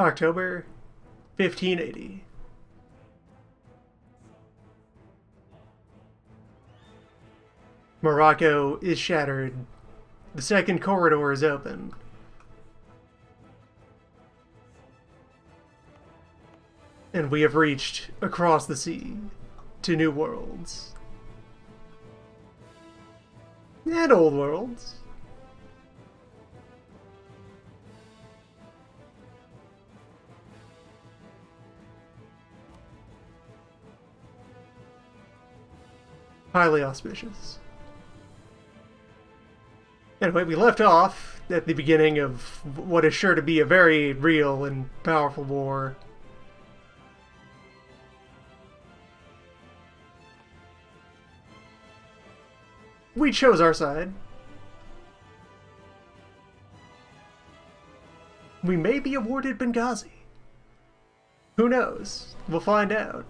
October 1580. Morocco is shattered. The second corridor is open. And we have reached across the sea to new worlds. And old worlds. Highly auspicious. Anyway, we left off at the beginning of what is sure to be a very real and powerful war. We chose our side. We may be awarded Benghazi. Who knows? We'll find out.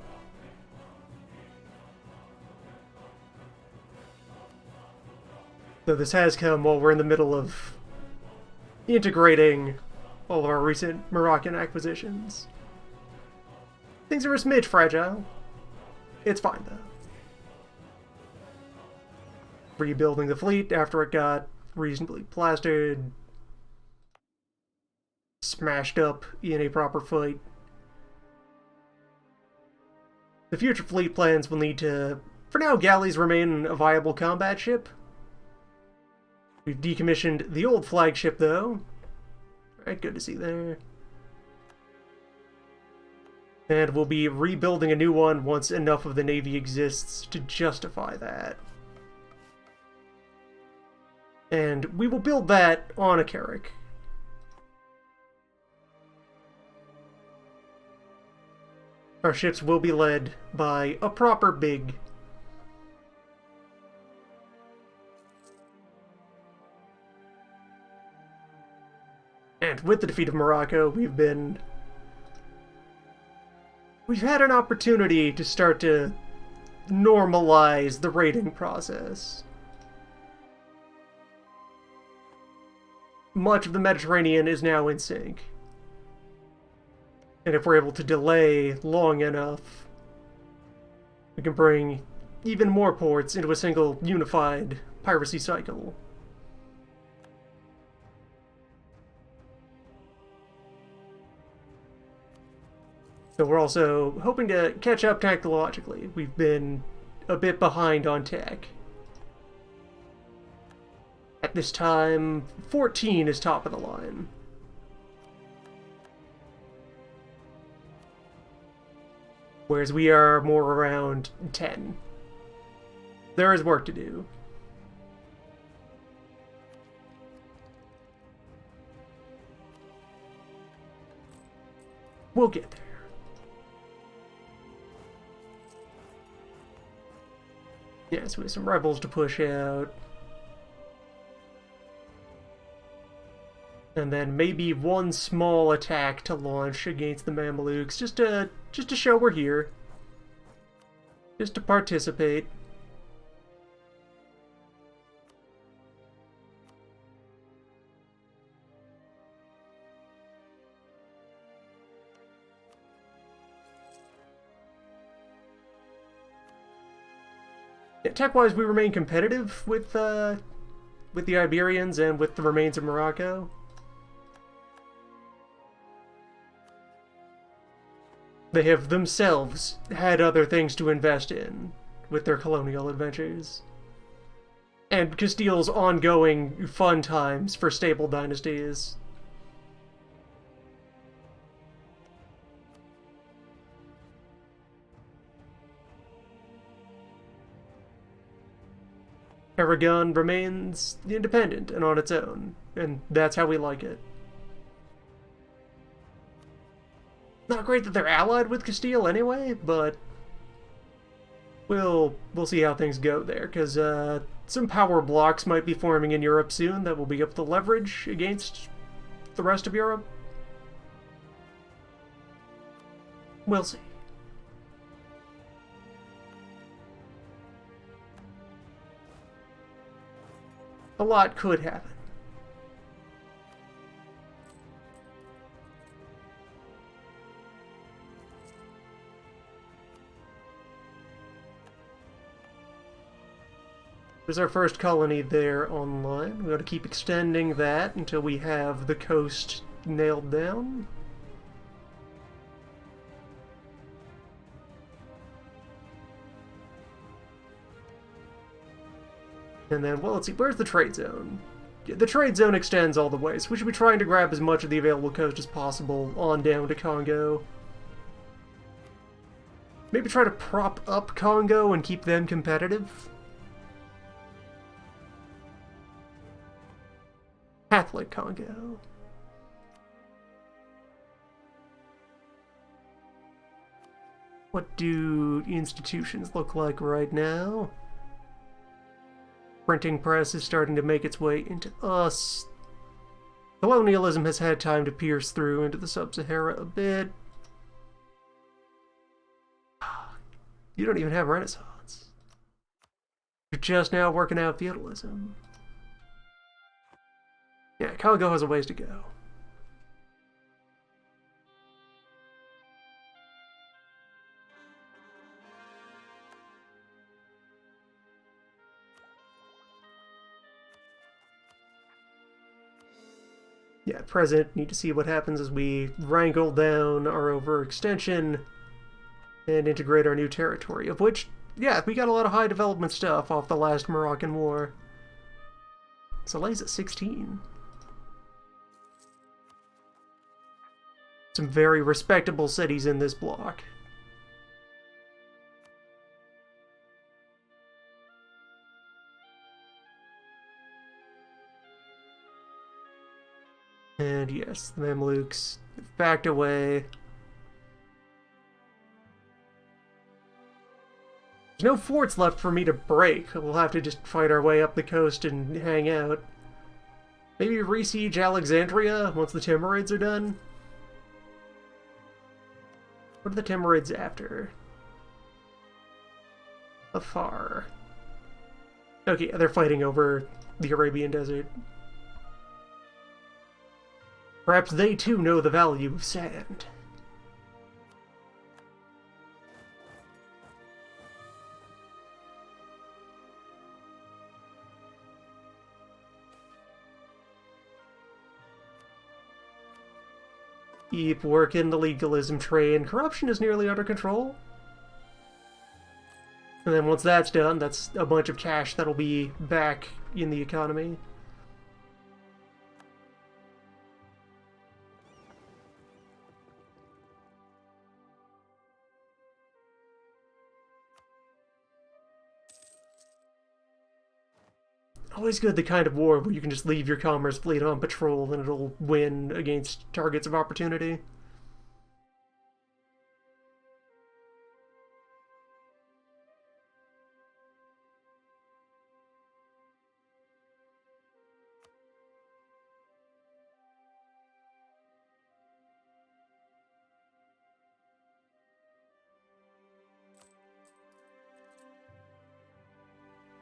Though this has come while we're in the middle of integrating all of our recent Moroccan acquisitions. Things are a smidge fragile. It's fine, though. Rebuilding the fleet after it got reasonably plastered, smashed up in a proper fight. The future fleet plans will need to... For now, galleys remain a viable combat ship. We've decommissioned the old flagship, though. Alright, good to see there. And we'll be rebuilding a new one once enough of the Navy exists to justify that. And we will build that on a Carrack. Our ships will be led by a proper big. And with the defeat of Morocco, we've had an opportunity to start to normalize the raiding process. Much of the Mediterranean is now in sync. And if we're able to delay long enough, we can bring even more ports into a single unified piracy cycle. So we're also hoping to catch up technologically. We've been a bit behind on tech. At this time, 14 is top of the line. Whereas we are more around 10. There is work to do. We'll get there. Yes, we have some rebels to push out. And then maybe one small attack to launch against the Mamelukes, just to show we're here. Just to participate. Yeah, tech-wise, we remain competitive with the Iberians and with the remains of Morocco. They have themselves had other things to invest in with their colonial adventures. And Castile's ongoing fun times for stable dynasties. Aragon remains independent and on its own, and that's how we like it. Not great that they're allied with Castile anyway, but we'll see how things go there, because some power blocks might be forming in Europe soon that will be able to leverage against the rest of Europe. We'll see. A lot could happen. There's our first colony there online. We got to keep extending that until we have the coast nailed down. And then, well, let's see, where's the trade zone? The trade zone extends all the way, so we should be trying to grab as much of the available coast as possible on down to Congo. Maybe try to prop up Congo and keep them competitive. Catholic Congo. What do institutions look like right now? Printing press is starting to make its way into us. Colonialism has had time to pierce through into the Sub-Sahara a bit. You don't even have Renaissance. You're just now working out feudalism. Yeah, Congo has a ways to go. Yeah, present, need to see what happens as we wrangle down our overextension and integrate our new territory, of which, yeah, we got a lot of high development stuff off the last Moroccan War. Soleil's at 16. Some very respectable cities in this block. And yes, the Mamluks have backed away. There's no forts left for me to break. We'll have to just fight our way up the coast and hang out. Maybe re-siege Alexandria once the Timurids are done? What are the Timurids after? Afar. Okay, they're fighting over the Arabian Desert. Perhaps they too know the value of sand. Keep working the legalism train. Corruption is nearly under control. And then once that's done, that's a bunch of cash that'll be back in the economy. Always good, the kind of war where you can just leave your commerce fleet on patrol and it'll win against targets of opportunity.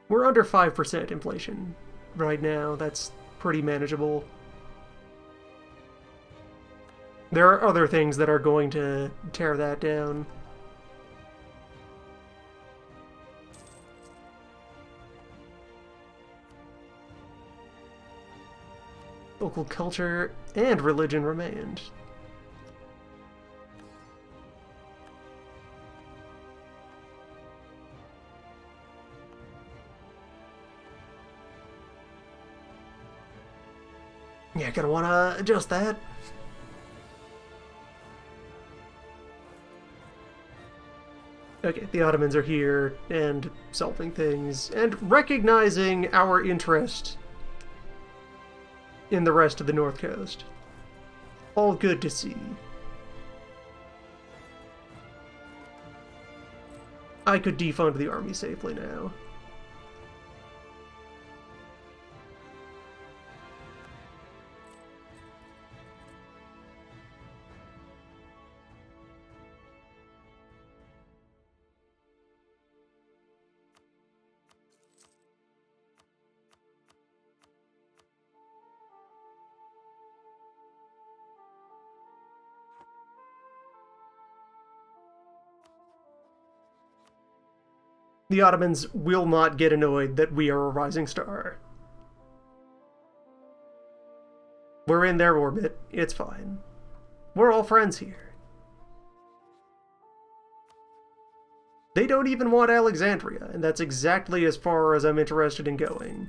We're under 5% inflation right now. That's pretty manageable. There are other things that are going to tear that down. Local culture and religion remained. Yeah, gonna wanna adjust that. Okay, the Ottomans are here and solving things and recognizing our interest in the rest of the North Coast. All good to see. I could defund the army safely now. The Ottomans will not get annoyed that we are a rising star. We're in their orbit. It's fine. We're all friends here. They don't even want Alexandria, and that's exactly as far as I'm interested in going.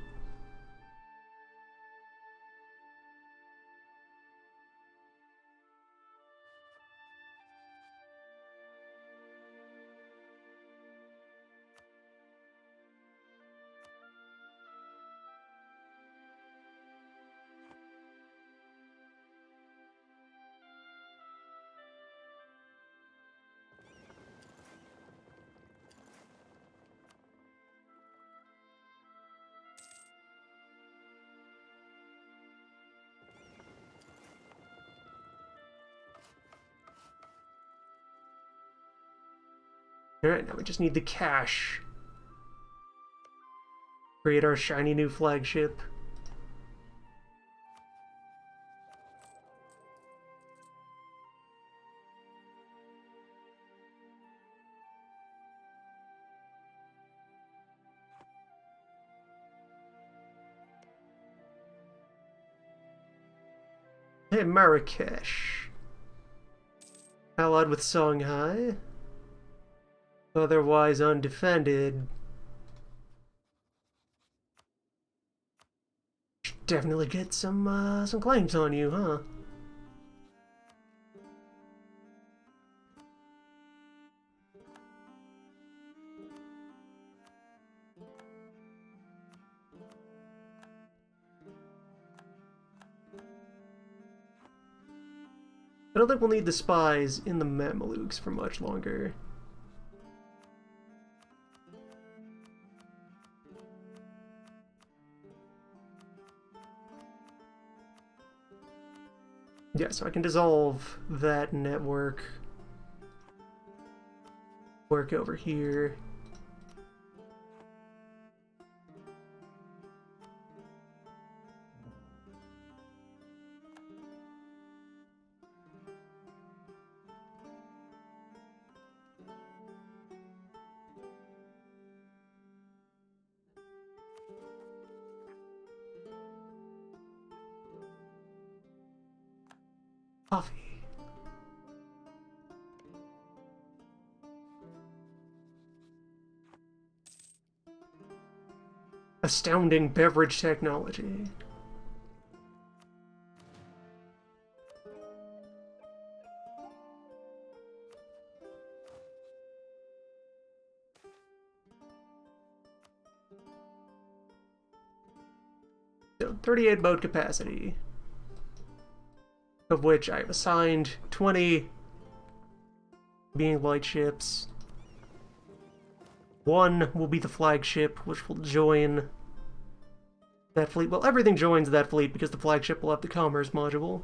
Alright, now we just need the cash. Create our shiny new flagship. Hey, Marrakesh. Allied with Songhai. Otherwise undefended. Should definitely get some claims on you, huh? I don't think we'll need the spies in the Mamelukes for much longer. Yeah, so I can dissolve that network. Work over here. Coffee. Astounding beverage technology. So, 38 boat capacity, of which I've assigned 20 being light ships. One will be the flagship, which will join that fleet. Well, everything joins that fleet because the flagship will have the commerce module.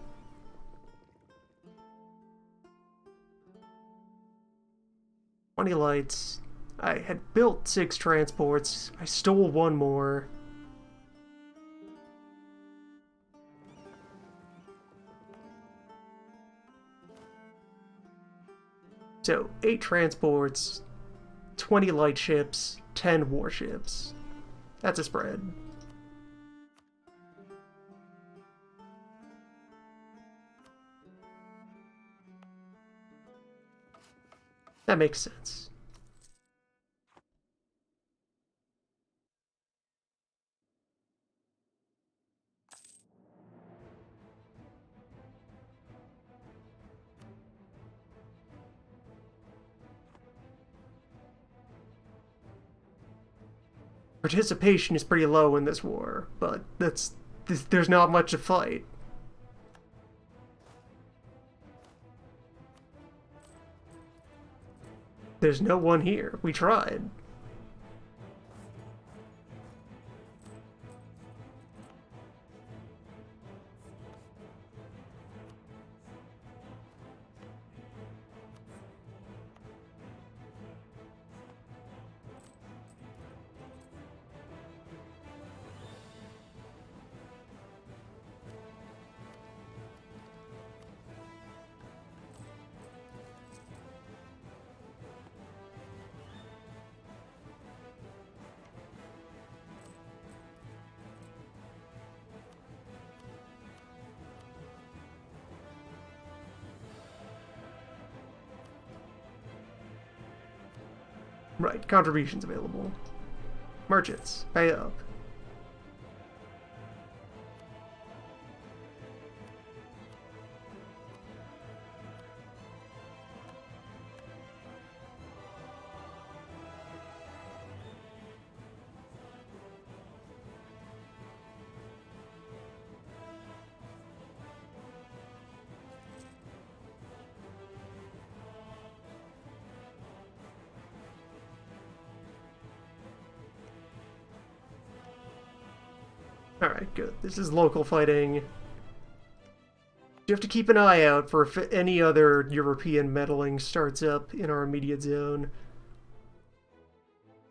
Twenty lights. I had built 6 transports. I stole 1 more. So, 8 transports, 20 light ships, 10 warships. That's a spread. That makes sense. Participation is pretty low in this war, but there's not much to fight. There's no one here. We tried. Right, contributions available. Merchants, pay up. Alright, good. This is local fighting. You have to keep an eye out for if any other European meddling starts up in our immediate zone.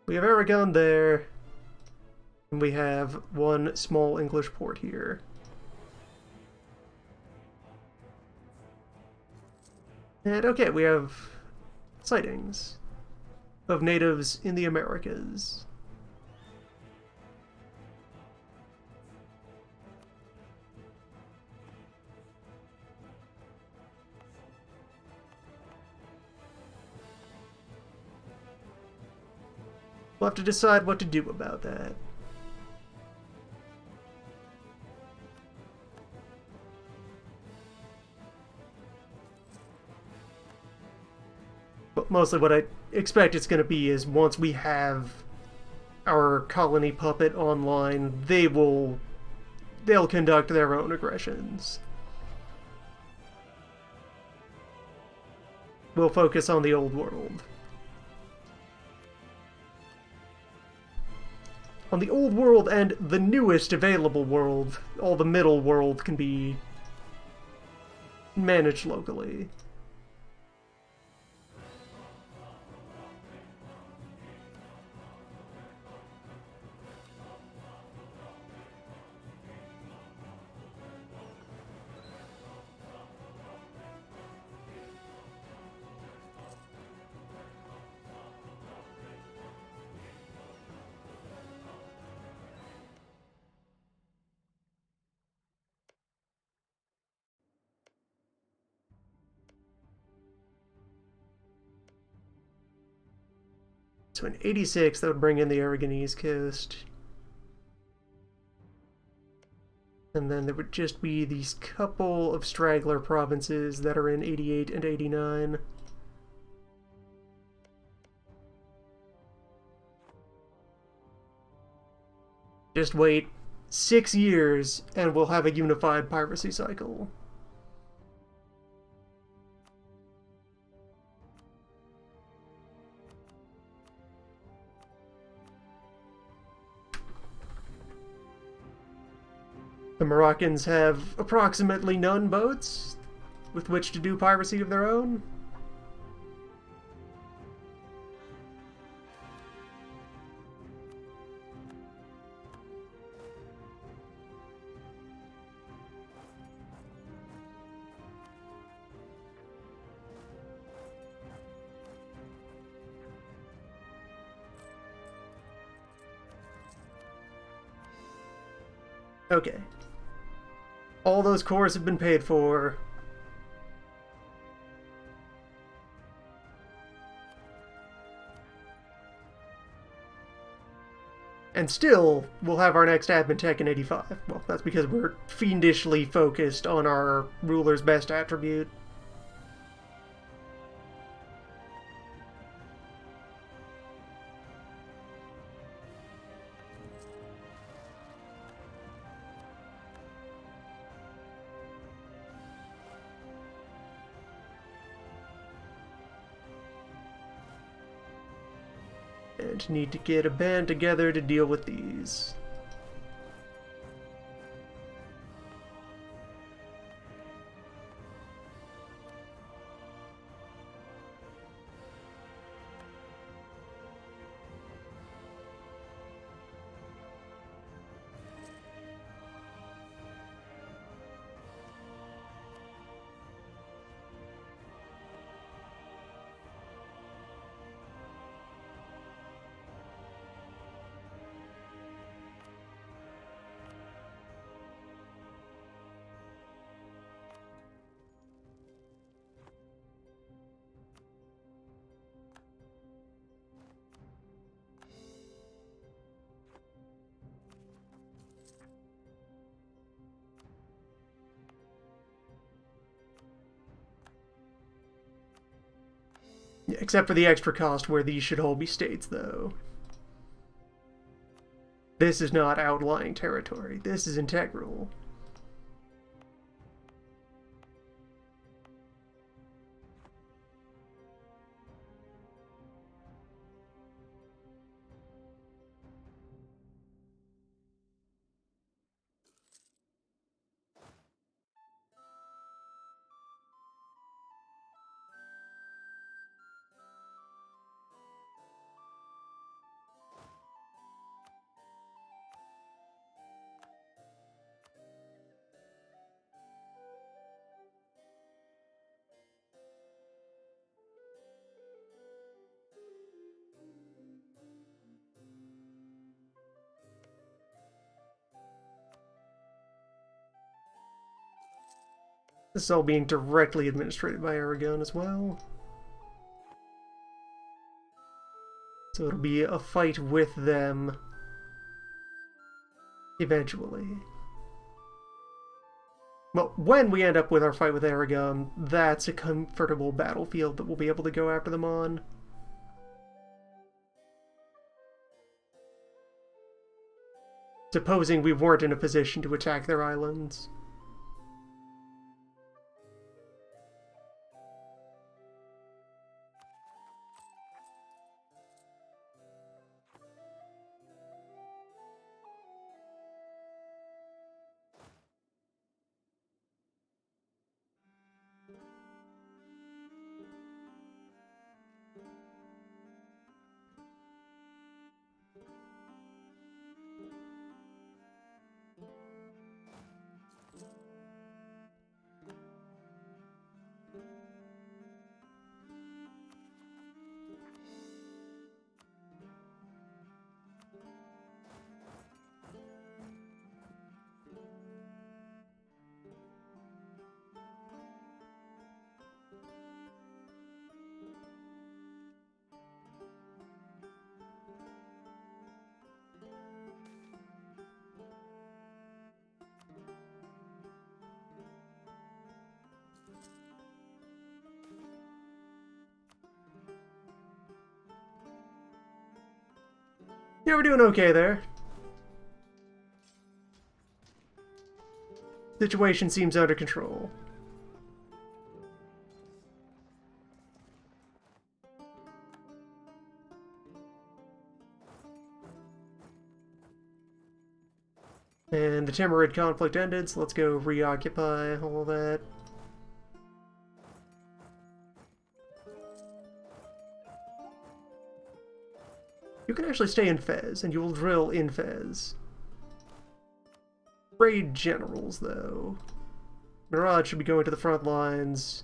We have Aragon there, and we have one small English port here. And okay, we have sightings of natives in the Americas. We'll have to decide what to do about that. But mostly what I expect it's going to be is once we have our colony puppet online, they'll conduct their own aggressions. We'll focus on the old world. On the old world and the newest available world, all the middle world can be managed locally. So in 86, that would bring in the Aragonese coast. And then there would just be these couple of straggler provinces that are in 88 and 89. Just wait 6 years and we'll have a unified piracy cycle. The Moroccans have approximately none boats with which to do piracy of their own. Okay. All those cores have been paid for. And still, we'll have our next admin tech in 85. Well, that's because we're fiendishly focused on our ruler's best attribute. And need to get a band together to deal with these. Yeah, except for the extra cost where these should all be states, though. This is not outlying territory. This is integral. This is all being directly administrated by Aragon as well. So it'll be a fight with them eventually. Well, when we end up with our fight with Aragon, that's a comfortable battlefield that we'll be able to go after them on. Supposing we weren't in a position to attack their islands. Yeah, we're doing okay there. Situation seems under control. And the Timurid conflict ended, so let's go reoccupy all of that. You can actually stay in Fez, and you will drill in Fez. Raid generals, though. Mirage should be going to the front lines.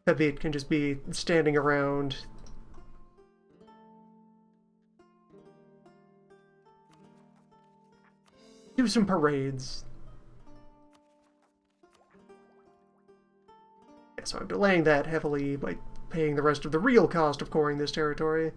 Habit can just be standing around. Do some parades. Yeah, so I'm delaying that heavily by paying the rest of the real cost of coring this territory.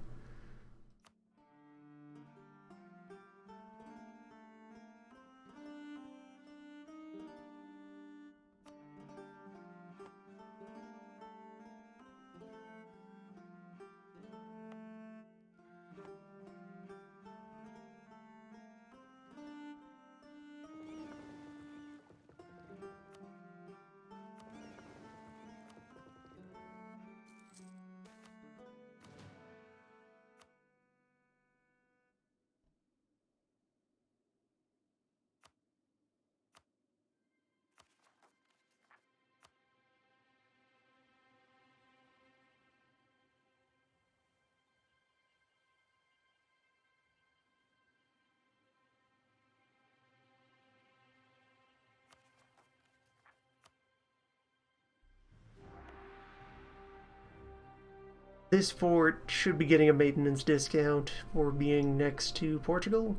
This fort should be getting a maintenance discount for being next to Portugal.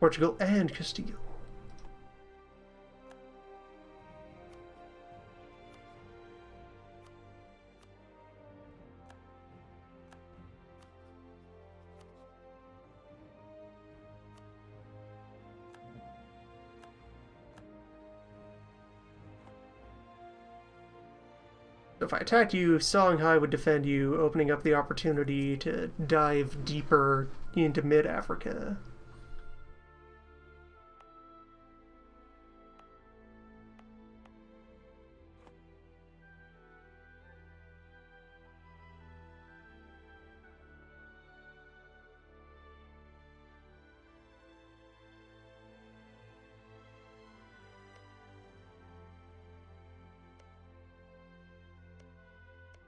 Portugal and Castile. If I attacked you, Songhai would defend you, opening up the opportunity to dive deeper into mid-Africa.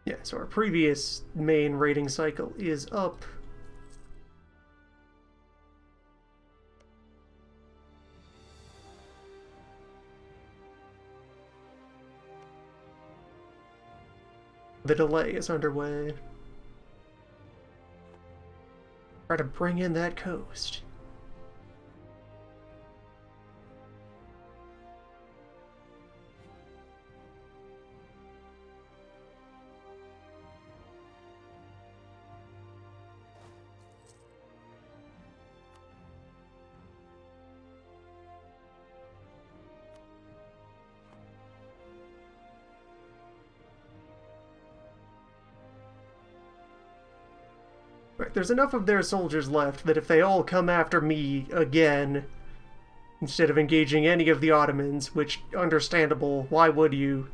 Yeah, so our previous main raiding cycle is up. The delay is underway. Try to bring in that coast. Right, there's enough of their soldiers left that if they all come after me again, instead of engaging any of the Ottomans, which, understandable, why would you?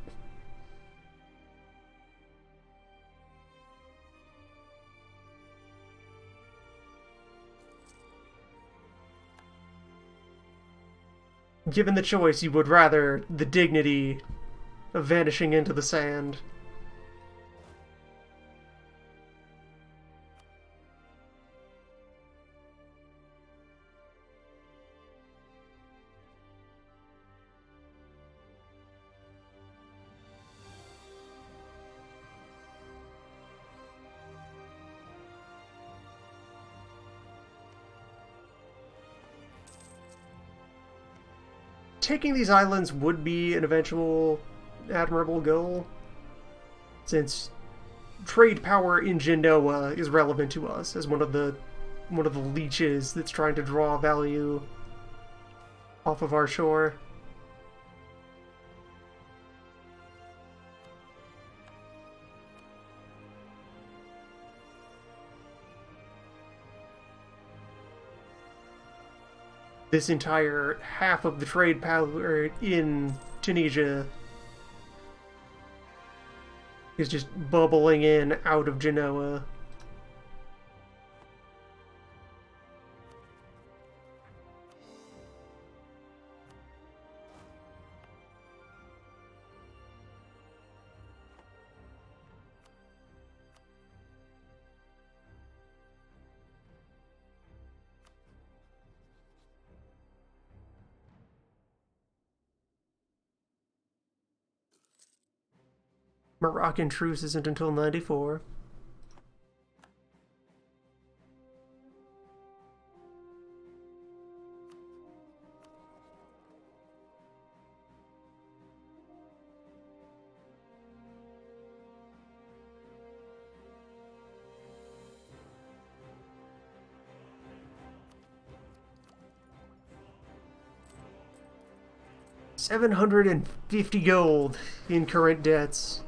Given the choice, you would rather the dignity of vanishing into the sand. Taking these islands would be an eventual admirable goal, since trade power in Genoa is relevant to us as one of the leeches that's trying to draw value off of our shore. This entire half of the trade power in Tunisia is just bubbling in out of Genoa. Moroccan truce isn't until 94. $750 gold in current debts.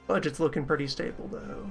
Budget's looking pretty stable, though.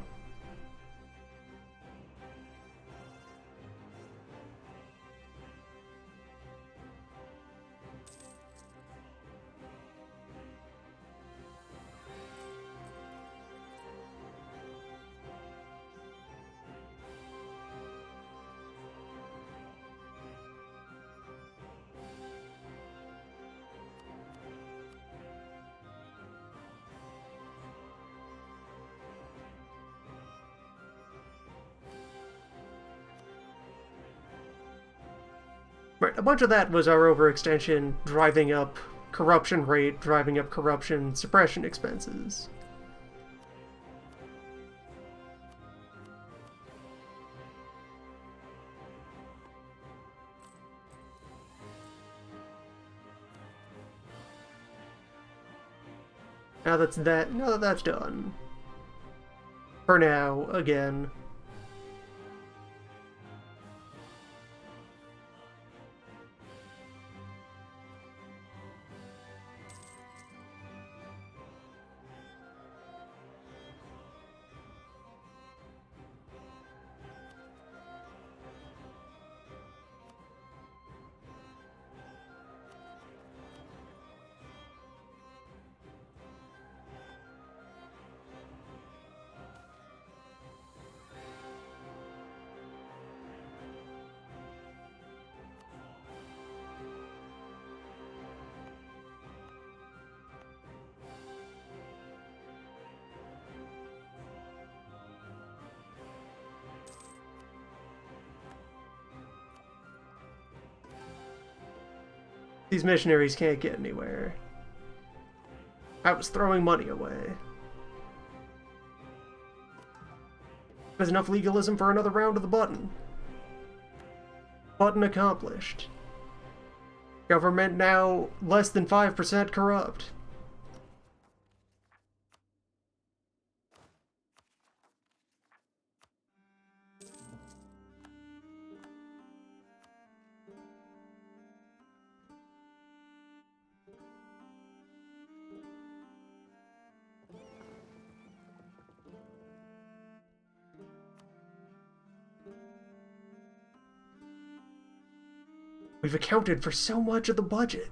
Right, a bunch of that was our overextension driving up corruption rate, driving up corruption suppression expenses. Now that that's done. For now, again. These missionaries can't get anywhere. I was throwing money away. There's enough legalism for another round of the button. Button accomplished. Government now less than 5% corrupt. We've accounted for so much of the budget.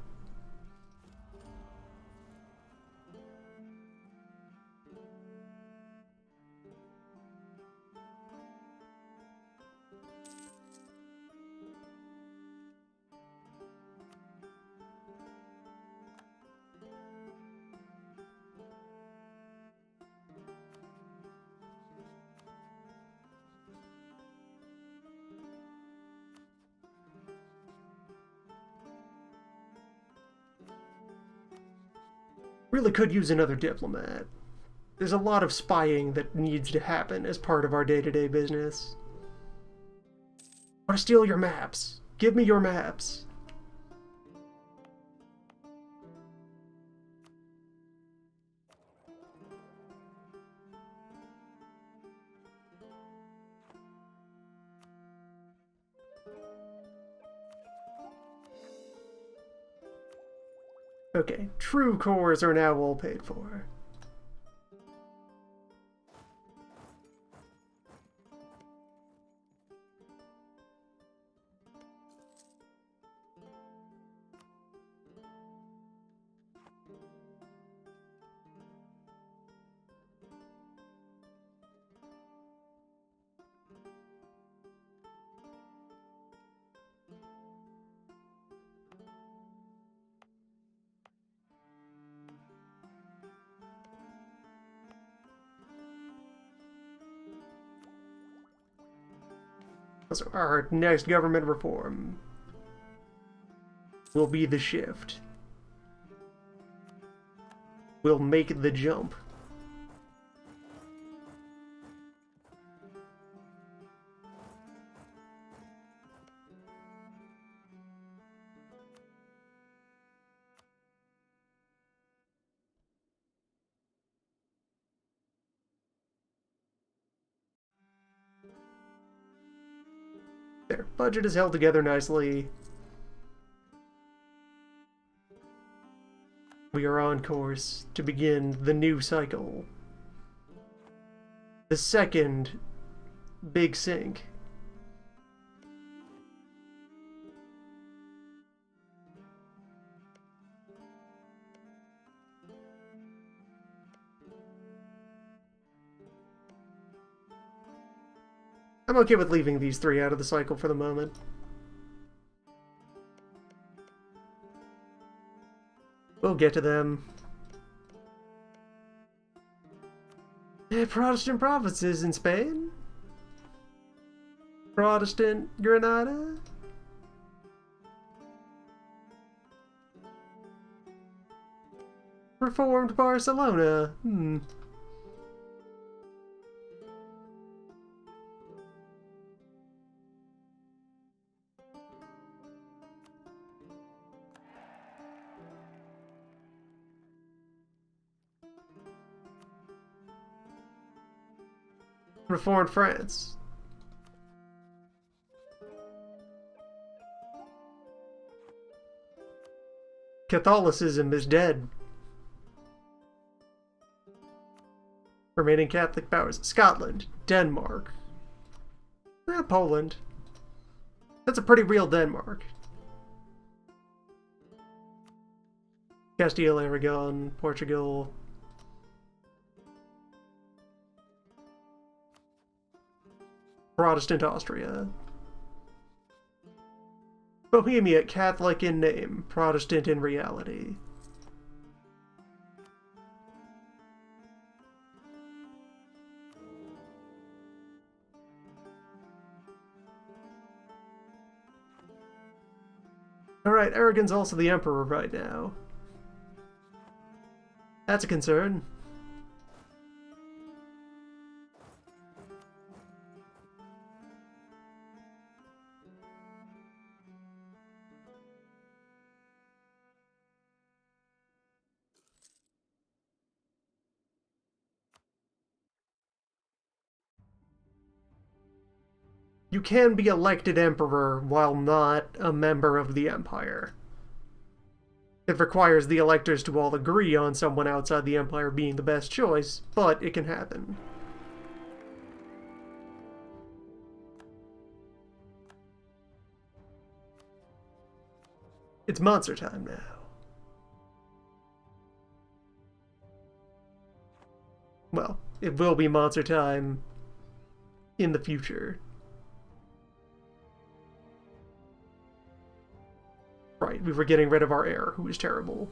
Really could use another diplomat. There's a lot of spying that needs to happen as part of our day-to-day business. I want to steal your maps. Give me your maps. Okay, true cores are now all paid for. So our next government reform will be the shift. We'll make the jump. Their budget is held together nicely. We are on course to begin the new cycle. The second big sink. I'm okay with leaving these three out of the cycle for the moment. We'll get to them. Protestant provinces in Spain? Protestant Granada? Reformed Barcelona? Reformed France. Catholicism is dead. Remaining Catholic powers. Scotland. Denmark. Poland. That's a pretty real Denmark. Castile, Aragon, Portugal. Protestant Austria. Bohemia, Catholic in name, Protestant in reality. Alright, Aragon's also the Emperor right now. That's a concern. You can be elected emperor while not a member of the empire. It requires the electors to all agree on someone outside the empire being the best choice, but it can happen. It's monster time now. Well, it will be monster time in the future. Right, we were getting rid of our heir, who was terrible.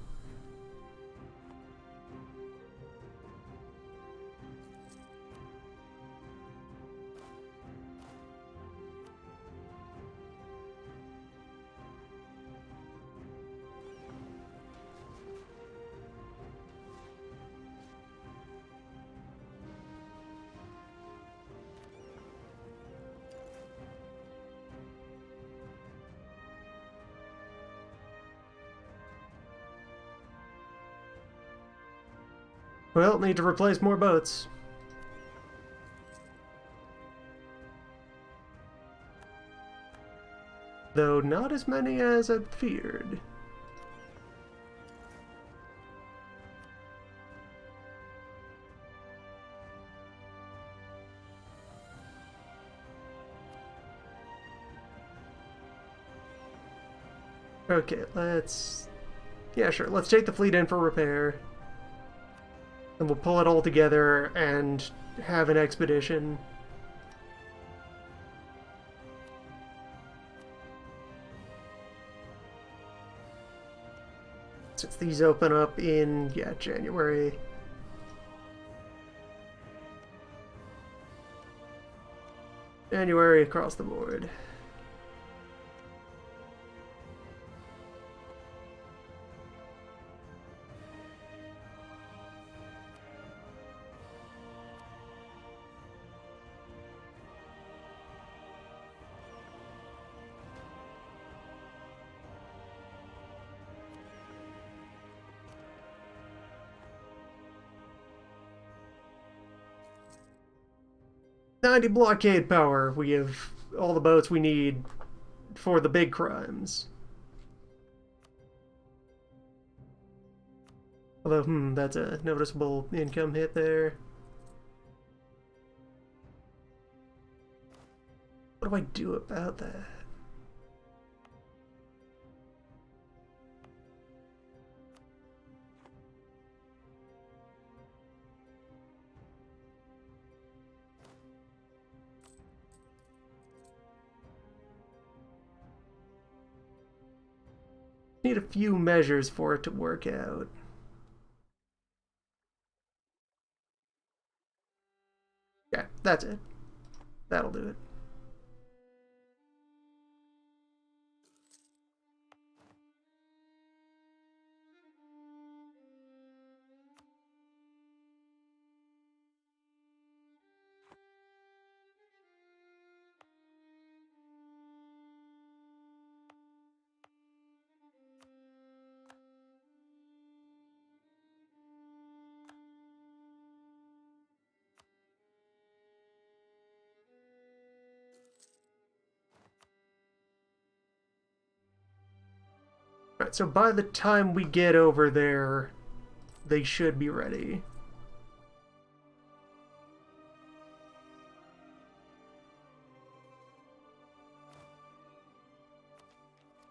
Well, need to replace more boats. Though not as many as I'd feared. Okay, let's... Yeah, sure, let's take the fleet in for repair. And we'll pull it all together and have an expedition. Since these open up in, yeah, January. January across the board. "90 blockade power. We have all the boats we need for the big crimes." Although, that's a noticeable income hit there. What do I do about that? Need a few measures for it to work out. Yeah, that's it. That'll do it. Alright, so by the time we get over there, they should be ready.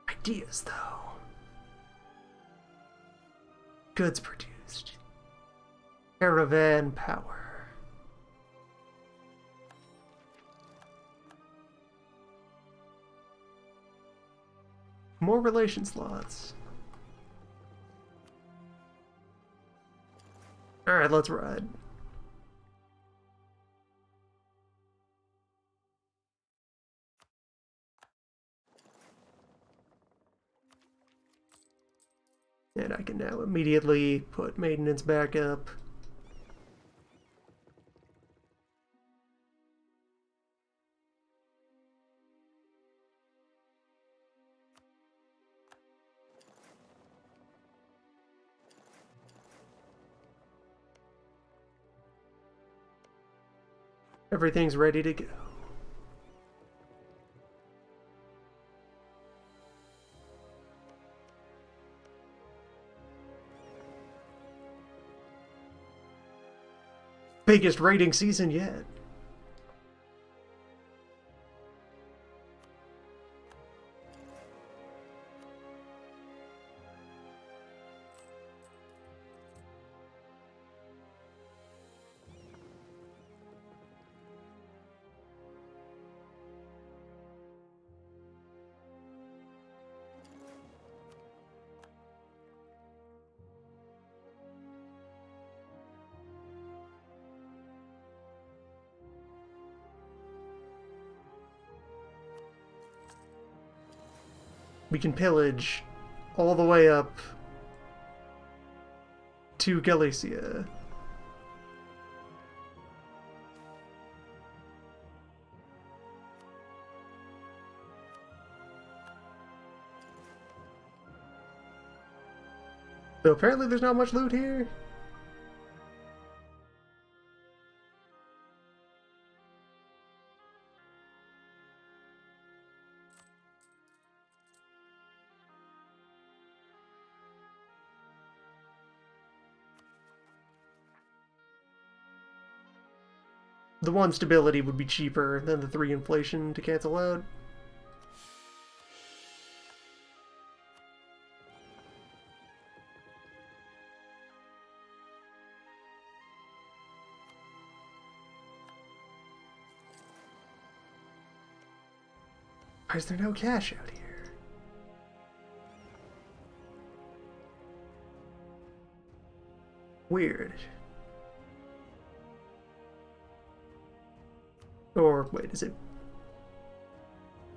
Ideas, though. Goods produced. Caravan power. More relation slots. Alright, let's ride. And I can now immediately put maintenance back up. Everything's ready to go. Biggest raiding season yet. We can pillage all the way up to Galicia. So apparently there's not much loot here. The 1 stability would be cheaper than the 3 inflation to cancel out. Why is there no cash out here? Weird. Or, wait, is it...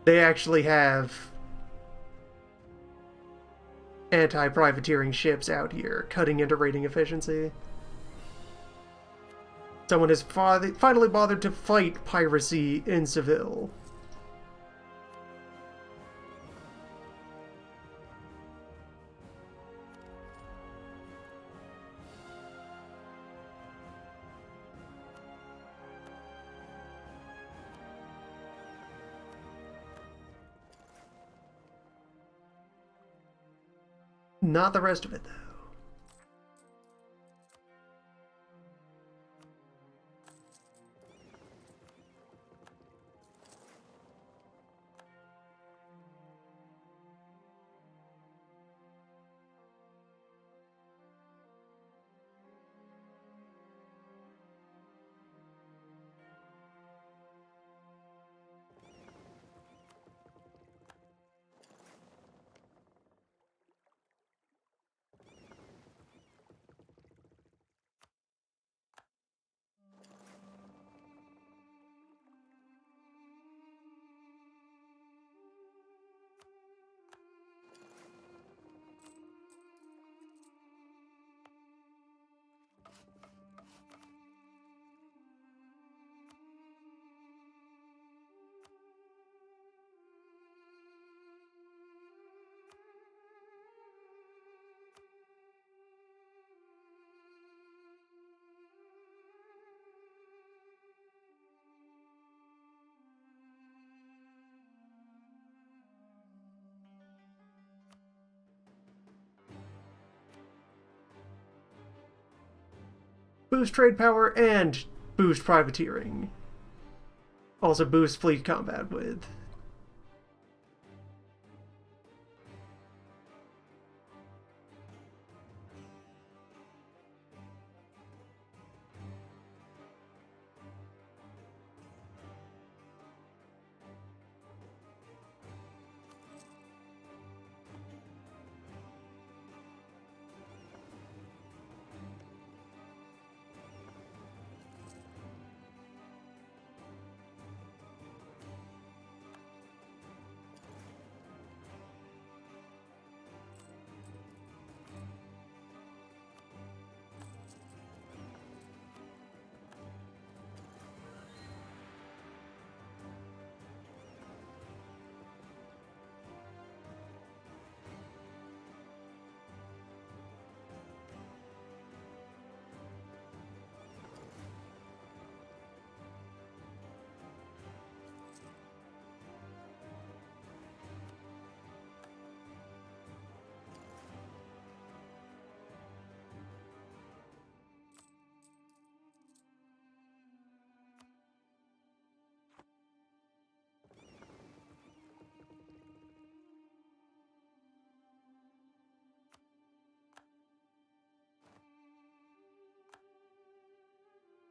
They actually have anti-privateering ships out here, cutting into raiding efficiency. Someone has finally bothered to fight piracy in Seville. Not the rest of it, though. boost trade power and boost privateering. Also boost fleet combat with.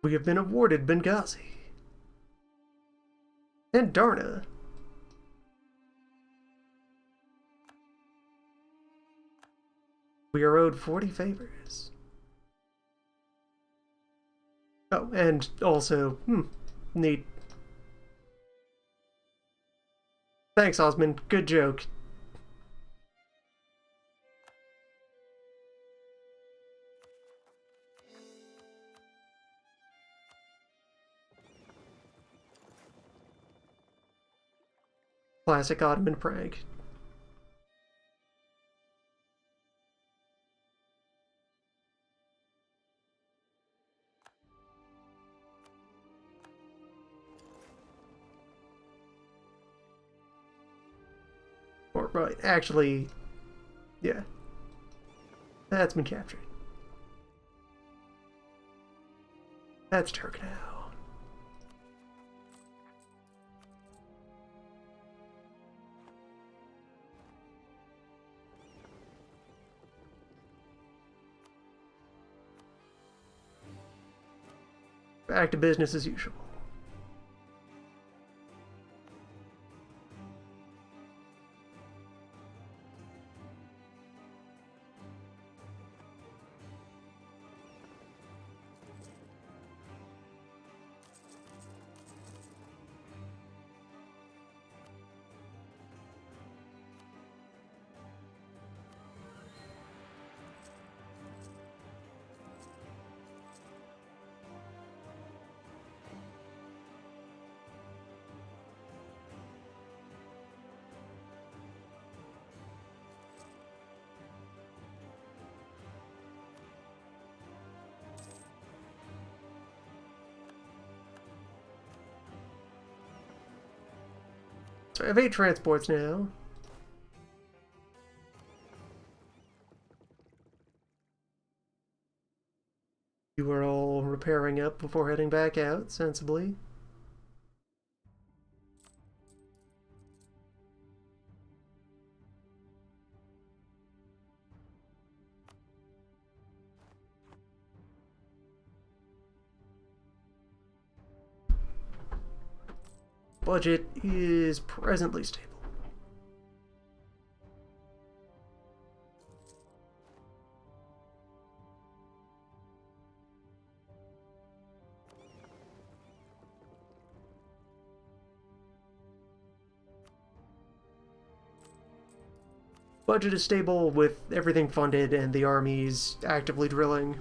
We have been awarded Benghazi. And Darna. We are owed 40 favors. Oh, and also, neat. Thanks, Osmond. Good joke. Classic Ottoman prank. Or, right, actually, yeah. That's been captured. That's Turk now. Back to business as usual. So I have 8 transports now. You are all repairing up before heading back out, sensibly. Budget is presently stable. Budget is stable with everything funded and the armies actively drilling.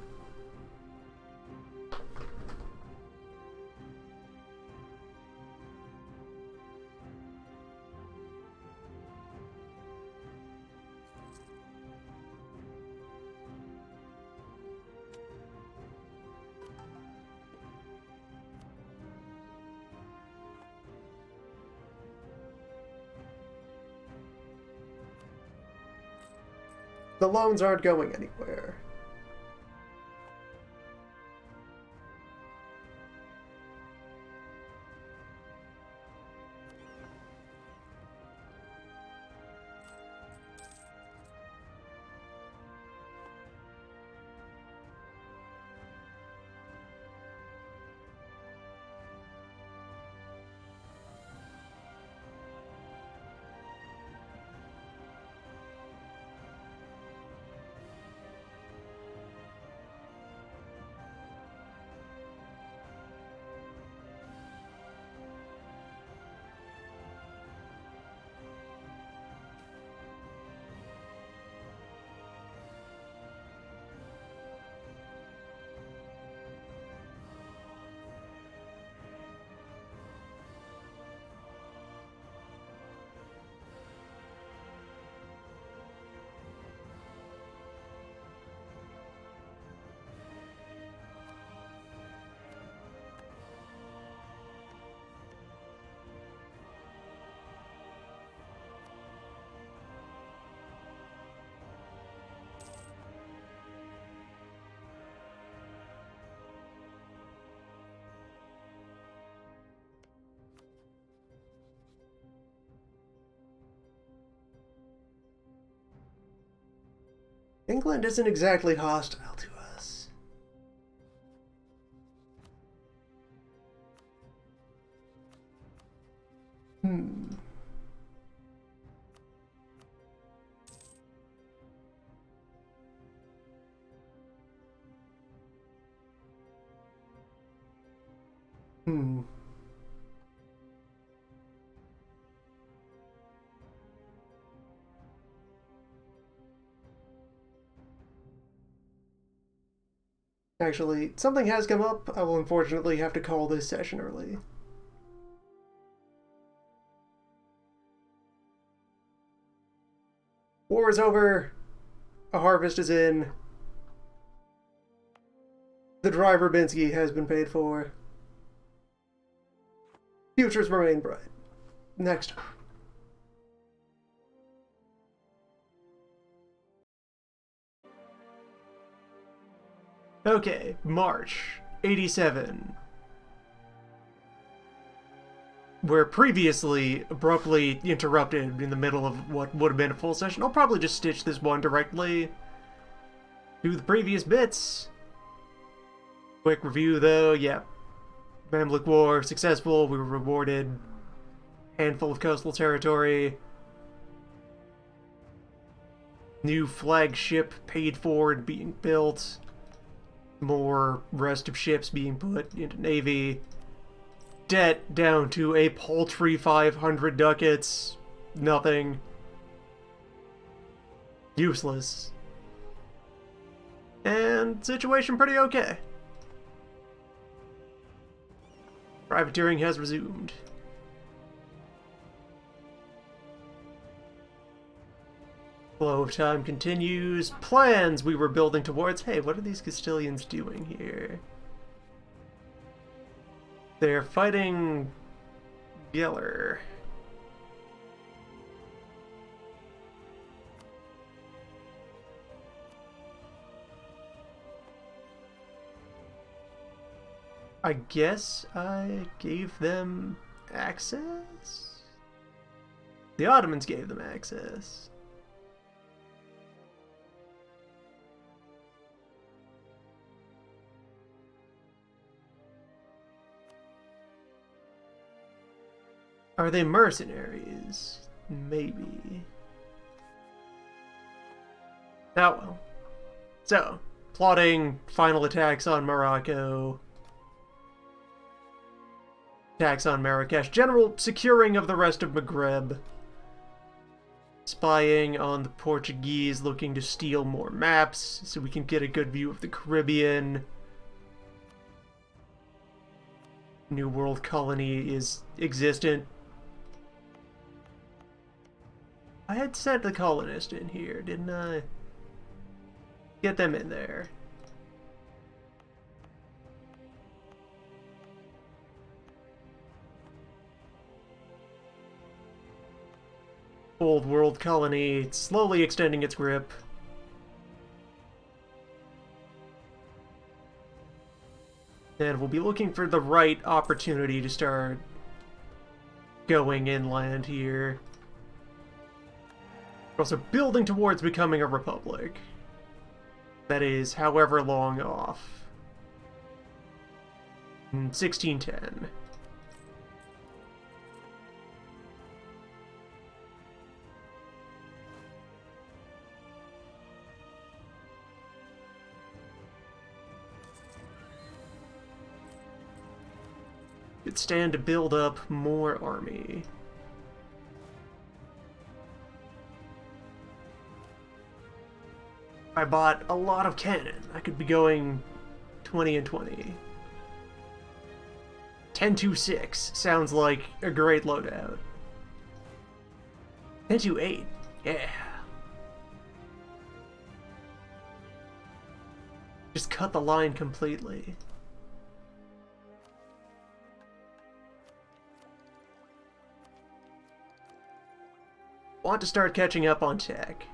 The loans aren't going anywhere. England isn't exactly hostile to us. Hmm. Hmm. Actually, something has come up. I will unfortunately have to call this session early. War is over. A harvest is in. The driver Binsky has been paid for. Futures remain bright. Next time. Okay, March 87. We're previously abruptly interrupted in the middle of what would have been a full session. I'll probably just stitch this one directly to the previous bits. Quick review though, yeah. Mamluk War, successful, we were rewarded. Handful of coastal territory. New flagship paid for and being built. More rest of ships being put into Navy. Debt down to a paltry 500 ducats. Nothing. Useless. And situation pretty okay. Privateering has resumed. Flow of time continues. Plans we were building towards. Hey, what are these Castilians doing here? They're fighting Geller. I guess I gave them access? The Ottomans gave them access. Are they mercenaries? Maybe. Oh well. So, plotting final attacks on Morocco. Attacks on Marrakesh. General securing of the rest of Maghreb. Spying on the Portuguese, looking to steal more maps so we can get a good view of the Caribbean. New World Colony is existent. I had sent the colonist in here, didn't I? Get them in there. Old World Colony, slowly extending its grip. And we'll be looking for the right opportunity to start going inland here. We're also building towards becoming a republic. That is however long off. In 1610. Could stand to build up more army. I bought a lot of cannon. I could be going 20 and 20. 10-6 sounds like a great loadout. 10-8, yeah. Just cut the line completely. Want to start catching up on tech.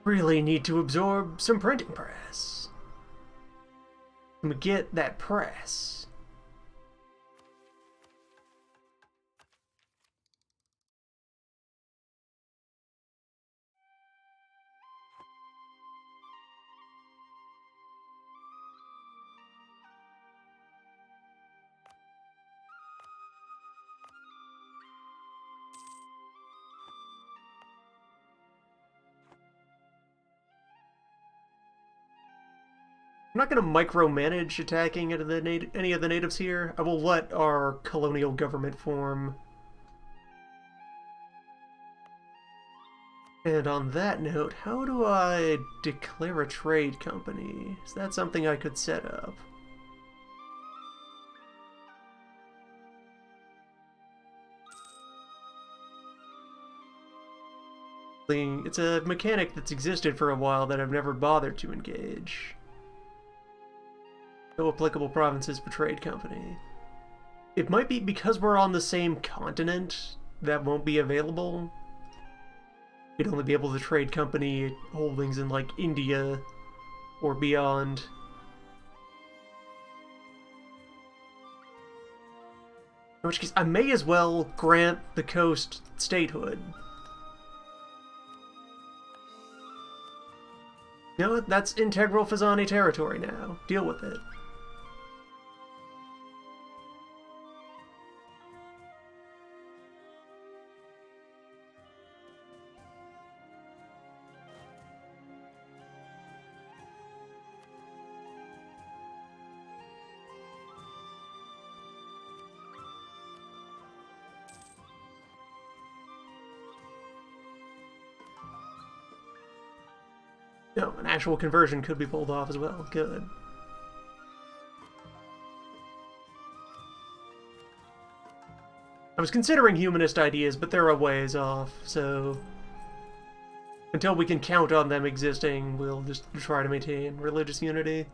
Really need to absorb some printing press. Let me get that press. I'm not going to micromanage attacking any of the natives here. I will let our colonial government form. And on that note, how do I declare a trade company? Is that something I could set up? It's a mechanic that's existed for a while that I've never bothered to engage. No applicable provinces for trade company. It might be because we're on the same continent that won't be available. We'd only be able to trade company holdings in, like, India or beyond. In which case, I may as well grant the coast statehood. You know what? That's integral Fezzani territory now. Deal with it. No, an actual conversion could be pulled off as well. Good. I was considering humanist ideas, but they're a ways off, so until we can count on them existing, we'll just try to maintain religious unity.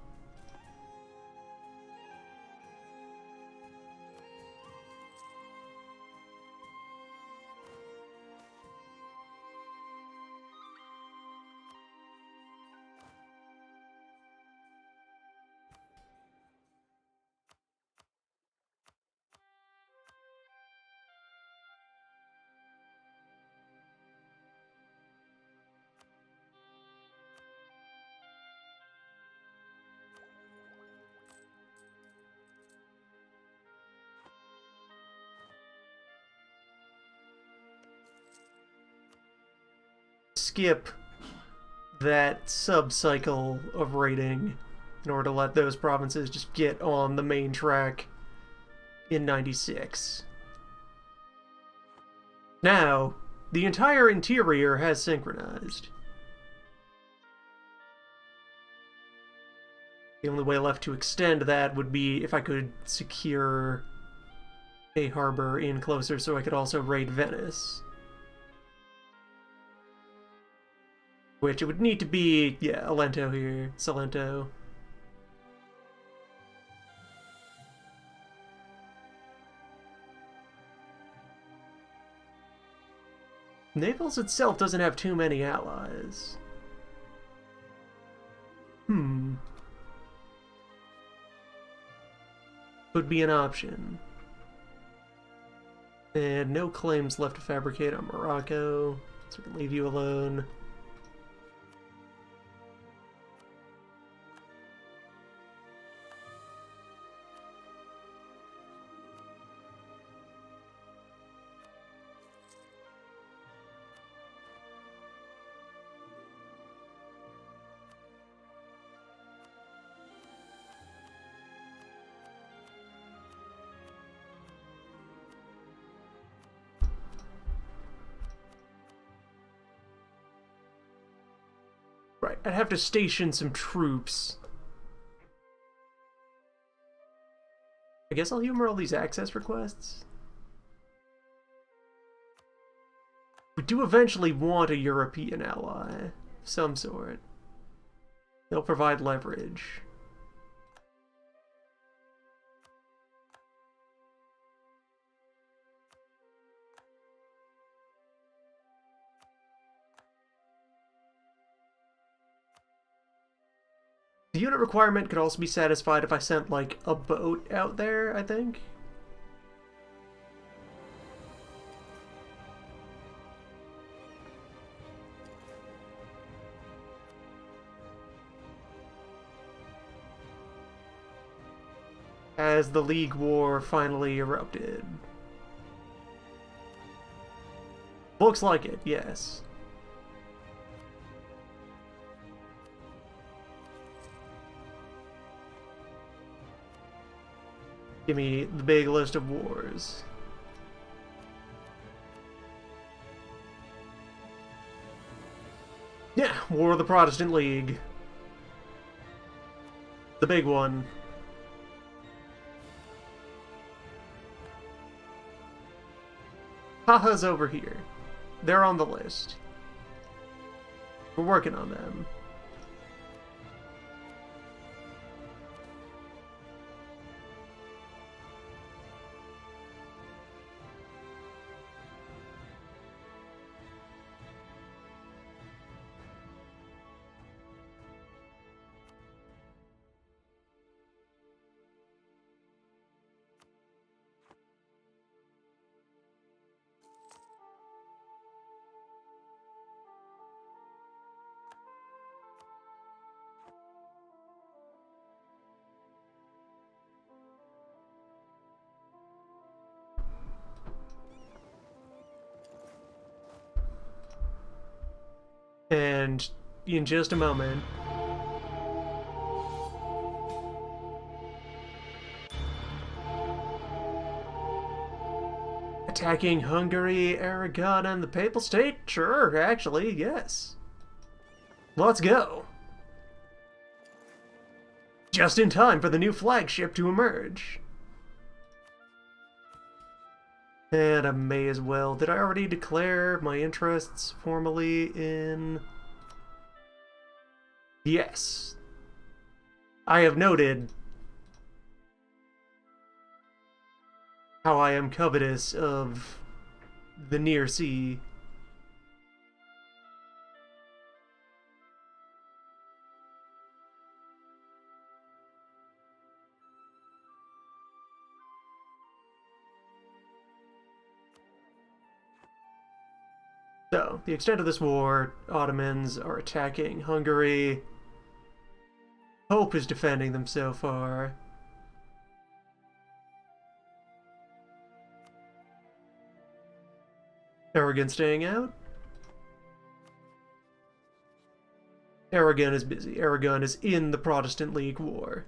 Skip that sub-cycle of raiding in order to let those provinces just get on the main track in 96. Now, the entire interior has synchronized. The only way left to extend that would be if I could secure a harbor in closer so I could also raid Venice. Which it would need to be, yeah, Alento here, Salento. Naples itself doesn't have too many allies. Could be an option. And no claims left to fabricate on Morocco, so we can leave you alone. Right, I'd have to station some troops. I guess I'll humor all these access requests. We do eventually want a European ally of some sort. They'll provide leverage. The unit requirement could also be satisfied if I sent, like, a boat out there, I think. As the League War finally erupted. Looks like it, yes. Give me the big list of wars. Yeah, War of the Protestant League. The big one. Haha's over here. They're on the list. We're working on them. And in just a moment, attacking Hungary, Aragon, and the Papal State? Sure, actually, yes. Let's go. Just in time for the new flagship to emerge. And I may as well. Did I already declare my interests formally in... Yes. I have noted how I am covetous of the near sea. So, the extent of this war, Ottomans are attacking Hungary. Pope is defending them so far. Aragon staying out? Aragon is busy. Aragon is in the Protestant League War.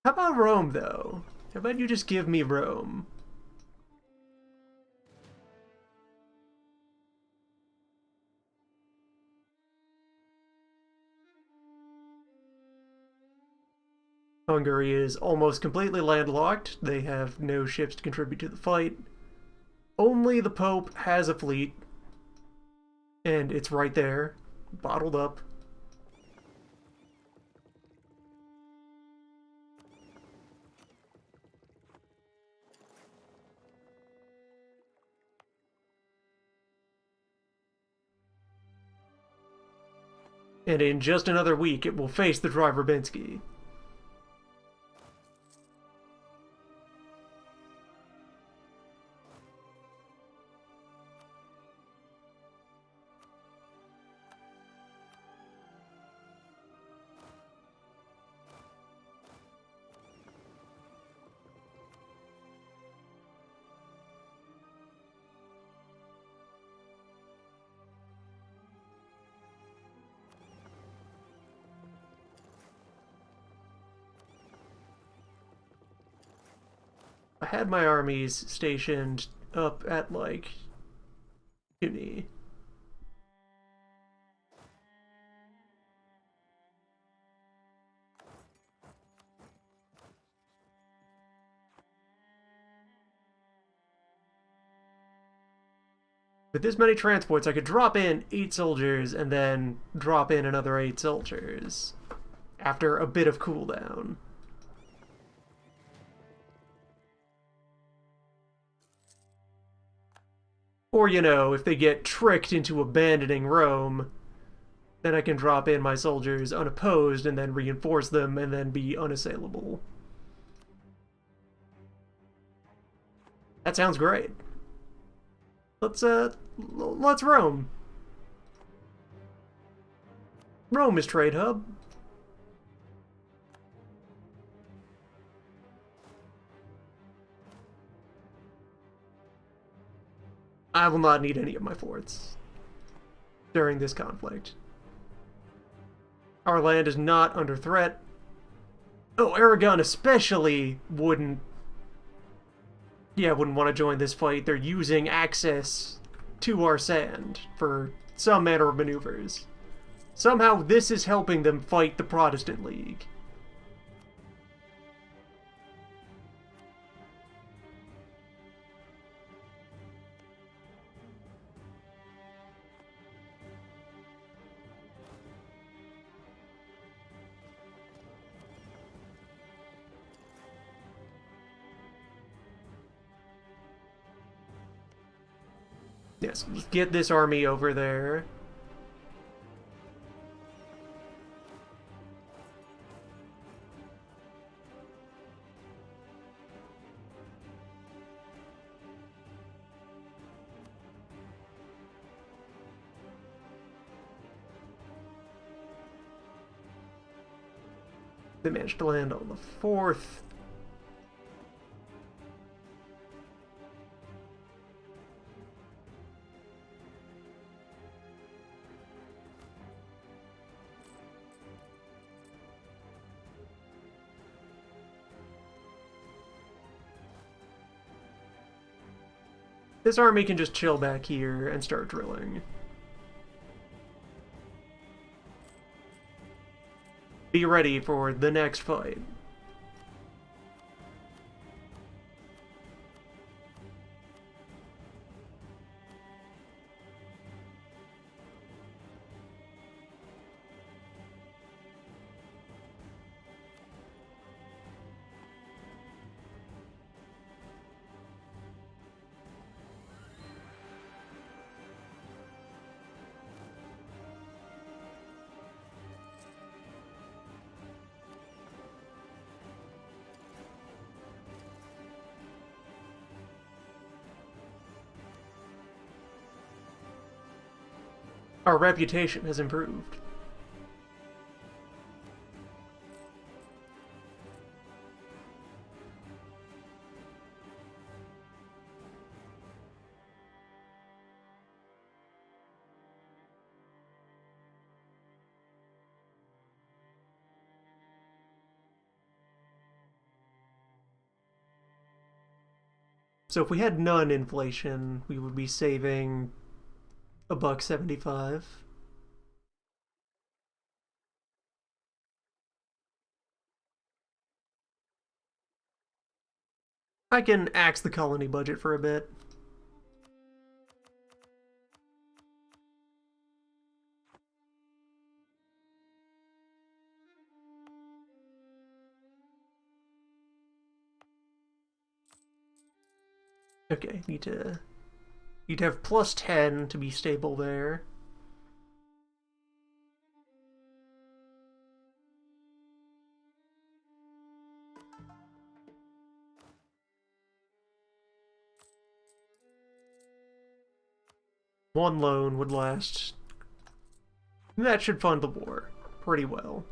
How about Rome, though? How about you just give me Rome? Hungary is almost completely landlocked. They have no ships to contribute to the fight. Only the Pope has a fleet. And it's right there, bottled up. And in just another week, it will face the Dryverbinski. I had my armies stationed up at, like, Uni. With this many transports, I could drop in 8 soldiers and then drop in another 8 soldiers after a bit of cooldown. Or, you know, if they get tricked into abandoning Rome, then I can drop in my soldiers unopposed and then reinforce them and then be unassailable. That sounds great. Let's Rome. Rome is trade hub. I will not need any of my forts during this conflict. Our land is not under threat. Oh, Aragon especially wouldn't want to join this fight. They're using access to our sand for some manner of maneuvers. Somehow this is helping them fight the Protestant League. Yes, let's get this army over there. They managed to land on the 4th. This army can just chill back here and start drilling. Be ready for the next fight. Our reputation has improved. So if we had none inflation, we would be saving $1.75. I can axe the colony budget for a bit. Okay, need to have plus 10 to be stable there. One loan would last. That should fund the war pretty well.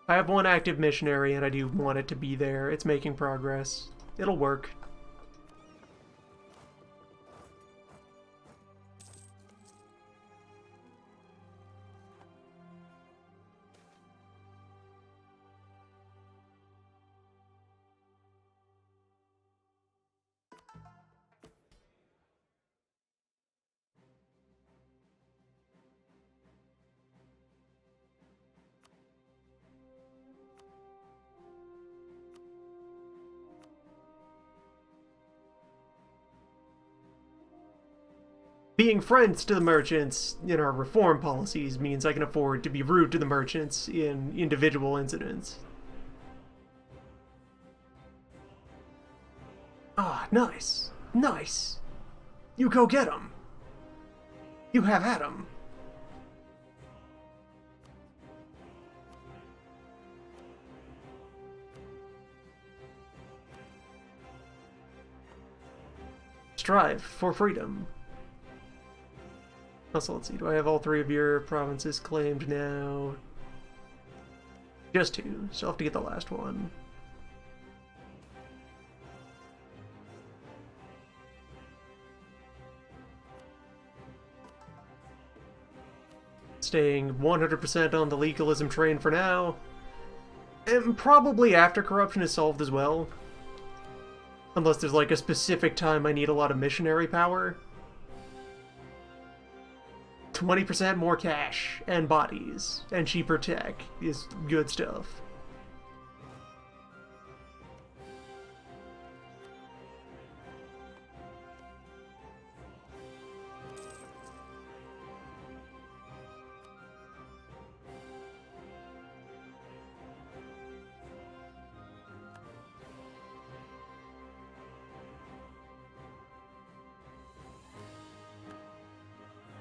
I have one active missionary and I do want it to be there. It's making progress. It'll work. Being friends to the merchants in our reform policies means I can afford to be rude to the merchants in individual incidents. Ah, nice. Nice. You go get 'em. You have at 'em. Strive for freedom. Also, let's see, do I have all 3 of your provinces claimed now? Just 2, so I'll have to get the last one. Staying 100% on the legalism train for now. And probably after corruption is solved as well. Unless there's like a specific time I need a lot of missionary power. 20% more cash and bodies and cheaper tech is good stuff.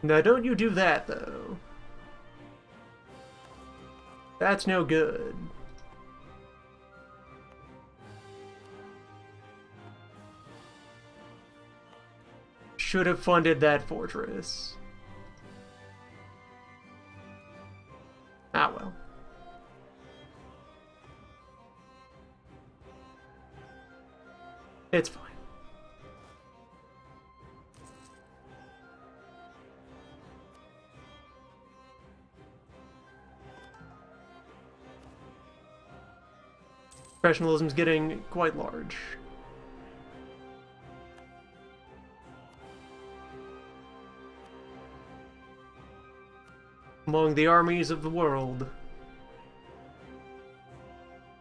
Now don't you do that, though. That's no good. Should have funded that fortress. Ah, well. It's fine. Professionalism's getting quite large. Among the armies of the world.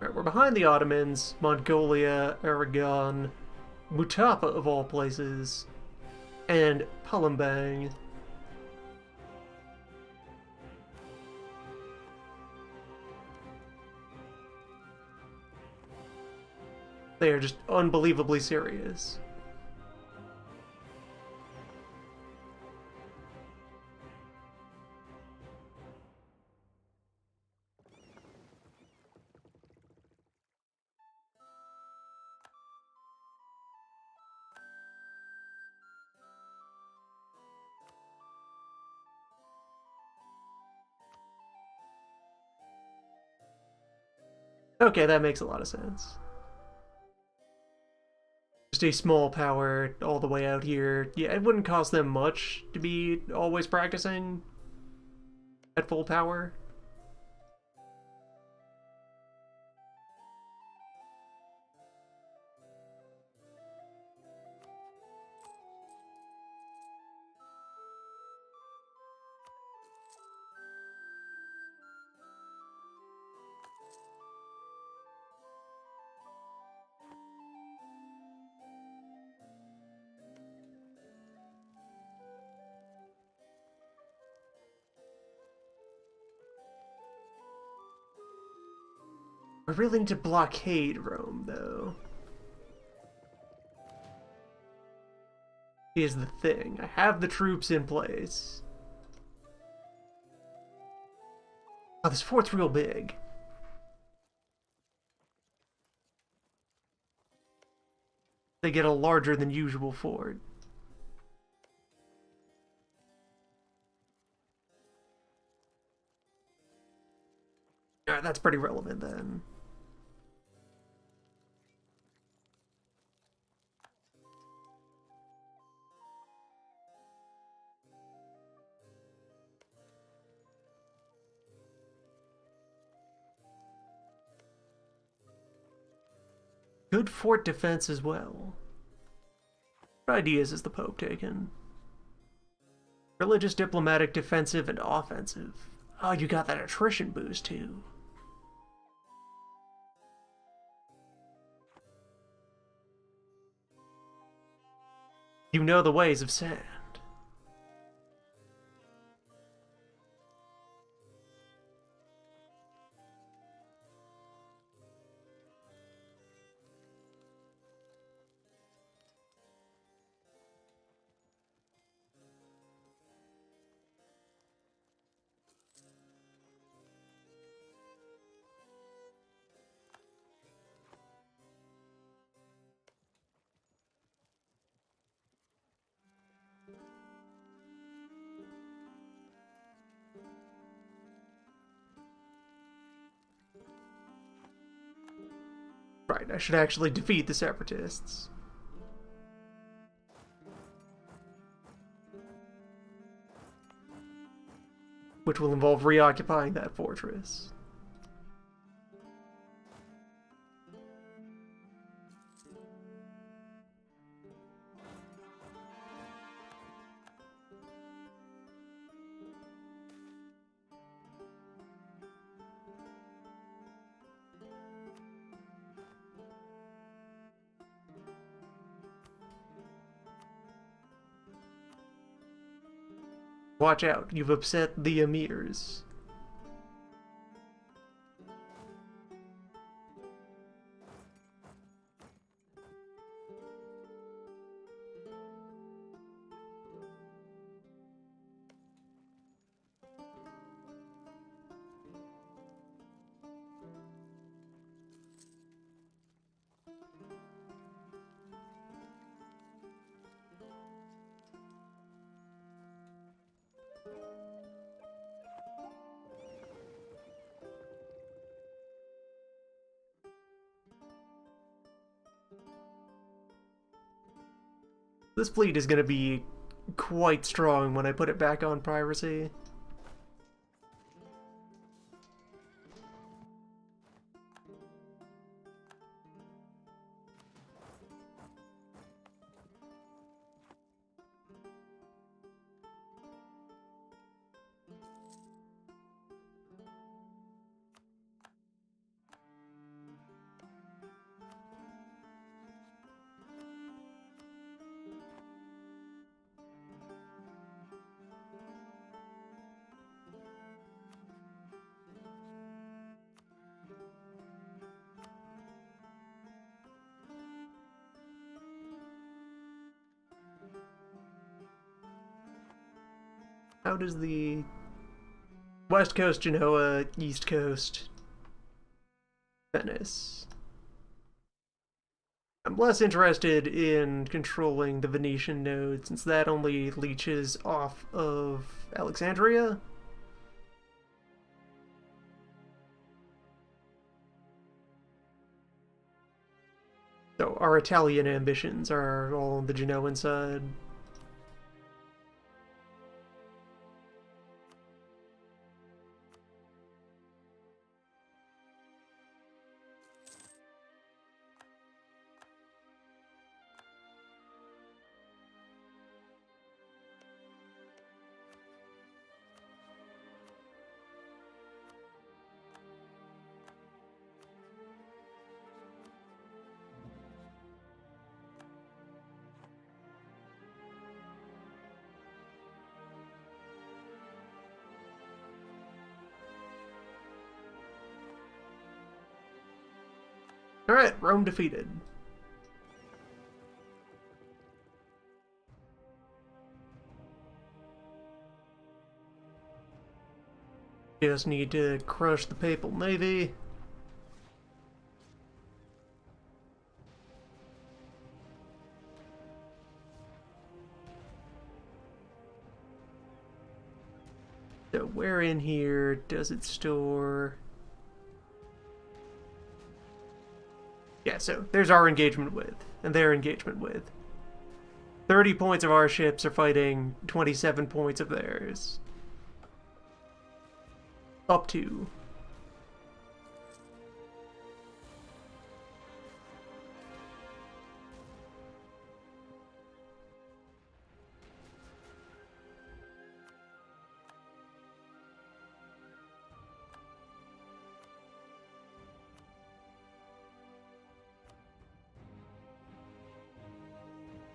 Alright, we're behind the Ottomans, Mongolia, Aragon, Mutapa of all places, and Palembang. They are just unbelievably serious. Okay, that makes a lot of sense. Just a small power all the way out here. Yeah, it wouldn't cost them much to be always practicing at full power. I really need to blockade Rome, though. Here's the thing. I have the troops in place. Oh, this fort's real big. They get a larger than usual fort. Alright, that's pretty relevant then. Good fort defense as well. What ideas is the Pope taking? Religious, diplomatic, defensive, and offensive. Oh, you got that attrition boost too. You know the ways of sand. Right, I should actually defeat the Separatists. Which will involve reoccupying that fortress. Watch out, you've upset the emirs. This fleet is going to be quite strong when I put it back on piracy. How does the West Coast Genoa, East Coast Venice? I'm less interested in controlling the Venetian node, since that only leeches off of Alexandria. So our Italian ambitions are all on the Genoan side. Alright, Rome defeated. Just need to crush the Papal Navy. So where in here does it store... Yeah, so there's our engagement with, and their engagement with. 30 points of our ships are fighting 27 points of theirs. Up to.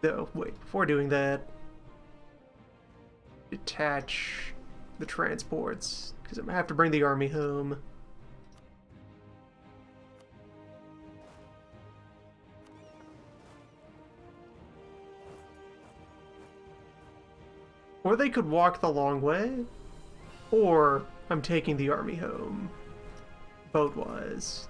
Though, wait, before doing that, detach the transports, because I'm gonna have to bring the army home. Or they could walk the long way, or I'm taking the army home, boat-wise.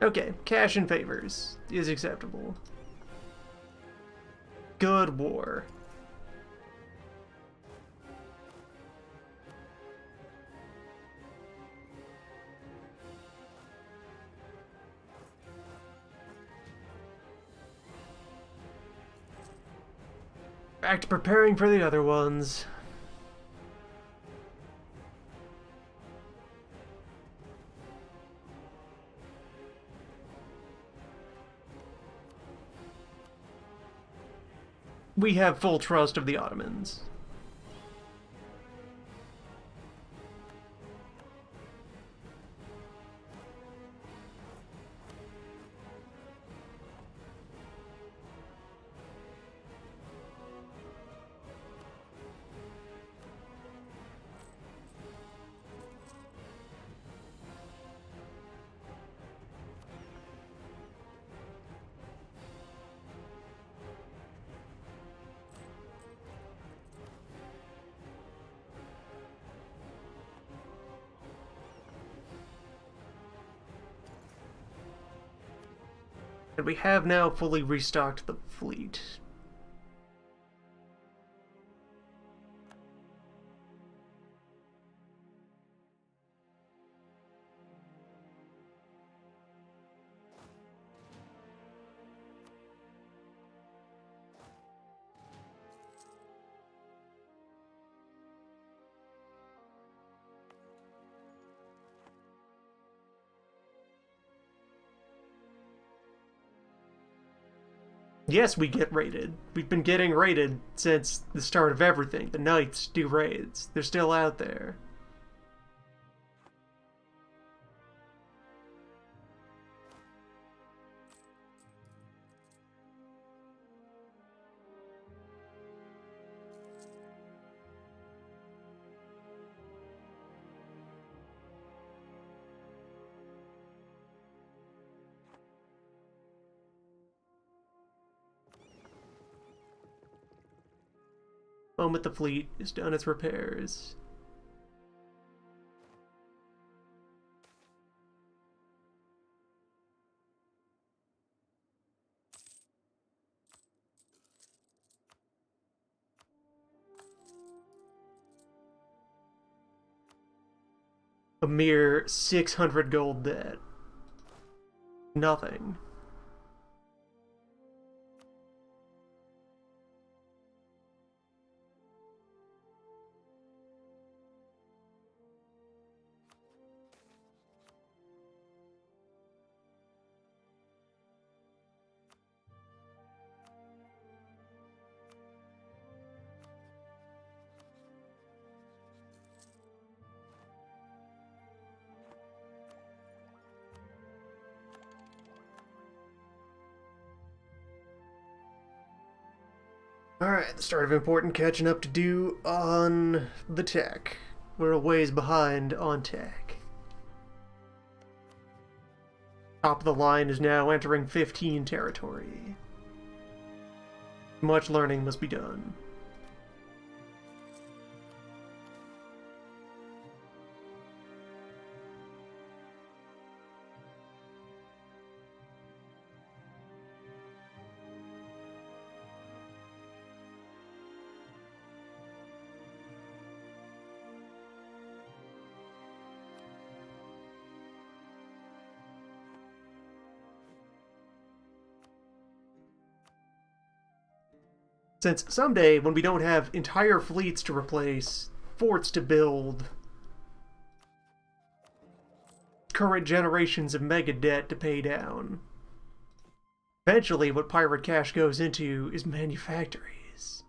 Okay, cash and favors is acceptable. Good war. Back to preparing for the other ones. We have full trust of the Ottomans. And we have now fully restocked the fleet. Yes, we get raided. We've been getting raided since the start of everything. The Knights do raids. They're still out there. Moment the fleet has done its repairs. A mere 600 gold debt. Nothing. Alright, the start of important catching up to do on the tech. We're a ways behind on tech. Top of the line is now entering 15 territory. Much learning must be done. Since someday, when we don't have entire fleets to replace, forts to build, current generations of mega debt to pay down, eventually what pirate cash goes into is manufactories.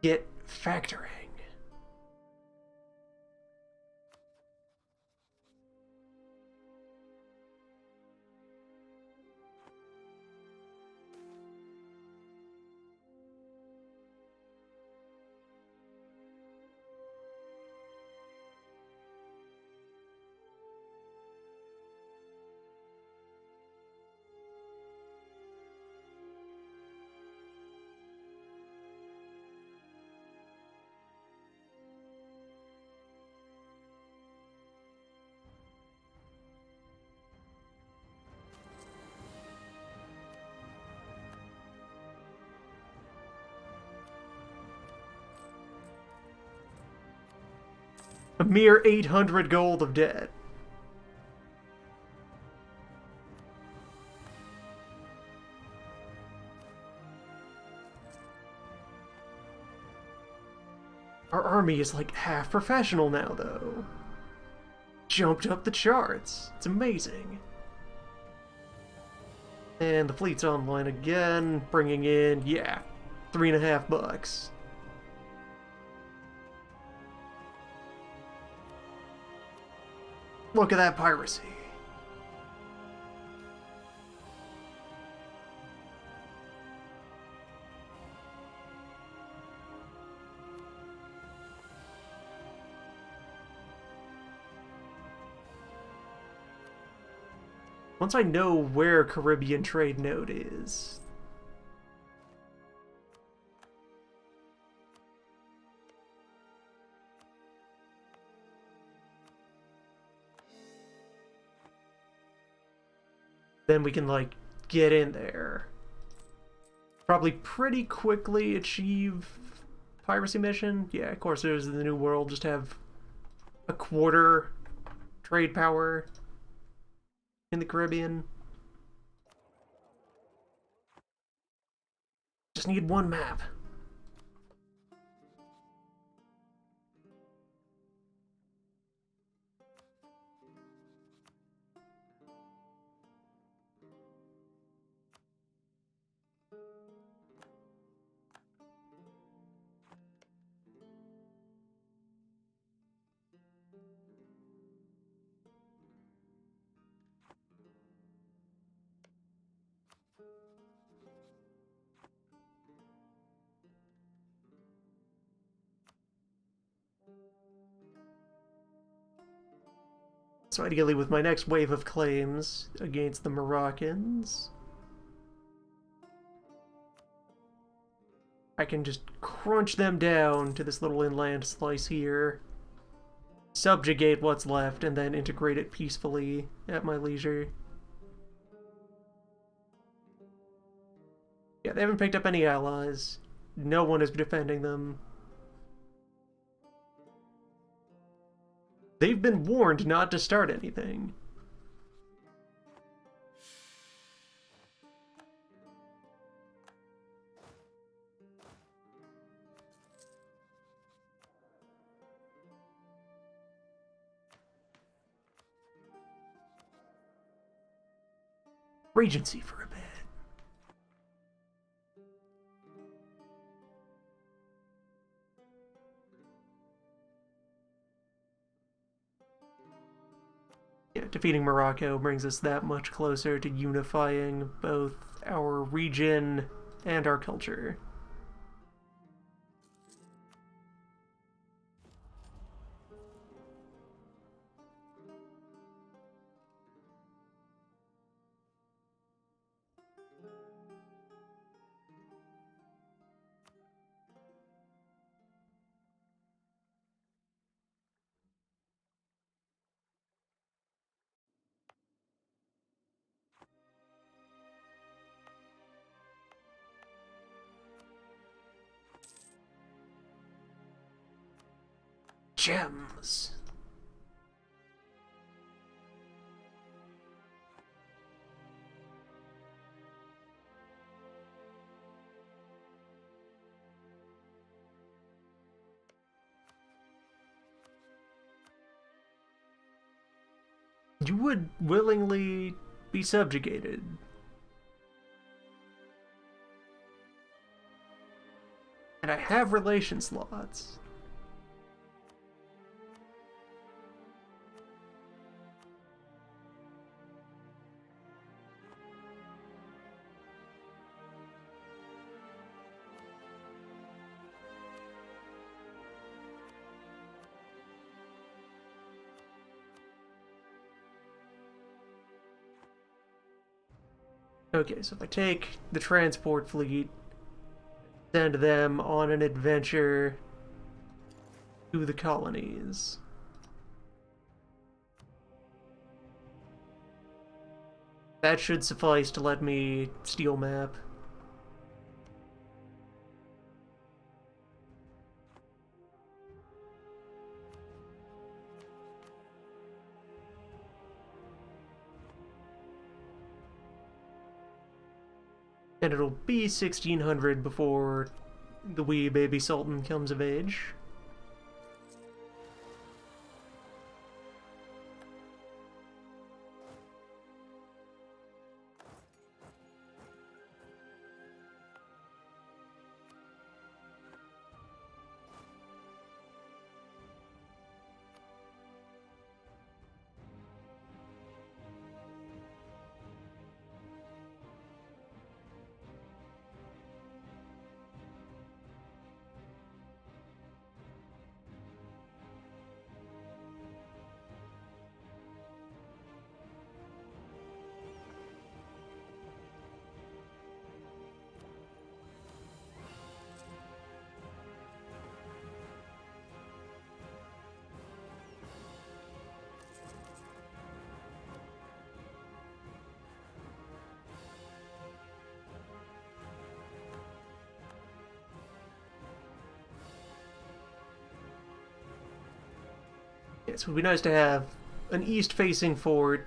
Get factoring. A mere 800 gold of debt. Our army is like half professional now, though. Jumped up the charts. It's amazing. And the fleet's online again, bringing in, yeah, $3.50. Look at that piracy. Once I know where Caribbean trade node is, then we can, like, get in there. Probably pretty quickly achieve piracy mission. Yeah, of course, there's the New World. Just have a quarter trade power in the Caribbean. Just need one map. So ideally with my next wave of claims against the Moroccans, I can just crunch them down to this little inland slice here, subjugate what's left, and then integrate it peacefully at my leisure. Yeah, they haven't picked up any allies. No one is defending them. They've been warned not to start anything. Regency for a bit. Yeah, defeating Morocco brings us that much closer to unifying both our region and our culture. Gems. You would willingly be subjugated. And I have relation slots. Okay, so if I take the transport fleet, send them on an adventure to the colonies. That should suffice to let me steal map. And it'll be 1600 before the wee baby Sultan comes of age. Yes, it would be nice to have an east-facing fort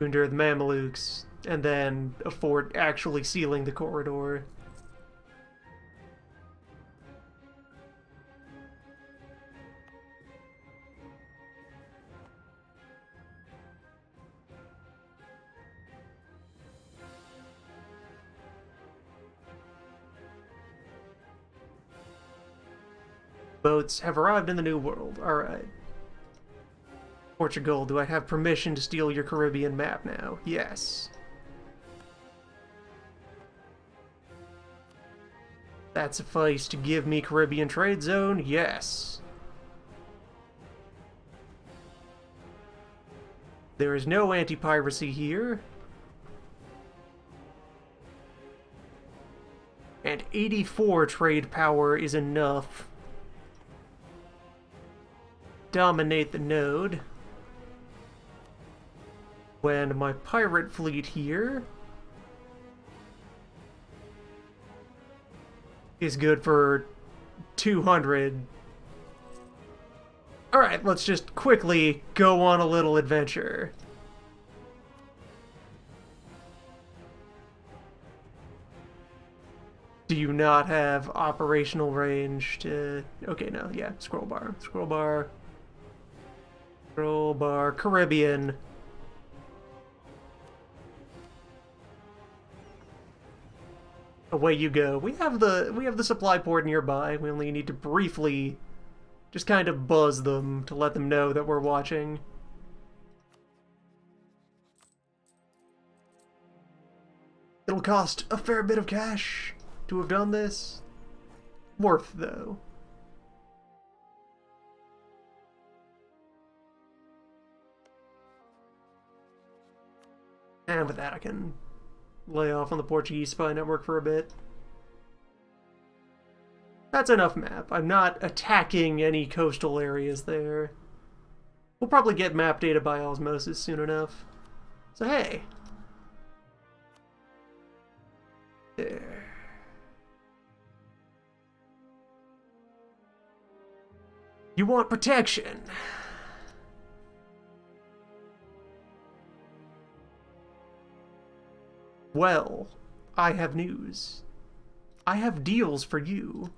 to endure the Mamelukes, and then a fort actually sealing the corridor. Boats have arrived in the New World. Alright. Portugal, do I have permission to steal your Caribbean map now? Yes. That suffice to give me Caribbean trade zone? Yes. There is no anti-piracy here. And 84 trade power is enough. Dominate the node. When my pirate fleet here is good for 200. Alright, let's just quickly go on a little adventure. Do you not have operational range to... Okay, no, yeah, scroll bar. Scroll bar. Scroll bar. Caribbean. Away you go. We have the supply port nearby. We only need to briefly just kind of buzz them to let them know that we're watching. It'll cost a fair bit of cash to have done this. Worth, though. And with that, I can lay off on the Portuguese spy network for a bit. That's enough map. I'm not attacking any coastal areas there. We'll probably get map data by osmosis soon enough. So hey. There. You want protection? Well, I have news. I have deals for you.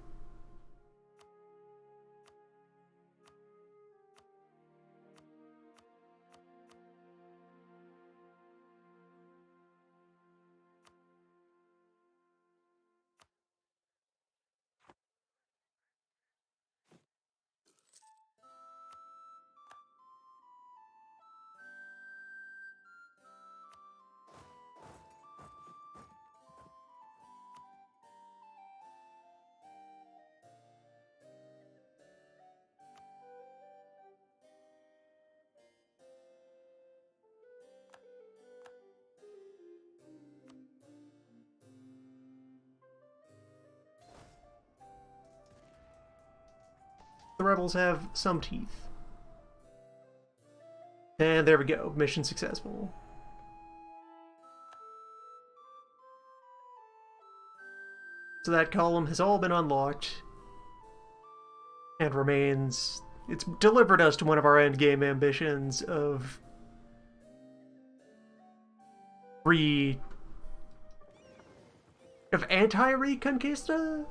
The rebels have some teeth. And there we go. Mission successful. So that column has all been unlocked. And remains... It's delivered us to one of our endgame ambitions of Of anti-Reconquista?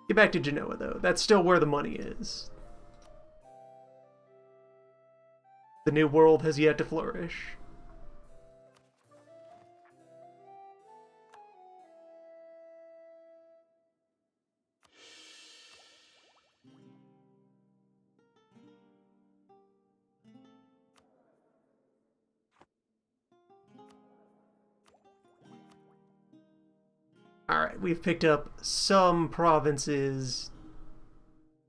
Get back to Genoa, though. That's still where the money is. The New World has yet to flourish. Alright, we've picked up some provinces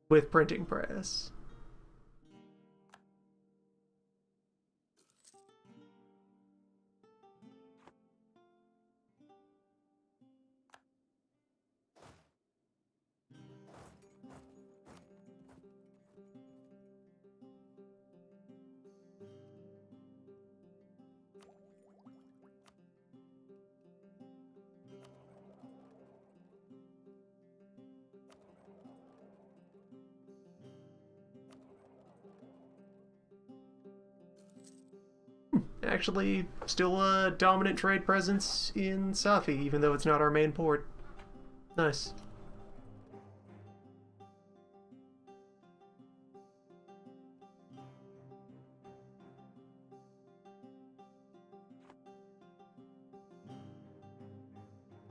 with printing press. Actually, still a dominant trade presence in Safi, even though it's not our main port. Nice.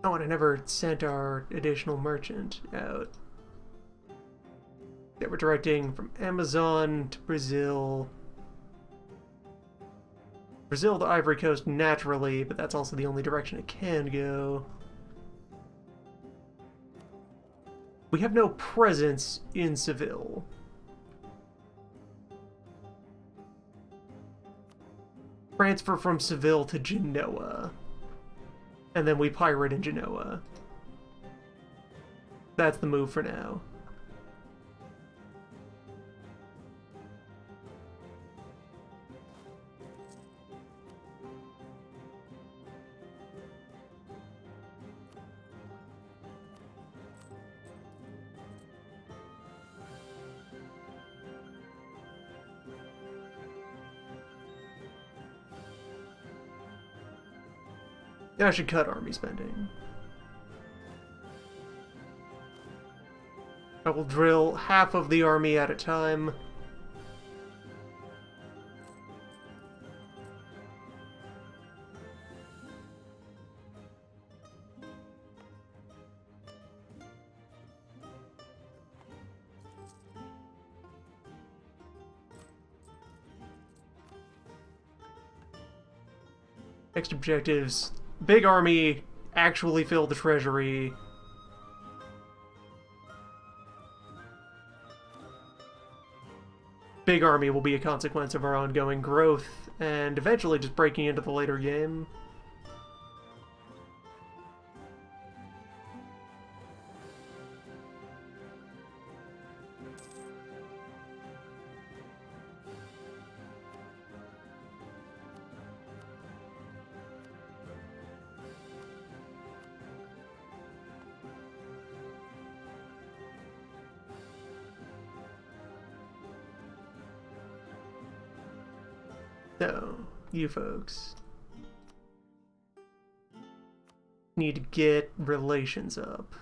Oh, and I never sent our additional merchant out. Yeah, we're directing from Amazon to Brazil. Brazil to Ivory Coast naturally, but that's also the only direction it can go. We have no presence in Seville. Transfer from Seville to Genoa. And then we pirate in Genoa. That's the move for now. I should cut army spending. I will drill half of the army at a time. Next objectives. Big army, actually fill the treasury. Big army will be a consequence of our ongoing growth, and eventually just breaking into the later game. So, you folks need to get relations up.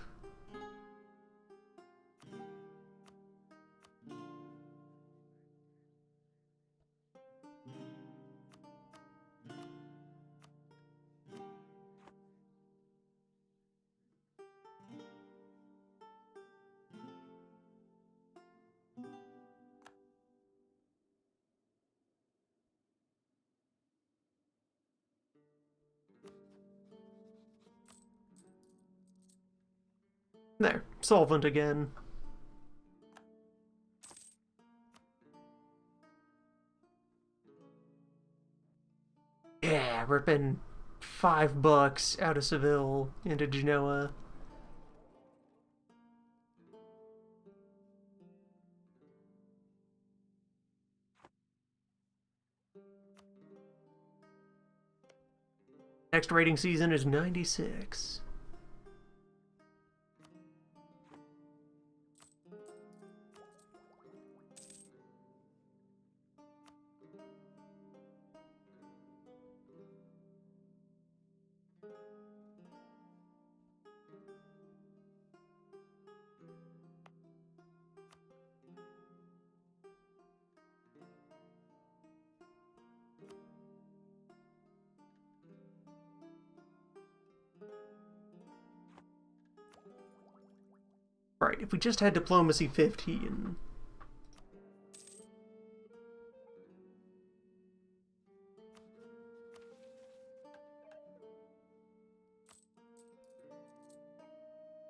There, solvent again. Yeah, ripping $5 out of Seville into Genoa. Next rating season is 96. Alright, if we just had Diplomacy 15...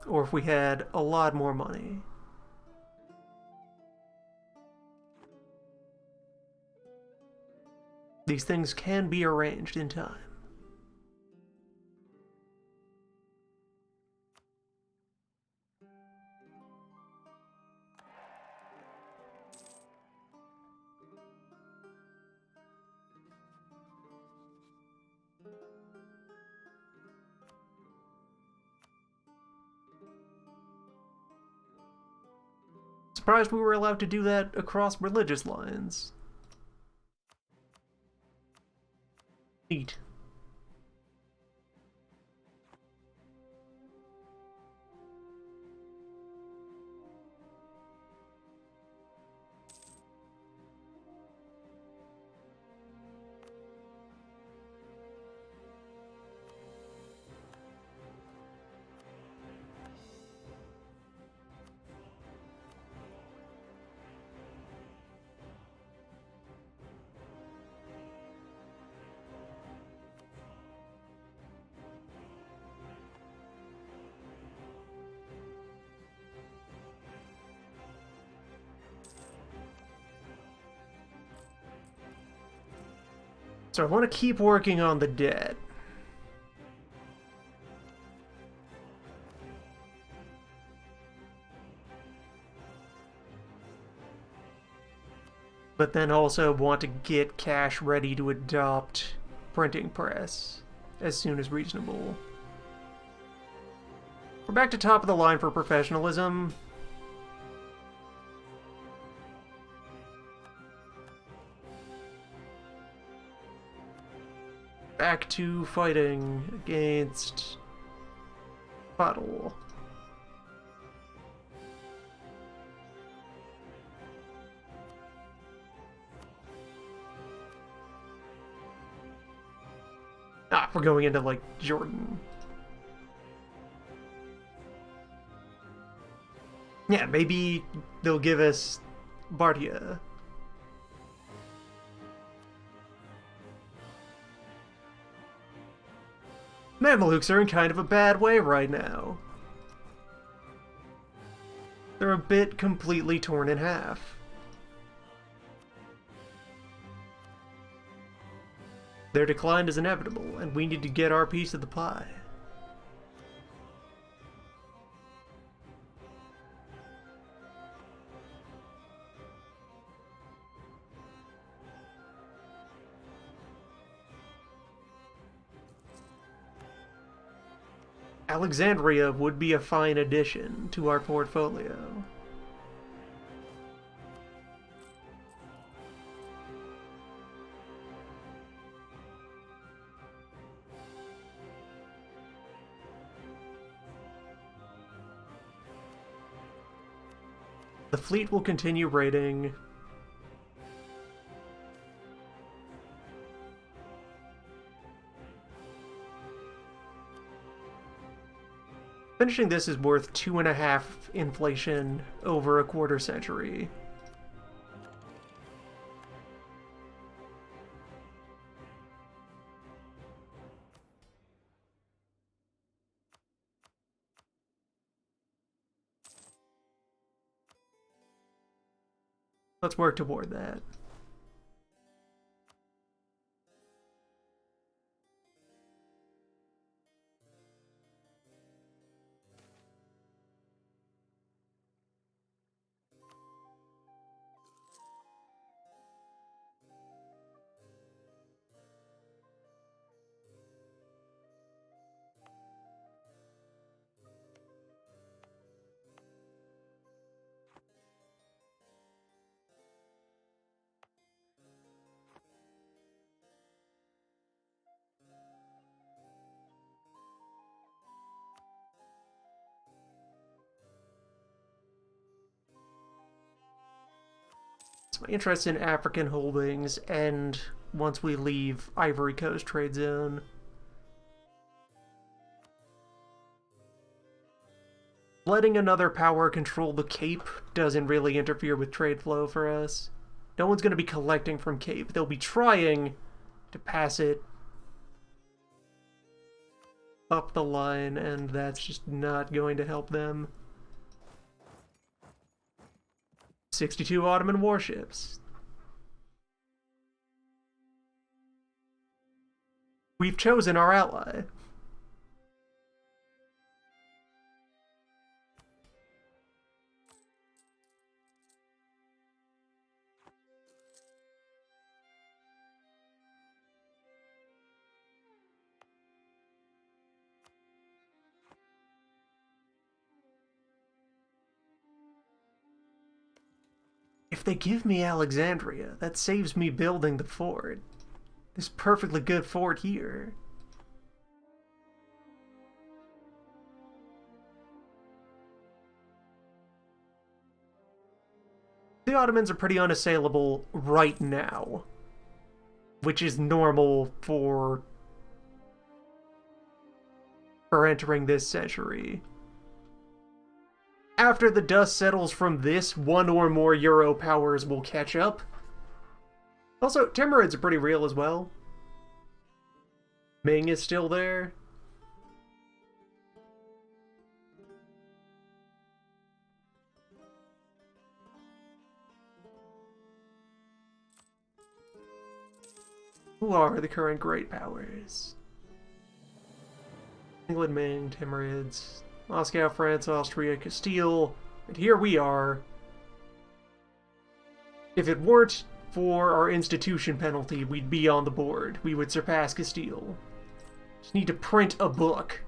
Or if we had a lot more money. These things can be arranged in time. Surprised we were allowed to do that across religious lines. Neat. So I want to keep working on the debt. But then also want to get cash ready to adopt printing press as soon as reasonable. We're back to top of the line for professionalism. Back to fighting against Bottle. Ah, we're going into, like, Jordan. Yeah, maybe they'll give us Bardia. Mamelukes are in kind of a bad way right now. They're a bit completely torn in half. Their decline is inevitable, and we need to get our piece of the pie. Alexandria would be a fine addition to our portfolio. The fleet will continue raiding. Finishing this is worth 2.5 inflation over a quarter century. Let's work toward that. My interest in African holdings end once we leave Ivory Coast trade zone. letting another power control the Cape doesn't really interfere with trade flow for us. No one's going to be collecting from Cape. They'll be trying to pass it up the line, and that's just not going to help them. 62 Ottoman warships. We've chosen our ally. If they give me Alexandria, that saves me building the fort. This perfectly good fort here. The Ottomans are pretty unassailable right now, which is normal for entering this century. After the dust settles from this, one or more Euro powers will catch up. Also, Timurids are pretty real as well. Ming is still there. Who are the current great powers? England, Ming, Timurids, Moscow, France, Austria, Castile, and here we are. If it weren't for our institution penalty, we'd be on the board. We would surpass Castile. Just need to print a book.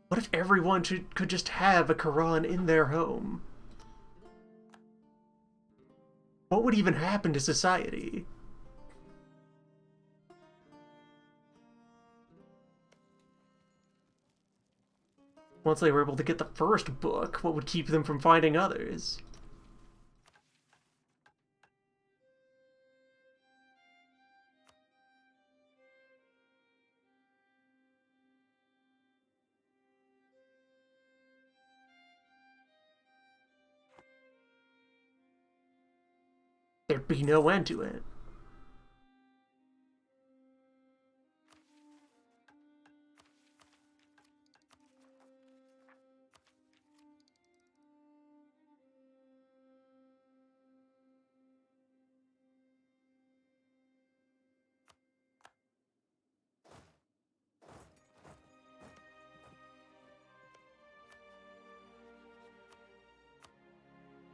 What if everyone could just have a Quran in their home? What would even happen to society? Once they were able to get the first book, what would keep them from finding others? There'd be no end to it.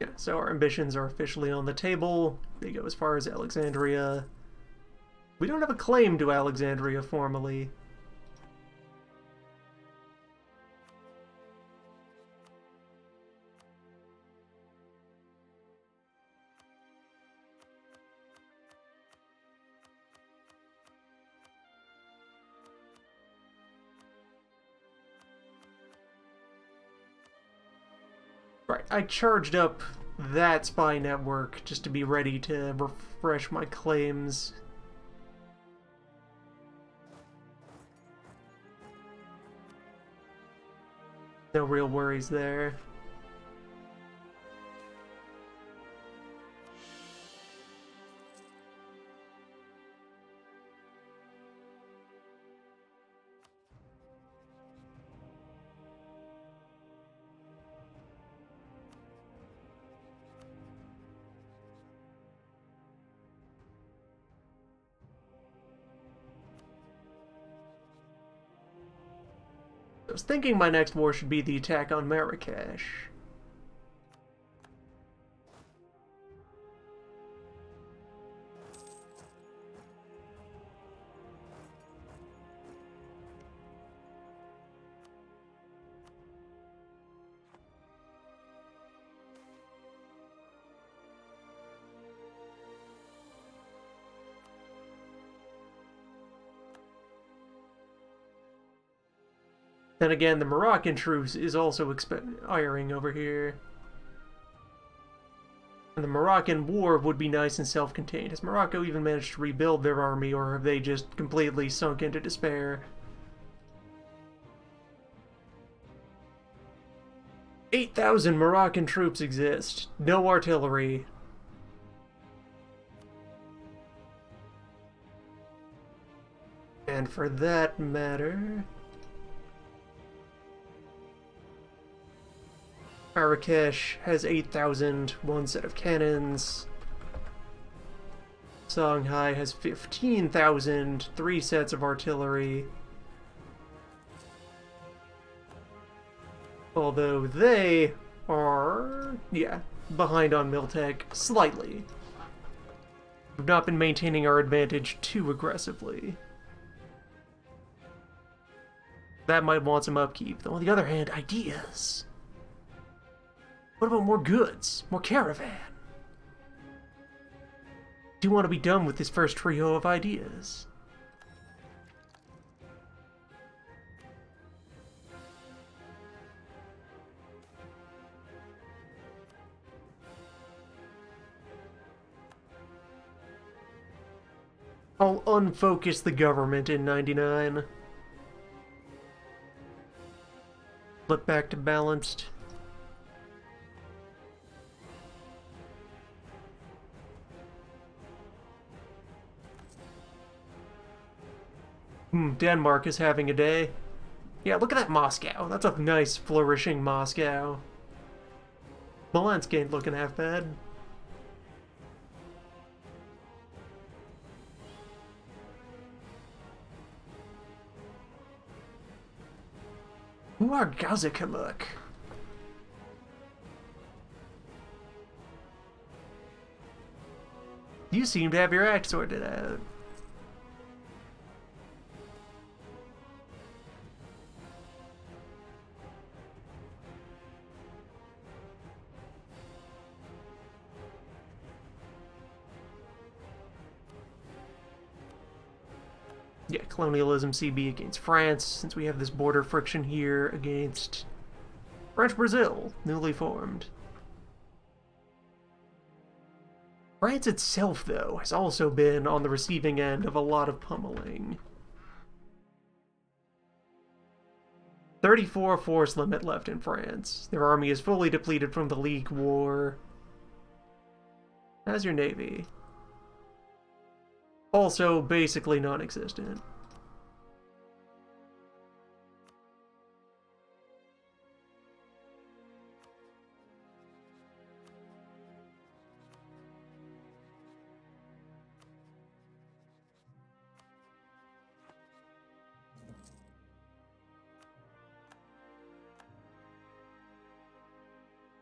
Yeah, so our ambitions are officially on the table. They go as far as Alexandria. We don't have a claim to Alexandria formally. Right, I charged up that spy network just to be ready to refresh my claims. No real worries there. I was thinking my next war should be the attack on Marrakesh. Then again, the Moroccan truce is also expiring over here. And the Moroccan War would be nice and self-contained. Has Morocco even managed to rebuild their army, or have they just completely sunk into despair? 8,000 Moroccan troops exist. No artillery. And for that matter, Marrakesh has 8,000, one set of cannons. Shanghai has 15,000, three sets of artillery. Although they are, yeah, behind on Miltech slightly. We've not been maintaining our advantage too aggressively. That might want some upkeep. Though on the other hand, ideas. What about more goods? More caravan? Do you want to be done with this first trio of ideas? I'll unfocus the government in 99. Flip back to balanced. Denmark is having a day. Yeah, look at that Moscow. That's a nice, flourishing Moscow. Milansk ain't looking half bad. Who are Gazikamuk? You seem to have your act sorted out. Yeah, colonialism CB against France, since we have this border friction here against French-Brazil, newly formed. France itself, though, has also been on the receiving end of a lot of pummeling. 34 force limit left in France. Their army is fully depleted from the League War. How's your navy? Also basically non-existent.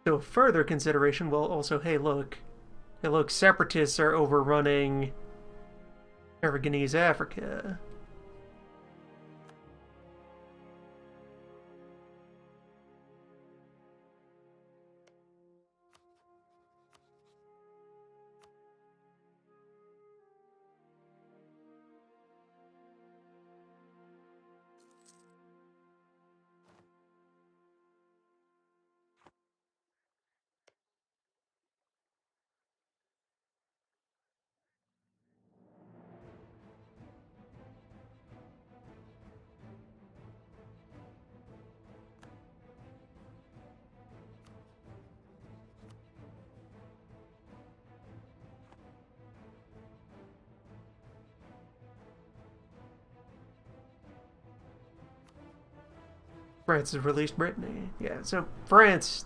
So further consideration, well, also, hey look, separatists are overrunning Aragonese Africa. France has released Brittany. Yeah, so France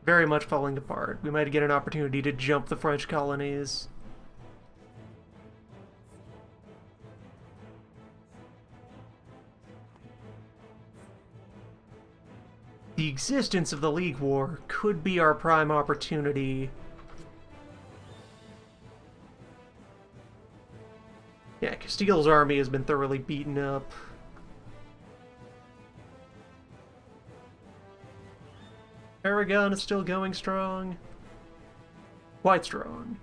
very much falling apart. We might get an opportunity to jump the French colonies. The existence of the League War could be our prime opportunity. Yeah, Castile's army has been thoroughly beaten up. Aragon is still going strong. Quite strong.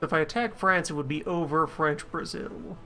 If I attack France, it would be over French Brazil.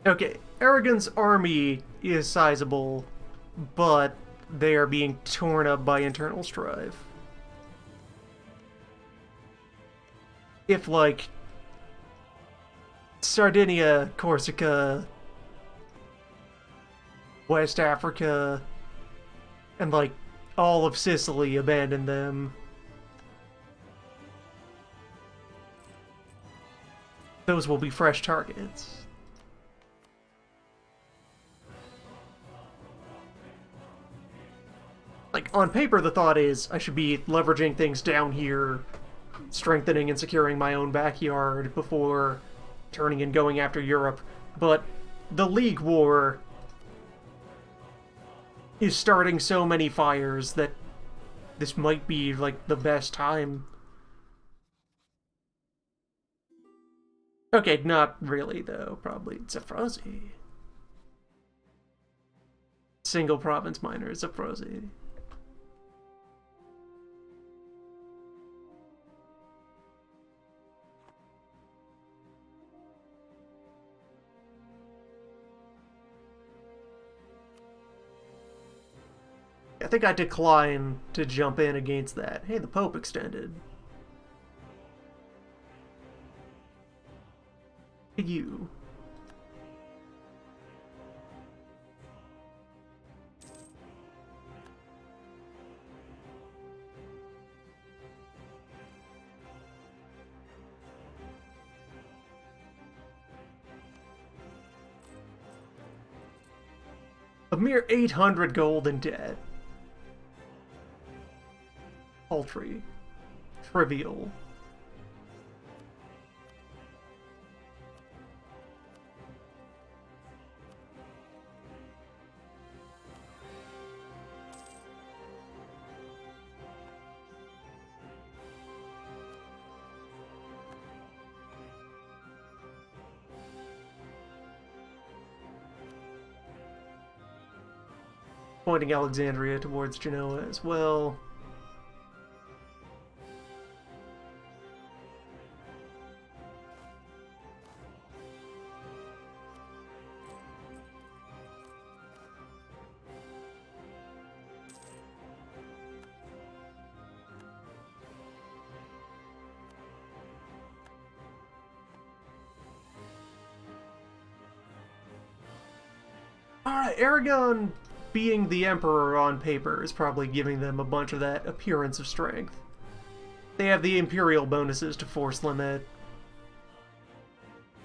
Okay, Aragon's army is sizable, but they are being torn up by internal strife. If, like, Sardinia, Corsica, West Africa, and, like, all of Sicily abandoned them, those will be fresh targets. Like, on paper, the thought is I should be leveraging things down here, strengthening and securing my own backyard before turning and going after Europe. But the League War is starting so many fires that this might be, like, the best time. Okay, not really, though. Probably Zafrozi. Single province minor, Zafrozi. I think I decline to jump in against that. Hey, the Pope extended. You. A mere 800 gold in debt. Paltry. Trivial. Pointing Alexandria towards Genoa as well. Alright, Aragon being the Emperor on paper is probably giving them a bunch of that appearance of strength. They have the Imperial bonuses to force limit.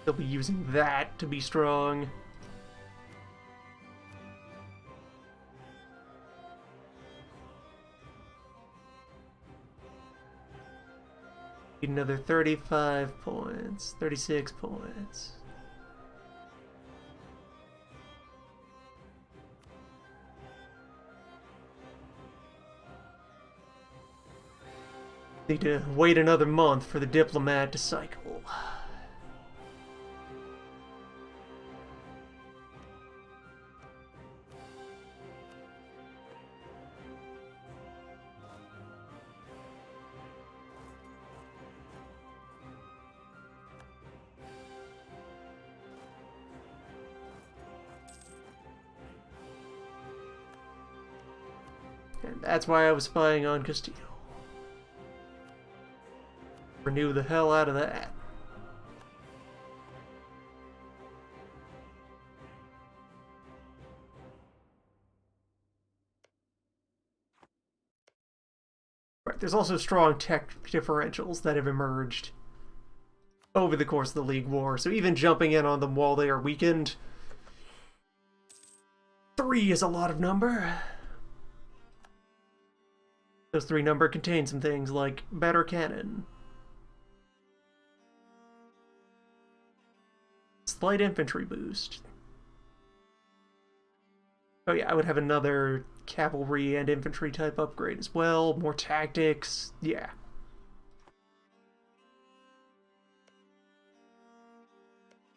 They'll be using that to be strong. Need another 35 points, 36 points. Need to wait another month for the diplomat to cycle. And that's why I was spying on Castillo. Renew the hell out of that. there's also strong tech differentials that have emerged over the course of the League War, so even jumping in on them while they are weakened, 3 is a lot of number. Those 3 number contain some things like better cannon, slight infantry boost. Oh yeah, I would have another cavalry and infantry type upgrade as well, more tactics, yeah.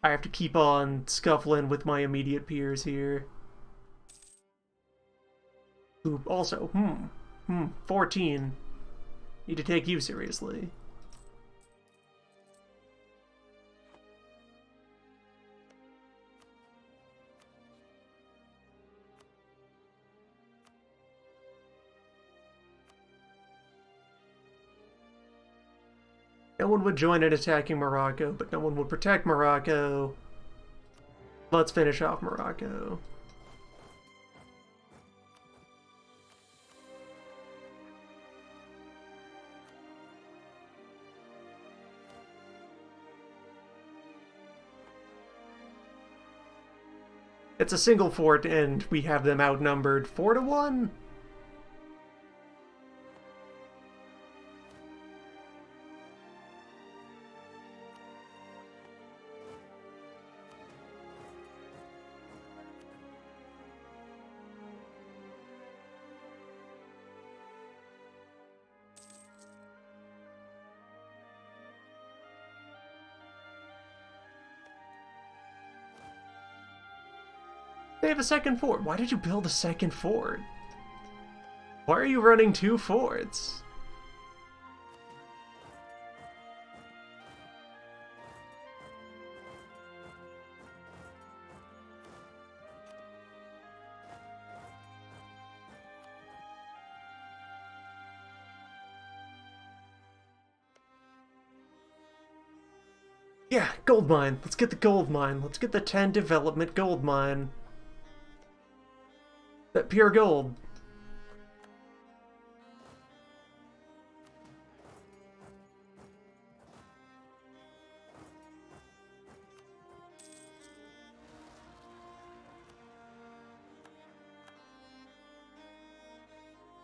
I have to keep on scuffling with my immediate peers here. Ooh, also, 14. Need to take you seriously. No one would join in attacking Morocco, but no one would protect Morocco. Let's finish off Morocco. It's a single fort, and we have them outnumbered 4-1? They have a second fort. Why did you build a second fort? Why are you running 2 forts? Yeah, gold mine. Let's get the gold mine. Let's get the 10 development gold mine. That pure gold.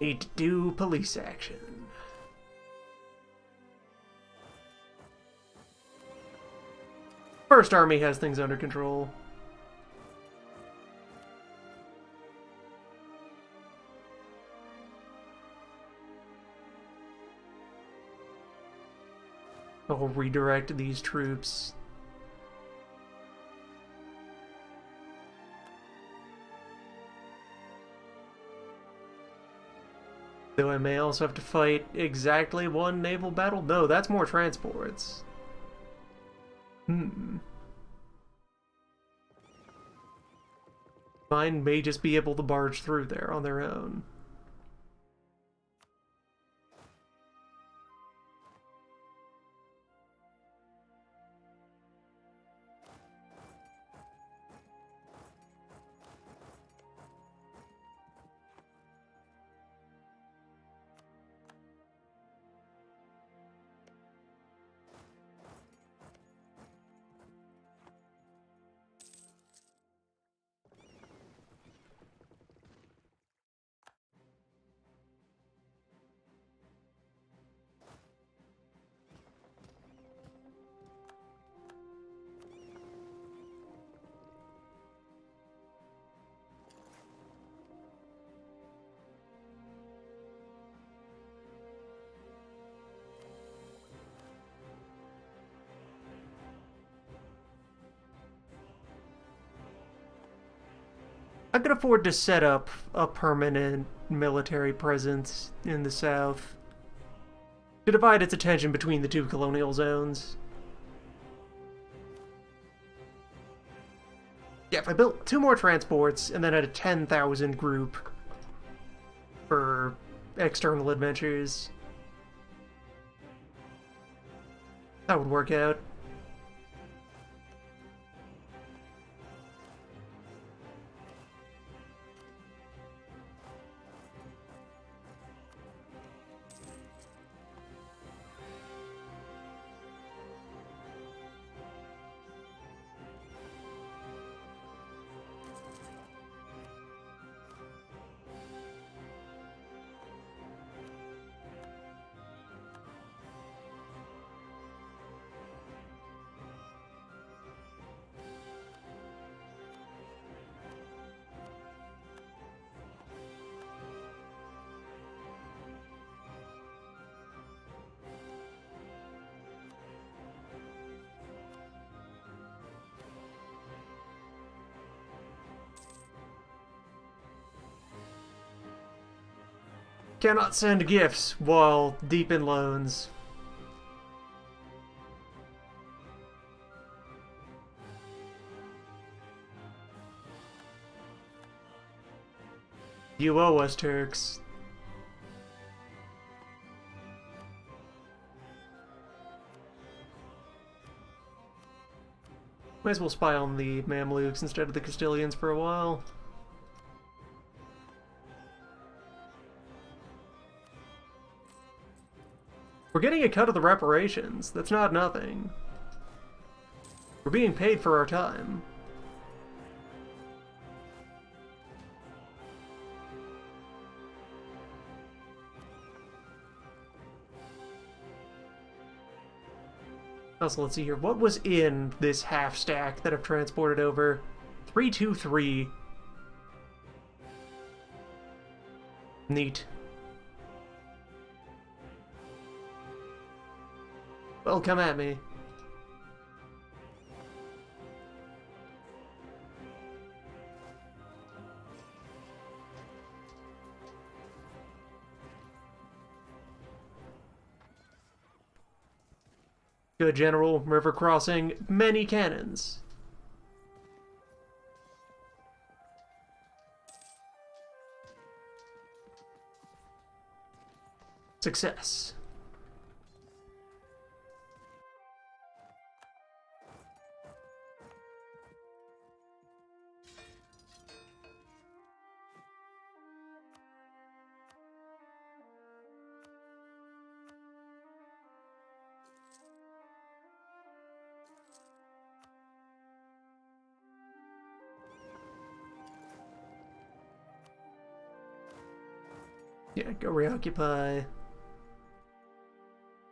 Need to do police action. First Army has things under control. I'll redirect these troops. Though I may also have to fight exactly 1 naval battle? No, that's more transports. Mine may just be able to barge through there on their own. I could afford to set up a permanent military presence in the south to divide its attention between the 2 colonial zones. Yeah, if I built 2 more transports and then had a 10,000 group for external adventures, that would work out. Cannot send gifts while deep in loans. You owe us, Turks. Might as well spy on the Mamluks instead of the Castilians for a while. We're getting a cut of the reparations. That's not nothing. We're being paid for our time. Also, let's see here. What was in this half stack that I've transported over? 323. Neat. Well, come at me. Good, General. River crossing. Many cannons. Success. Yeah, go reoccupy.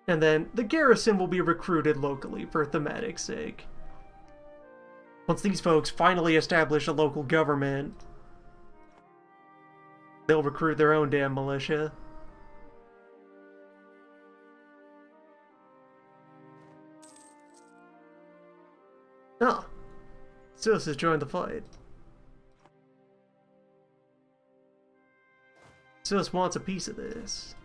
And then the garrison will be recruited locally for thematic sake. Once these folks finally establish a local government, they'll recruit their own damn militia. Oh, Sis has joined the fight. Sis wants a piece of this.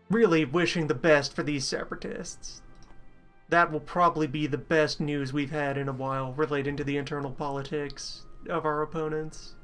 Really wishing the best for these separatists. That will probably be the best news we've had in a while relating to the internal politics of our opponents.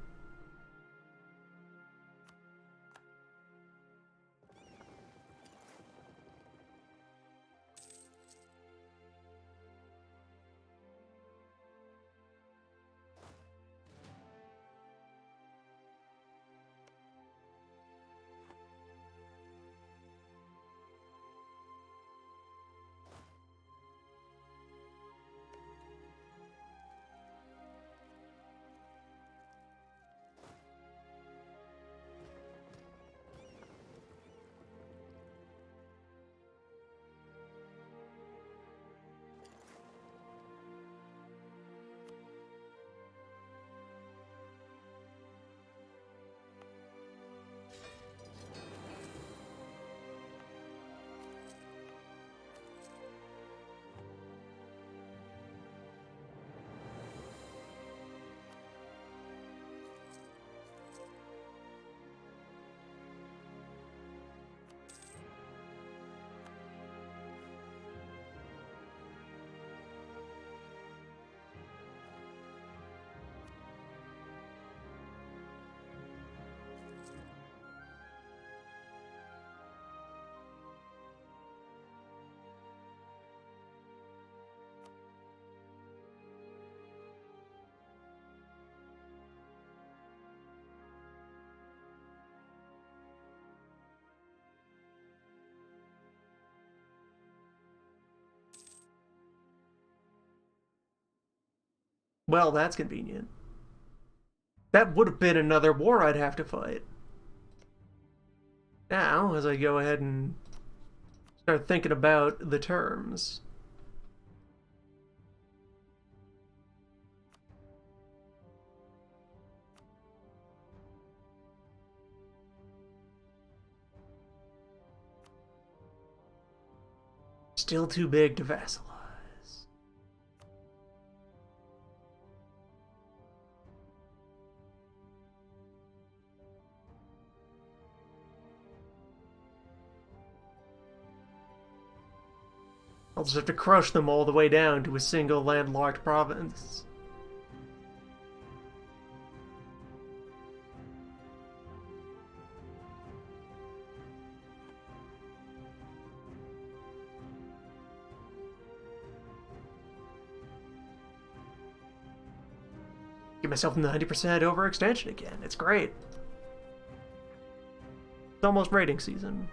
Well, that's convenient. That would have been another war I'd have to fight. Now, as I go ahead and start thinking about the terms. Still too big to vassalize. I'll just have to crush them all the way down to a single landlocked province. Give myself 90% overextension again. It's great. It's almost raiding season.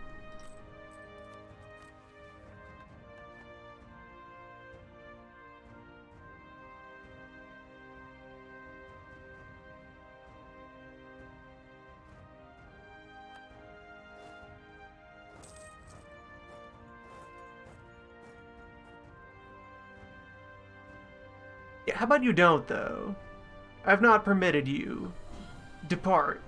Yeah, how about you don't, though? I've not permitted you. Depart.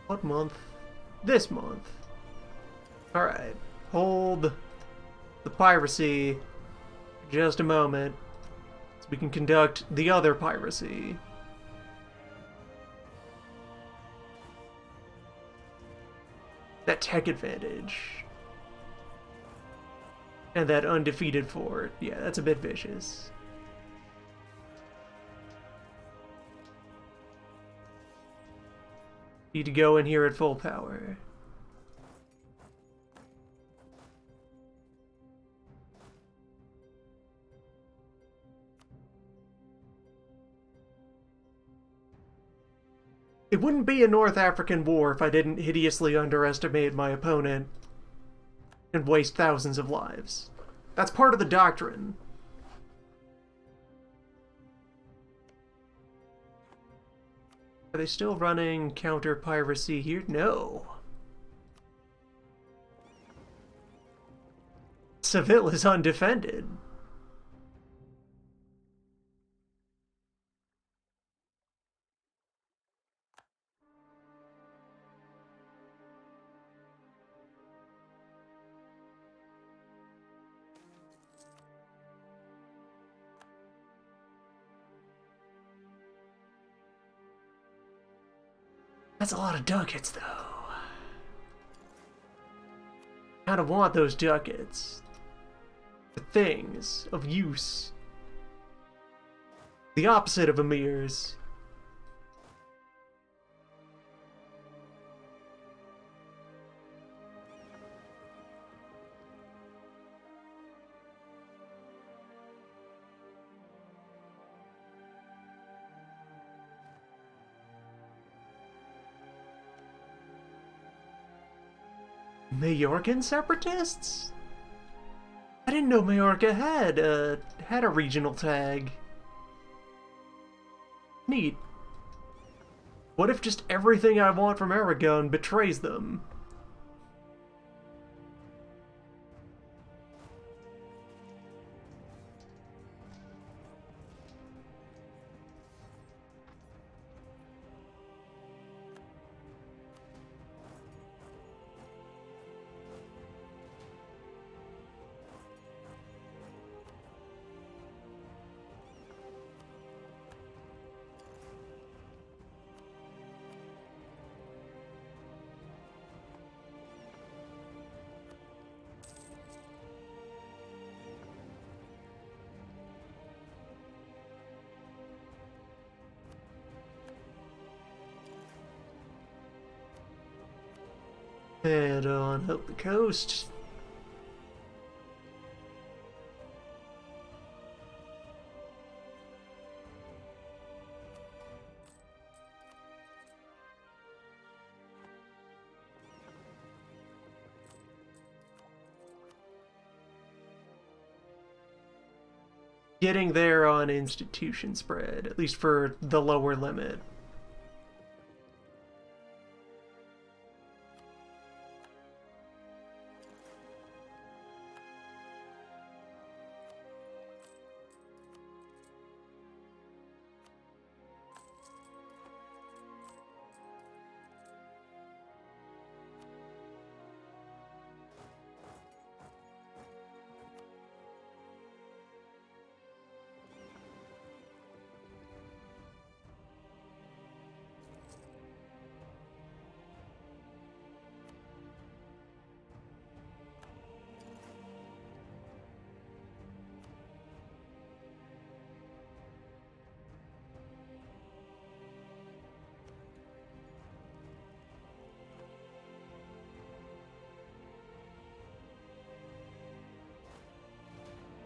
What month? This month. Alright. Hold the piracy just a moment so we can conduct the other piracy. That tech advantage. And that undefeated fort. Yeah, that's a bit vicious. Need to go in here at full power. It wouldn't be a North African war if I didn't hideously underestimate my opponent and waste thousands of lives. That's part of the doctrine. Are they still running counter-piracy here? No. Seville is undefended. That's a lot of ducats, though. I don't want those ducats. For things of use. The opposite of emirs. Majorcan separatists? I didn't know Majorca had a regional tag. Neat. What if just everything I want from Aragon betrays them? Head on up the coast. getting there on institution spread, at least for the lower limit.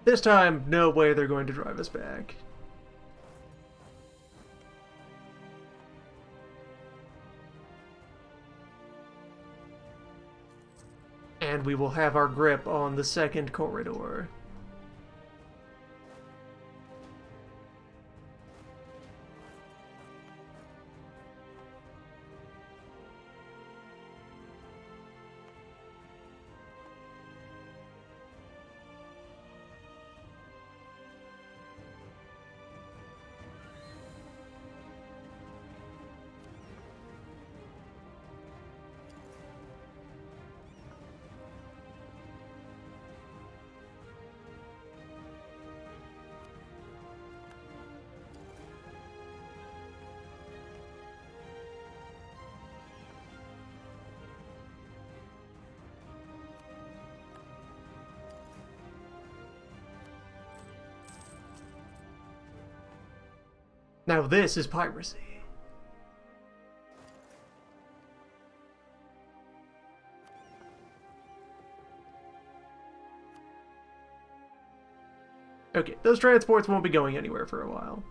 This time, no way they're going to drive us back. And we will have our grip on the second corridor. Now this is piracy. Okay, those transports won't be going anywhere for a while.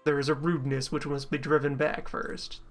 There is a rudeness which must be driven back first.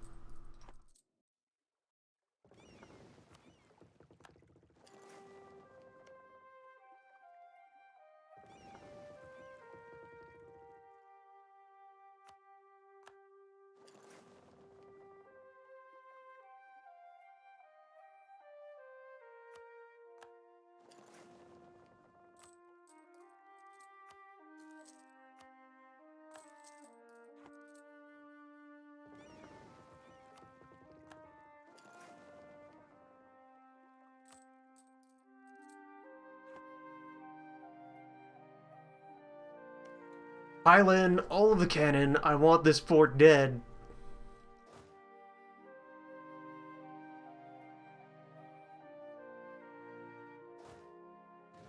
Island, all of the cannon. I want this fort dead.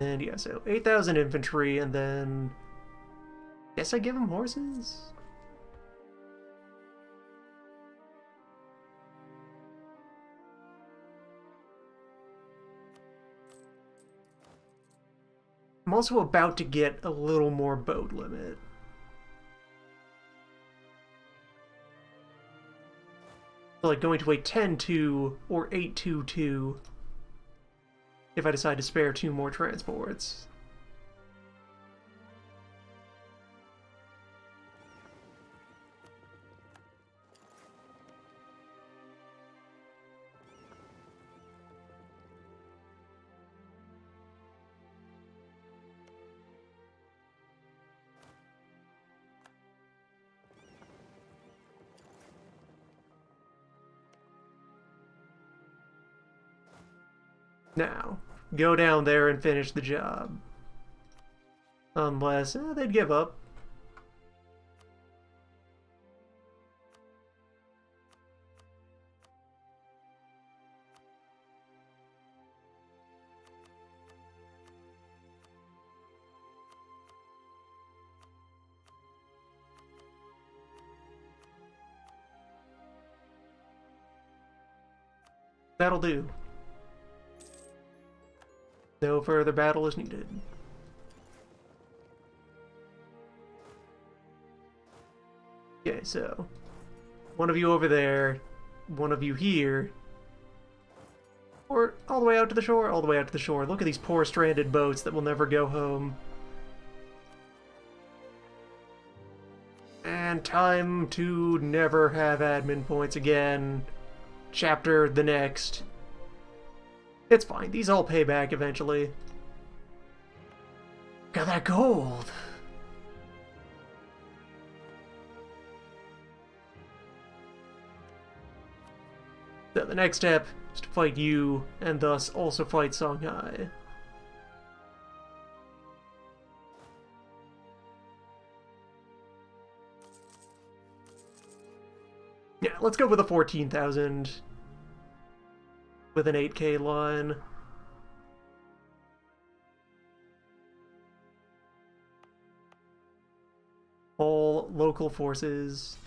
And yeah, so 8,000 infantry, and then... guess I give them horses? I'm also about to get a little more boat limit. Like going to a 10-2 or 8-2-2 if I decide to spare 2 more transports. Now, go down there and finish the job. Unless they'd give up. That'll do. No further battle is needed. Okay, so one of you over there, one of you here. Or all the way out to the shore, all the way out to the shore. Look at these poor stranded boats that will never go home. And time to never have admin points again. Chapter the next. It's fine, these all pay back eventually. Got that gold! So the next step is to fight you, and thus also fight Songhai. Yeah, let's go with a 14,000 with an 8k line. All local forces.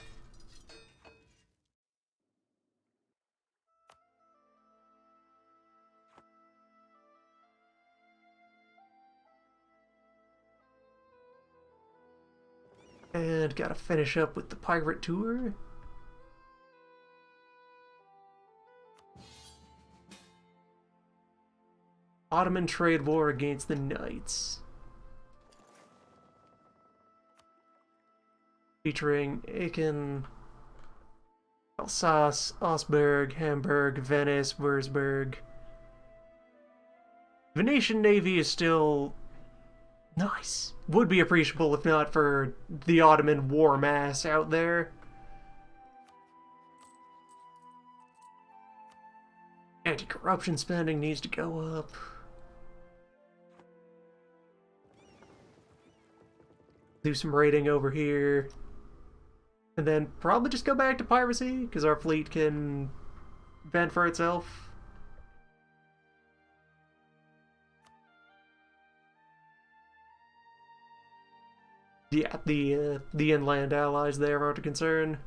And gotta finish up with the pirate tour. Ottoman trade war against the Knights. Featuring Aachen, Alsace, Augsburg, Hamburg, Venice, Würzburg. Venetian navy is still nice. Would be appreciable if not for the Ottoman war mass out there. Anti-corruption spending needs to go up. Do some raiding over here. And then probably just go back to piracy, because our fleet can fend for itself. Yeah, the inland allies there aren't a concern.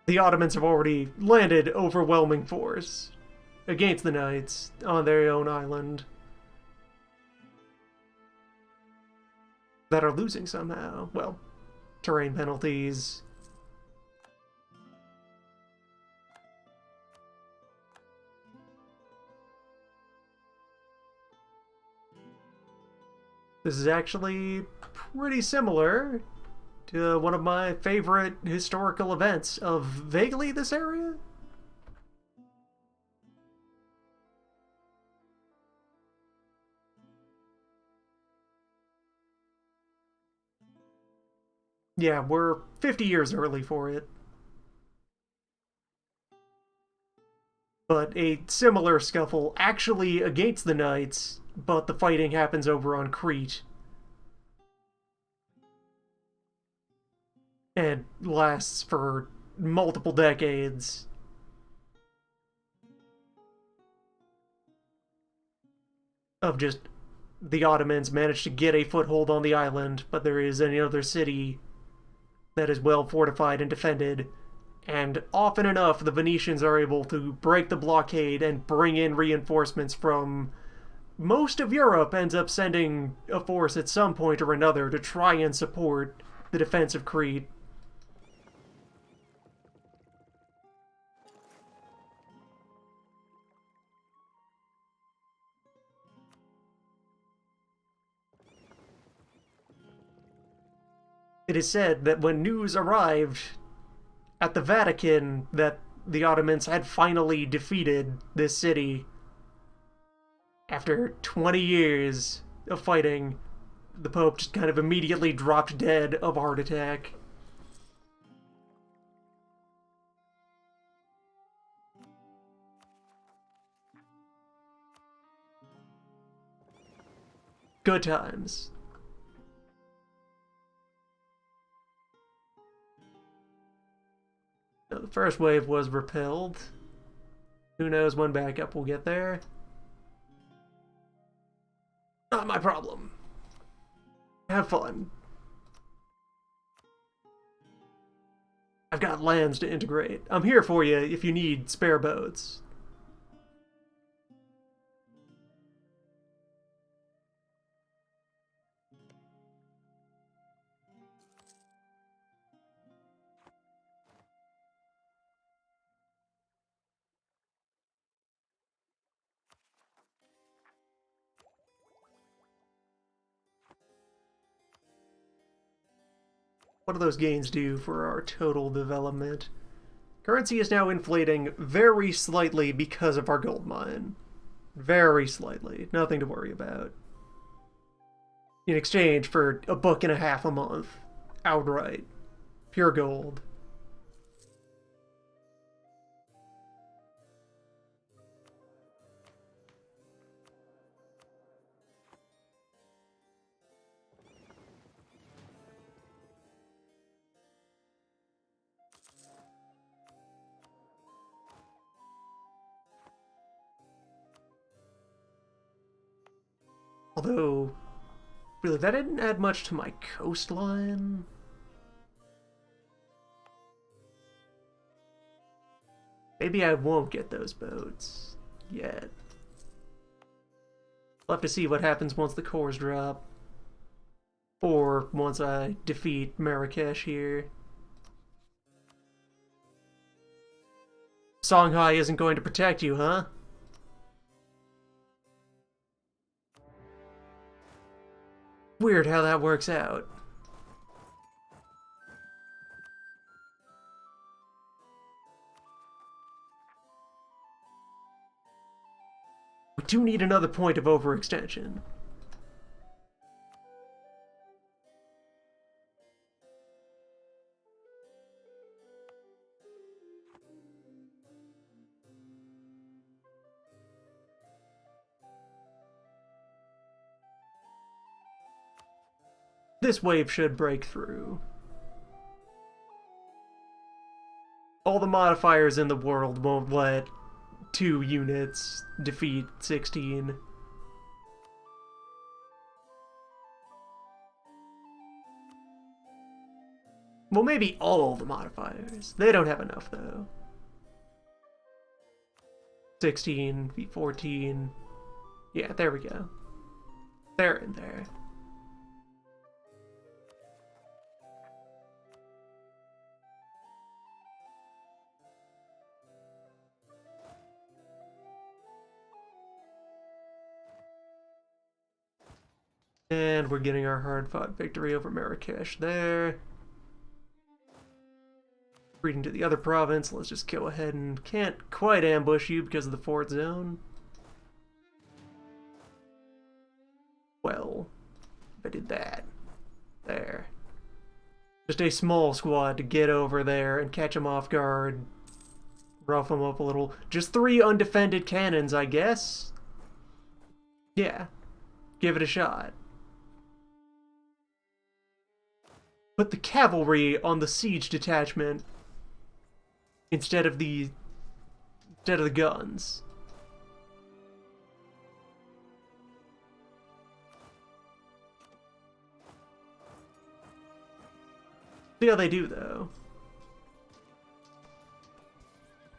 The Ottomans have already landed overwhelming force against the Knights on their own island that are losing somehow. Well, terrain penalties. This is actually pretty similar to one of my favorite historical events of vaguely this area. Yeah, we're 50 years early for it. But a similar scuffle actually against the Knights, but the fighting happens over on Crete. And lasts for multiple decades. Of just the Ottomans managed to get a foothold on the island, but there is any other city that is well fortified and defended, and often enough the Venetians are able to break the blockade and bring in reinforcements from most of Europe. Ends up sending a force at some point or another to try and support the defense of Crete. It is said that when news arrived at the Vatican that the Ottomans had finally defeated this city, after 20 years of fighting, the Pope just kind of immediately dropped dead of a heart attack. Good times. So the first wave was repelled. Who knows when backup will get there? Not my problem. Have fun. I've got lands to integrate. I'm here for you if you need spare boats. What do those gains do for our total development? Currency is now inflating very slightly because of our gold mine. Very slightly. Nothing to worry about. In exchange for $1.50 a month. Outright. Pure gold. Although, really, that didn't add much to my coastline. Maybe I won't get those boats yet. We'll have to see what happens once the cores drop. Or once I defeat Marrakesh here. Songhai isn't going to protect you, huh? Weird how that works out. We do need another point of overextension. This wave should break through. All the modifiers in the world won't let 2 units defeat 16. Well, maybe all the modifiers. They don't have enough, though. 16, 14. Yeah, there we go. They're in there. And we're getting our hard-fought victory over Marrakesh there. Reading to the other province, let's just go ahead and can't quite ambush you because of the fort zone. Well, if I did that. There. Just a small squad to get over there and catch them off guard. Rough them up a little. Just 3 undefended cannons, I guess? Yeah. Give it a shot. Put the cavalry on the siege detachment instead of the guns. See how they do, though.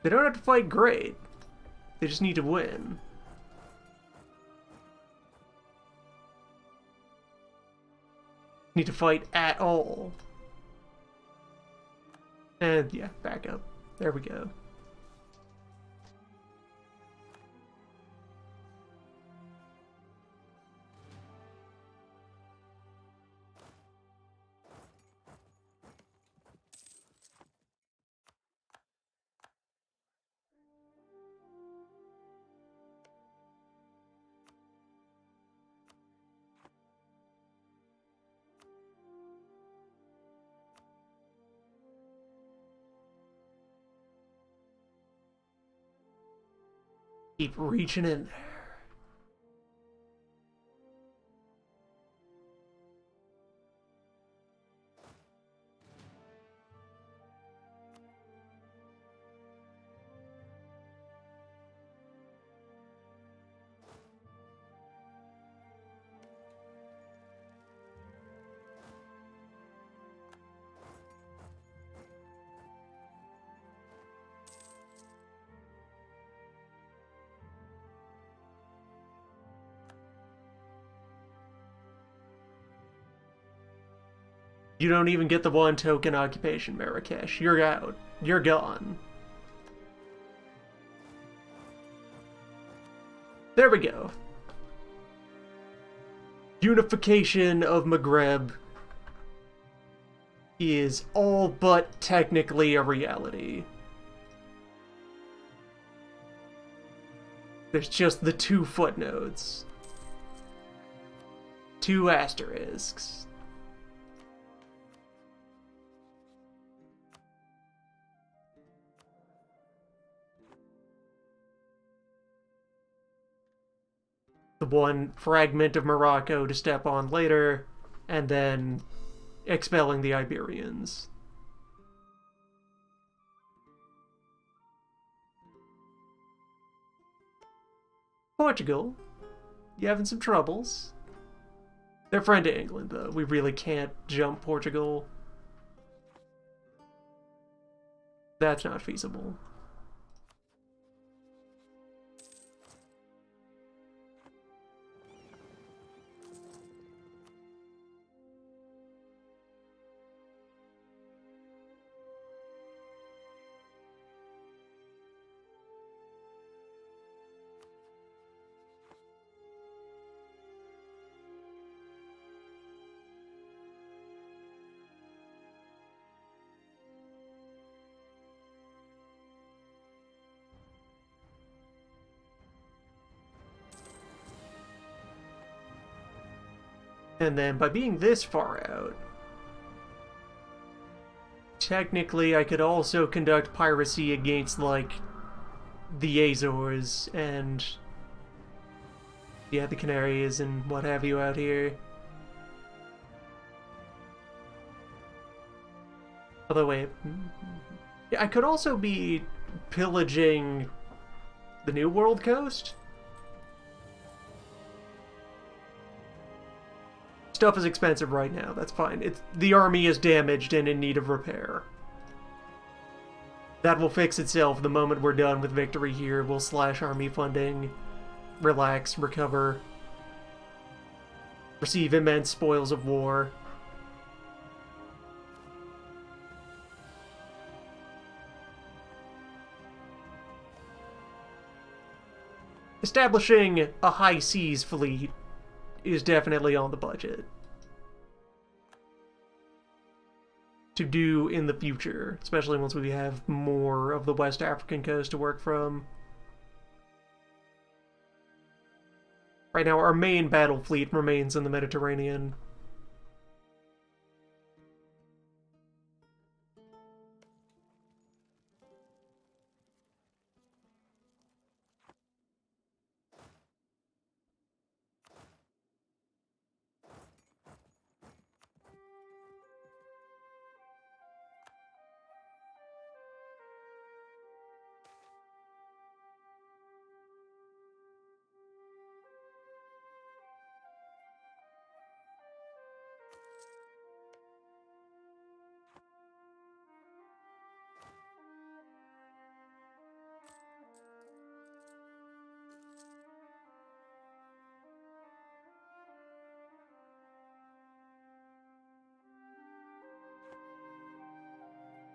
They don't have to fight great. They just need to win. Need to fight at all. And yeah, back up. There we go. Keep reaching in there. You don't even get the 1 token occupation, Marrakesh. You're out. You're gone. There we go. Unification of Maghreb is all but technically a reality. There's just the 2 footnotes. 2 asterisks. The 1 fragment of Morocco to step on later, and then expelling the Iberians. Portugal, you having some troubles? They're friend to England, though. We really can't jump Portugal. That's not feasible. And then by being this far out, technically I could also conduct piracy against, like, the Azores and, yeah, the Canaries and what have you out here. Although, wait. Yeah, I could also be pillaging the New World coast. Stuff is expensive right now, that's fine. The army is damaged and in need of repair. That will fix itself the moment we're done with victory here. We'll slash army funding, relax, recover, receive immense spoils of war. Establishing a high seas fleet is definitely on the budget to do in the future, especially once we have more of the West African coast to work from. Right now, our main battle fleet remains in the Mediterranean.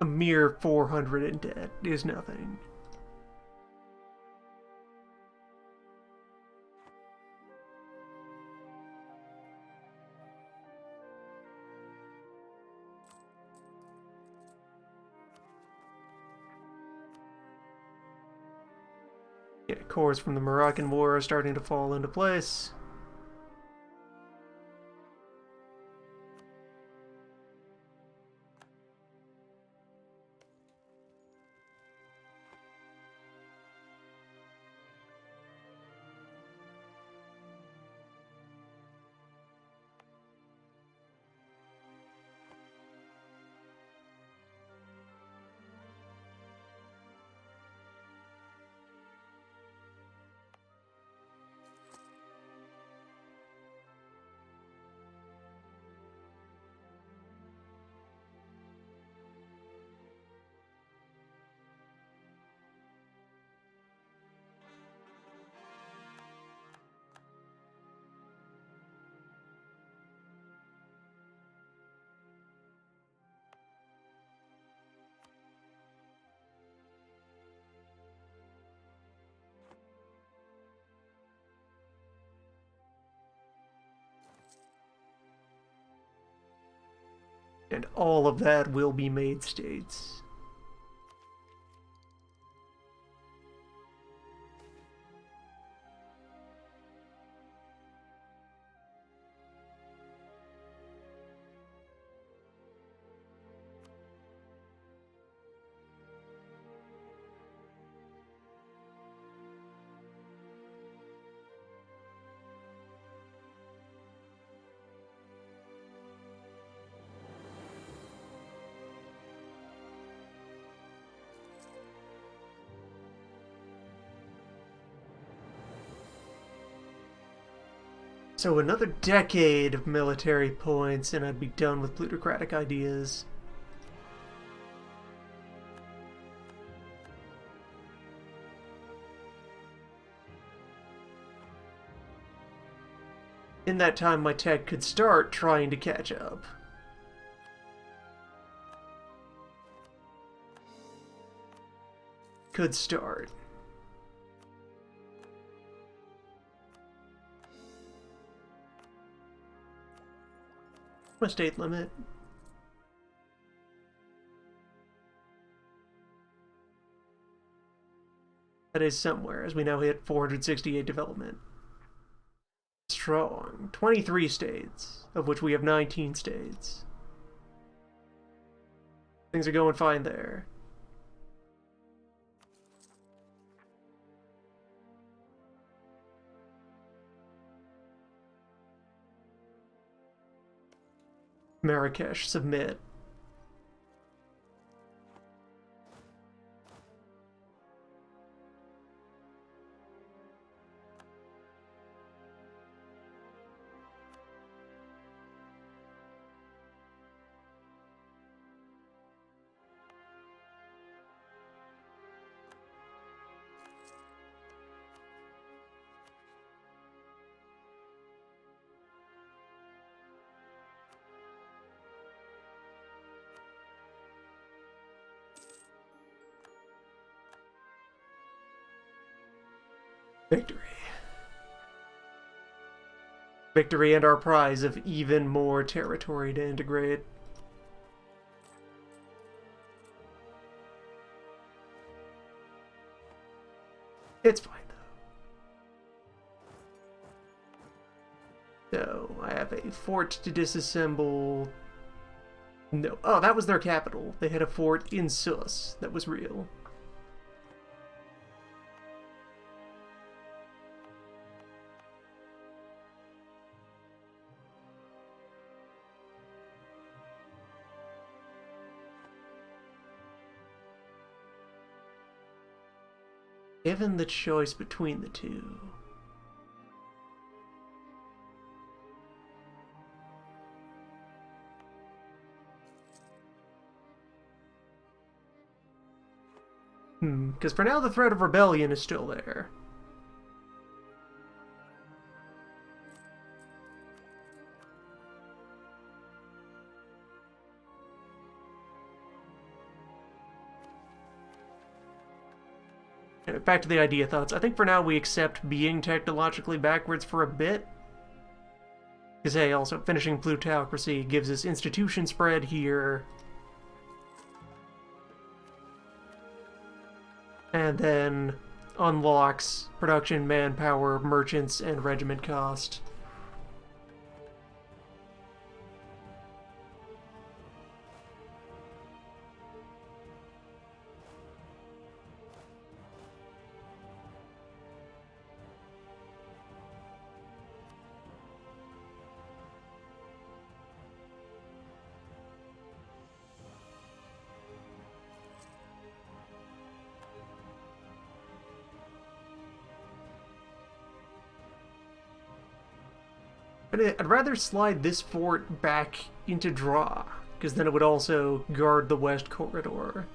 A mere 400 in debt is nothing. Yeah, cores from the Moroccan War are starting to fall into place. And all of that will be made states. So another decade of military points and I'd be done with plutocratic ideas. In that time, my tech could start trying to catch up. Could start. My state limit. That is somewhere, as we now hit 468 development. Strong. 23 states, of which we have 19 states. Things are going fine there. Marrakesh, submit. Victory. Victory and our prize of even more territory to integrate. It's fine, though. So, I have a fort to disassemble. No. Oh, that was their capital. They had a fort in Sus that was real. Given the choice between the two. Because for now the threat of rebellion is still there. Back to the idea thoughts. I think for now we accept being technologically backwards for a bit. Because, hey, also finishing plutocracy gives us institution spread here. And then unlocks production, manpower, merchants, and regiment cost. I'd rather slide this fort back into draw, because then it would also guard the west corridor.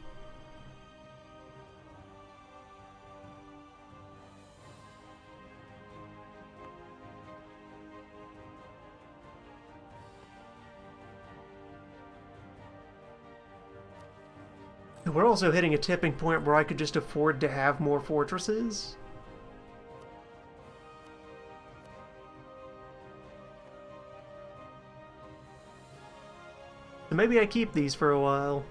We're also hitting a tipping point where I could just afford to have more fortresses. So maybe I keep these for a while.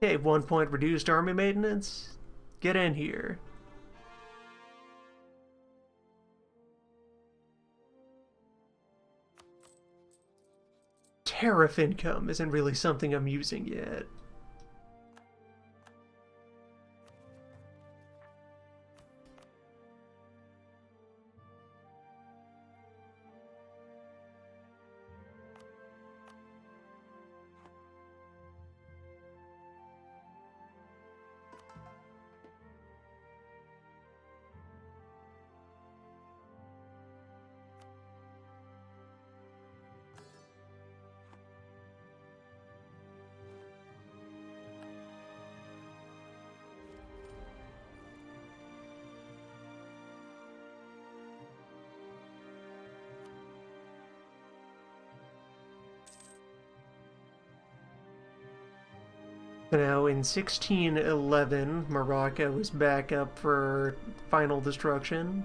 Okay, 1 point reduced army maintenance. Get in here. Tariff income isn't really something I'm using yet. Now, in 1611, Morocco was back up for final destruction.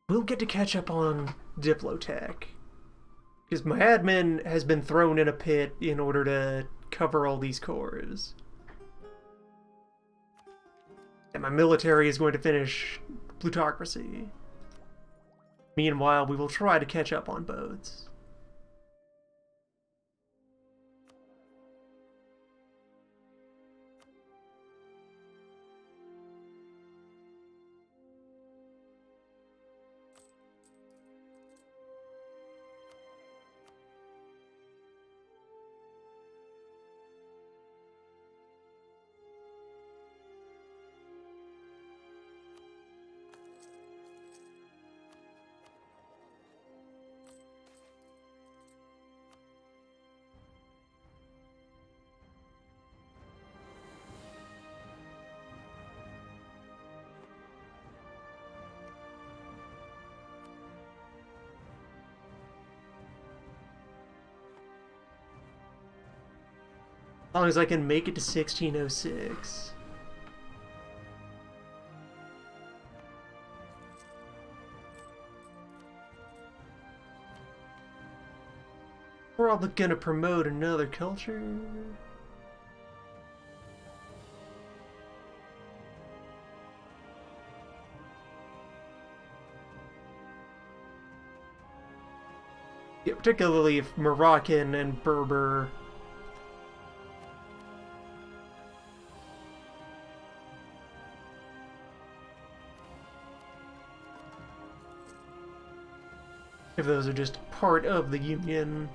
We'll get to catch up on Diplotech. Because my admin has been thrown in a pit in order to cover all these cores. And my military is going to finish plutocracy. Meanwhile, we will try to catch up on boats. As long as I can make it to 1606. We're all gonna promote another culture. Yeah, particularly if Moroccan and Berber. If those are just part of the Union.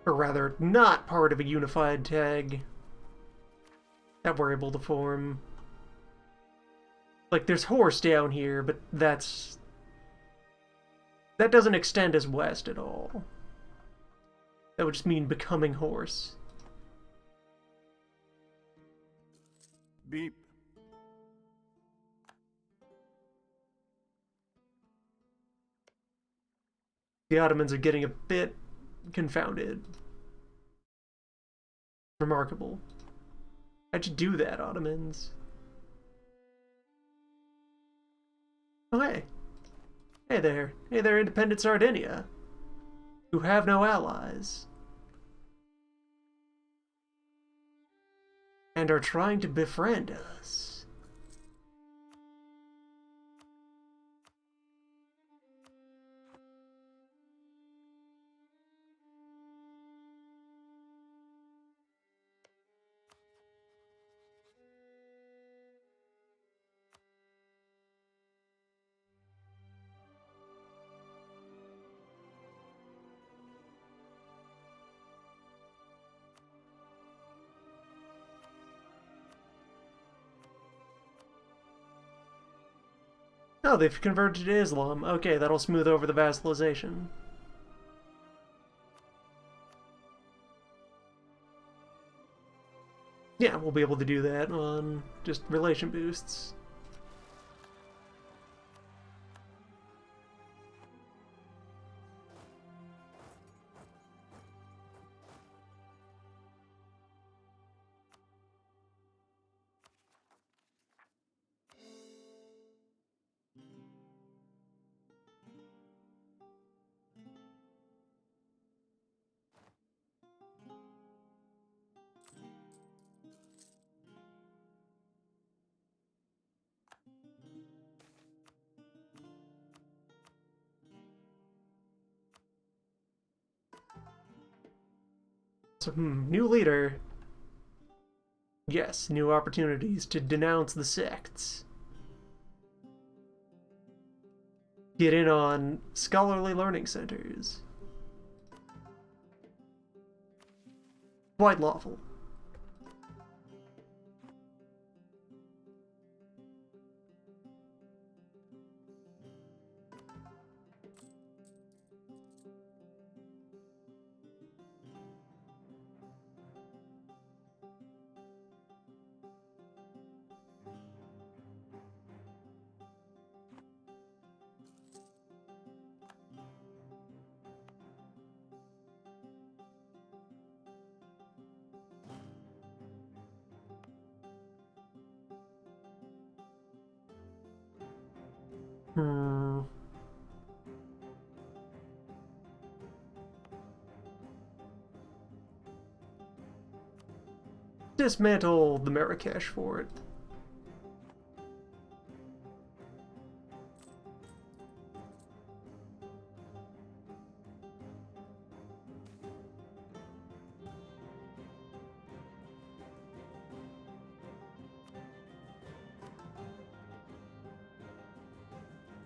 Or rather, not part of a unified tag that we're able to form. Like, there's Horse down here, but that doesn't extend as west at all. That would just mean becoming Horse. Beep. The Ottomans are getting a bit confounded. Remarkable. How'd you do that, Ottomans? Oh, hey. Hey there. Hey there, independent Sardinia. who have no allies and are trying to befriend us. Oh, they've converted to Islam. Okay, that'll smooth over the vassalization. Yeah, we'll be able to do that on just relation boosts. So, new leader. Yes, new opportunities to denounce the sects. Get in on scholarly learning centers. Quite lawful. Dismantle the Marrakesh fort.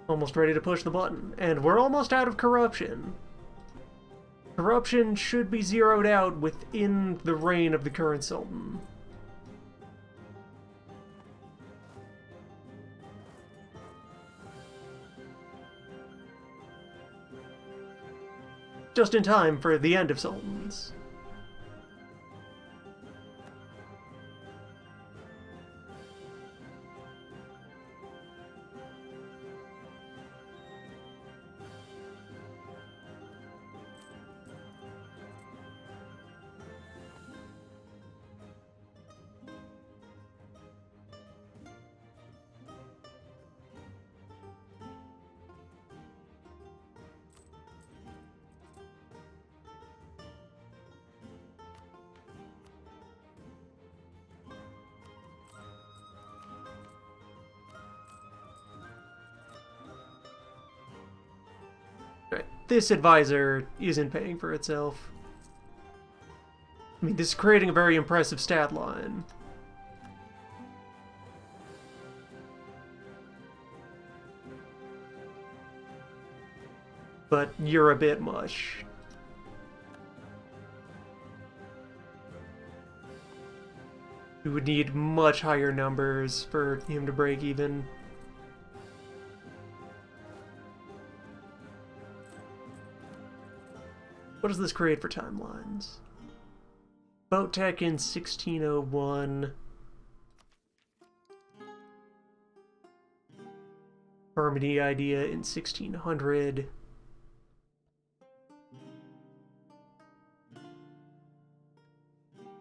Almost ready to push the button. And we're almost out of corruption. Corruption should be zeroed out within the reign of the current Sultan. Just in time for the end of Sultans. This advisor isn't paying for itself. I mean, this is creating a very impressive stat line. But you're a bit much. We would need much higher numbers for him to break even. What does this create for timelines? Boat tech in 1601. Harmony idea in 1600.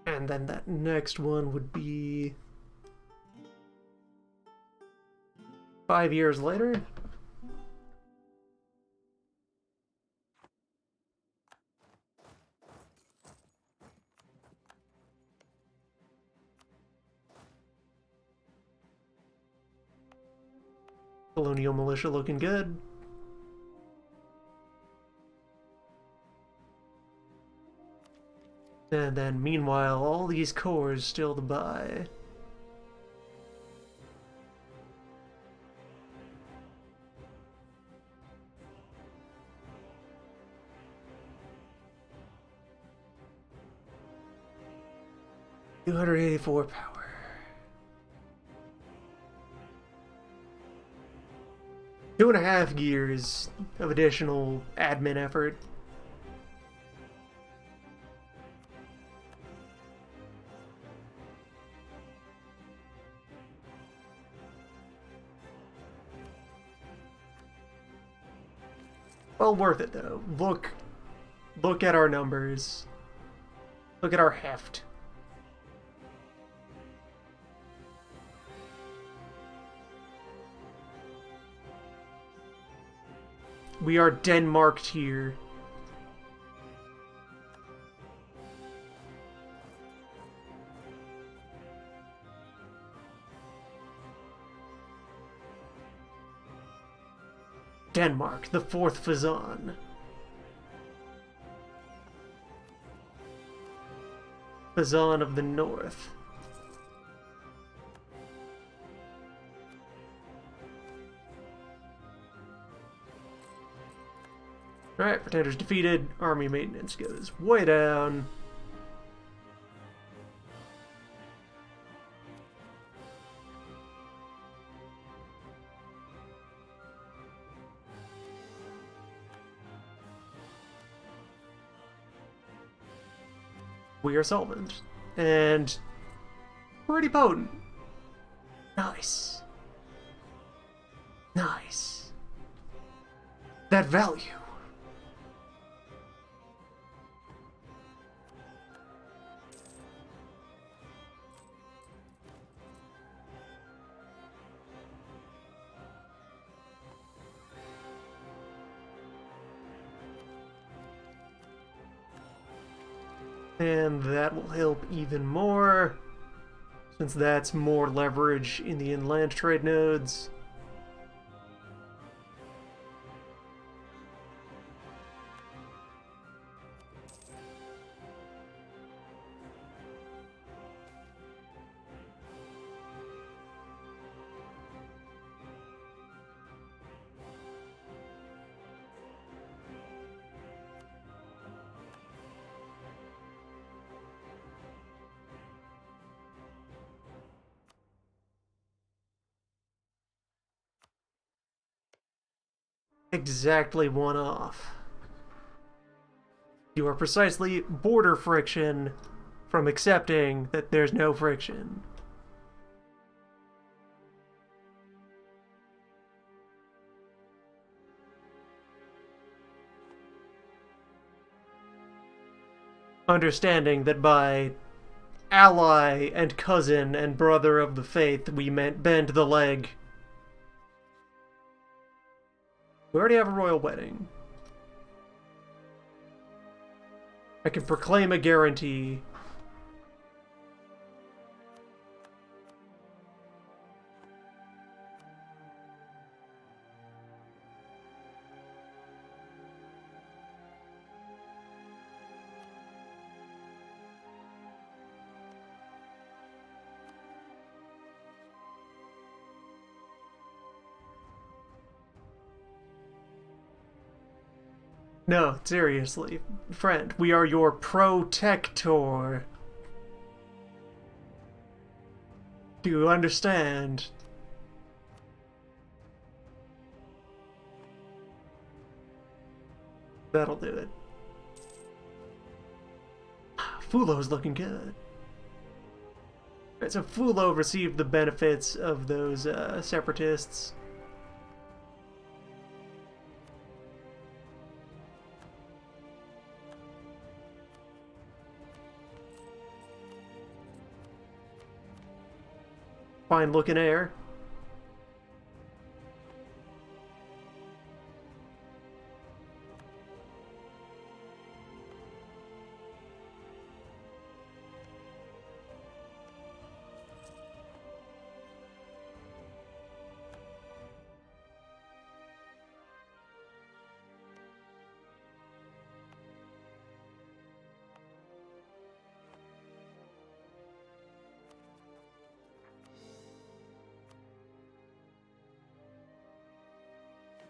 And then that next one would be 5 years later. Colonial militia looking good. And then, meanwhile, all these cores still to buy. $284 power. 2.5 years of additional admin effort. Well worth it though. Look at our numbers. Look at our heft. We are Denmarked here. Denmark, the fourth Fezzan. Fezzan of the North. Alright, Pretenders defeated. Army maintenance goes way down. We are solvent. And pretty potent. Nice. Nice. That value. And that will help even more, since that's more leverage in the inland trade nodes. Exactly one off. You are precisely border friction from accepting that there's no friction. Understanding that by ally and cousin and brother of the faith we meant bend the leg. We already have a royal wedding. I can proclaim a guarantee. No, seriously. Friend, we are your protector. Do you understand? That'll do it. Fulo's looking good. Right, so Fulo received the benefits of those separatists. Fine looking air.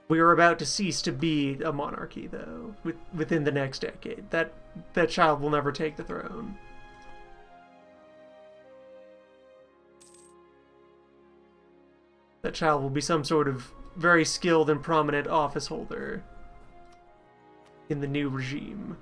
We are about to cease to be a monarchy, though, within the next decade. That child will never take the throne. That child will be some sort of very skilled and prominent office holder in the new regime.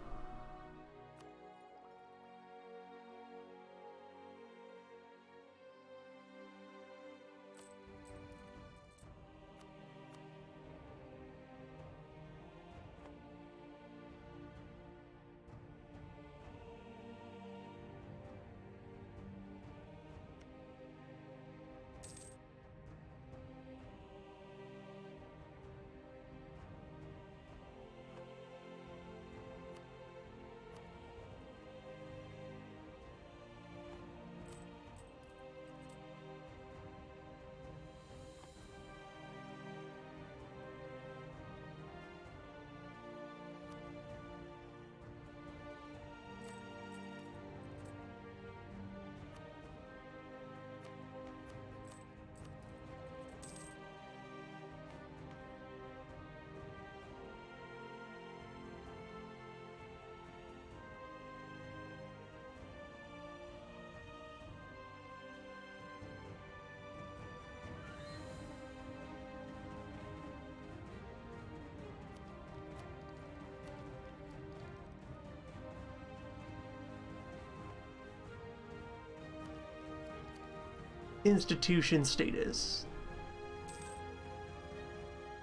Institution status.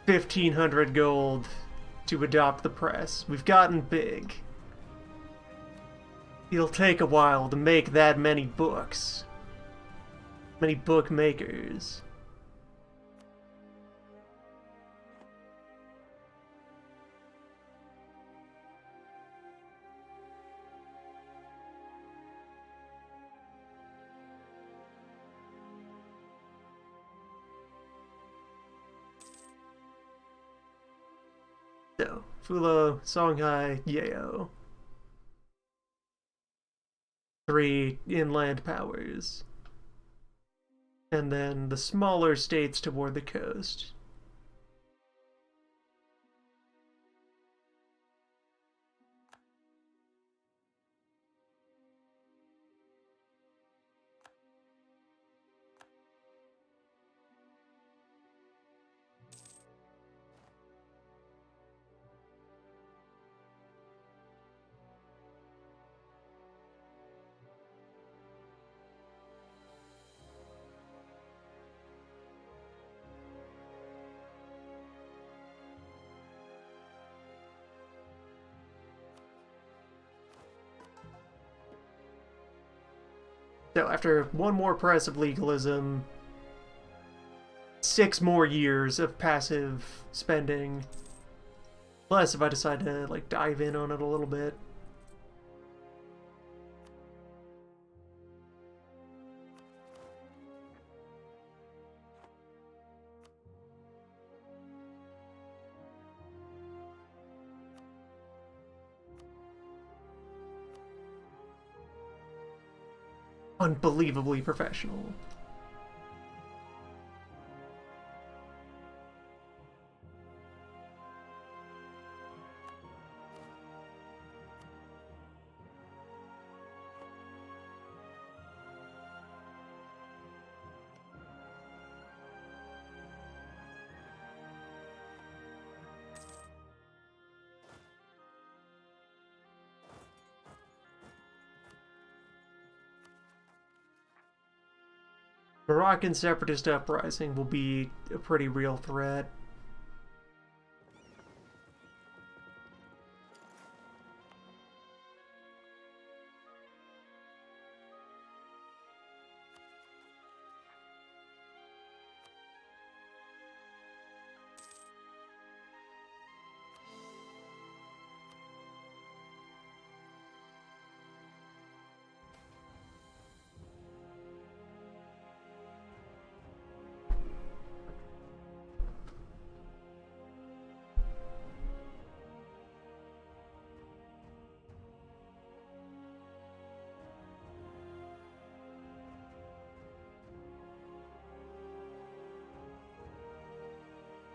1,500 gold to adopt the press. We've gotten big. It'll take a while to make that many books. Many bookmakers. So, Fulo, Songhai, Yeo. 3 inland powers. And then the smaller states toward the coast. So after one more press of legalism, 6 more years of passive spending, plus if I decide to like dive in on it a little bit. Unbelievably professional. Moroccan separatist uprising will be a pretty real threat.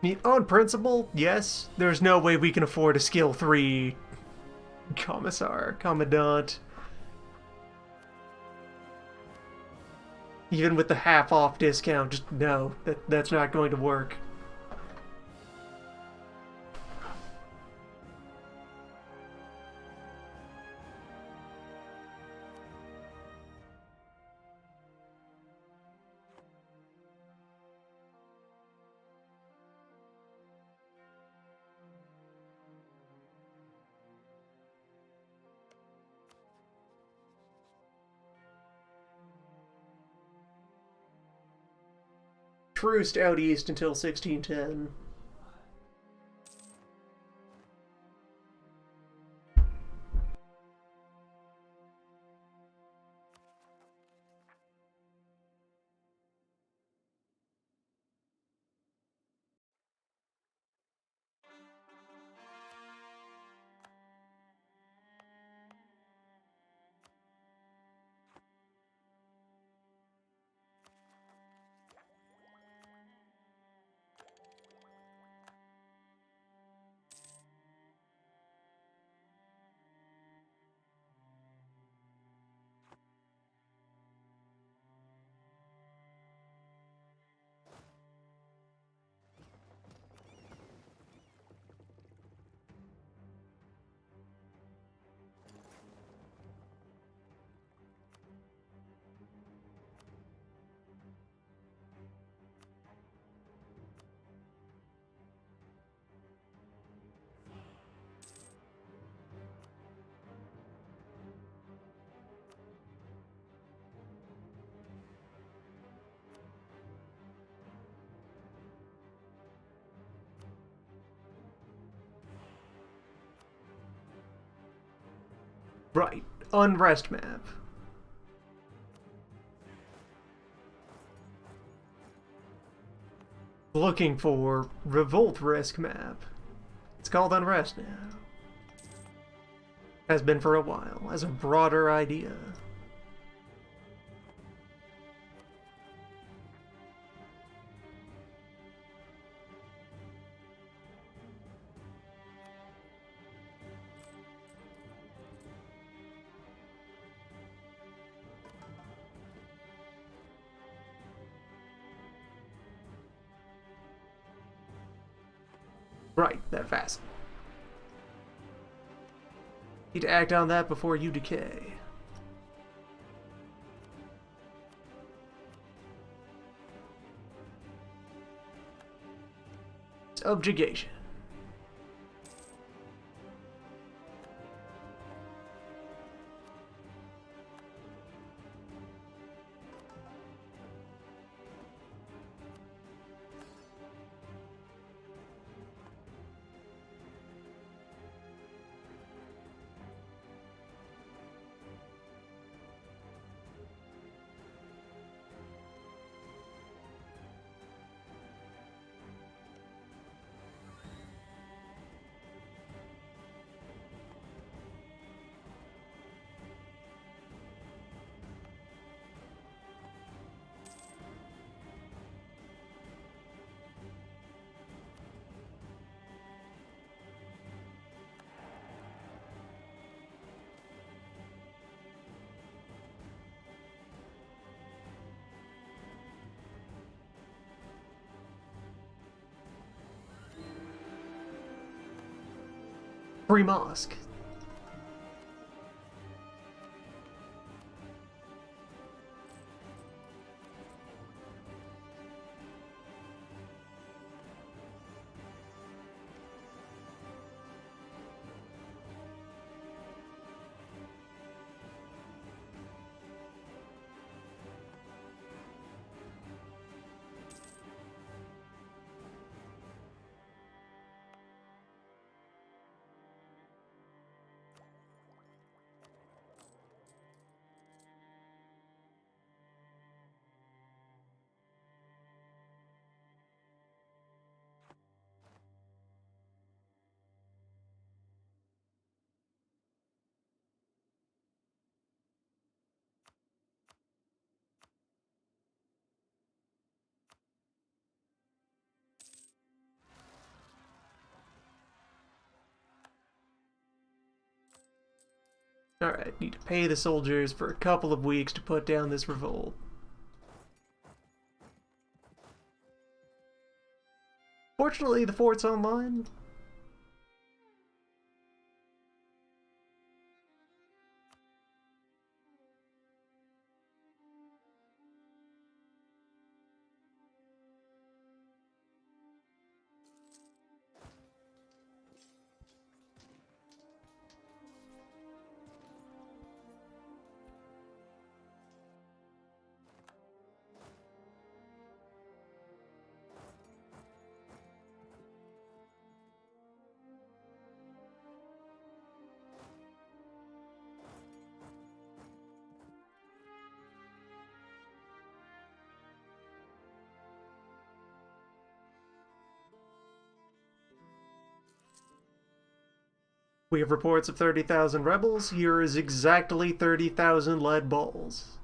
I mean, on principle, yes. There's no way we can afford a skill 3 Commandant. Even with the half-off discount, just no. That's not going to work. Truced out east until 1610. Right. Unrest map. Looking for Revolt Risk map. It's called Unrest now. Has been for a while, as a broader idea. Right, that fast. Need to act on that before you decay. Subjugation. Free mosque. Alright, need to pay the soldiers for a couple of weeks to put down this revolt. Fortunately, the fort's online. We have reports of 30,000 rebels. Here is exactly 30,000 lead balls.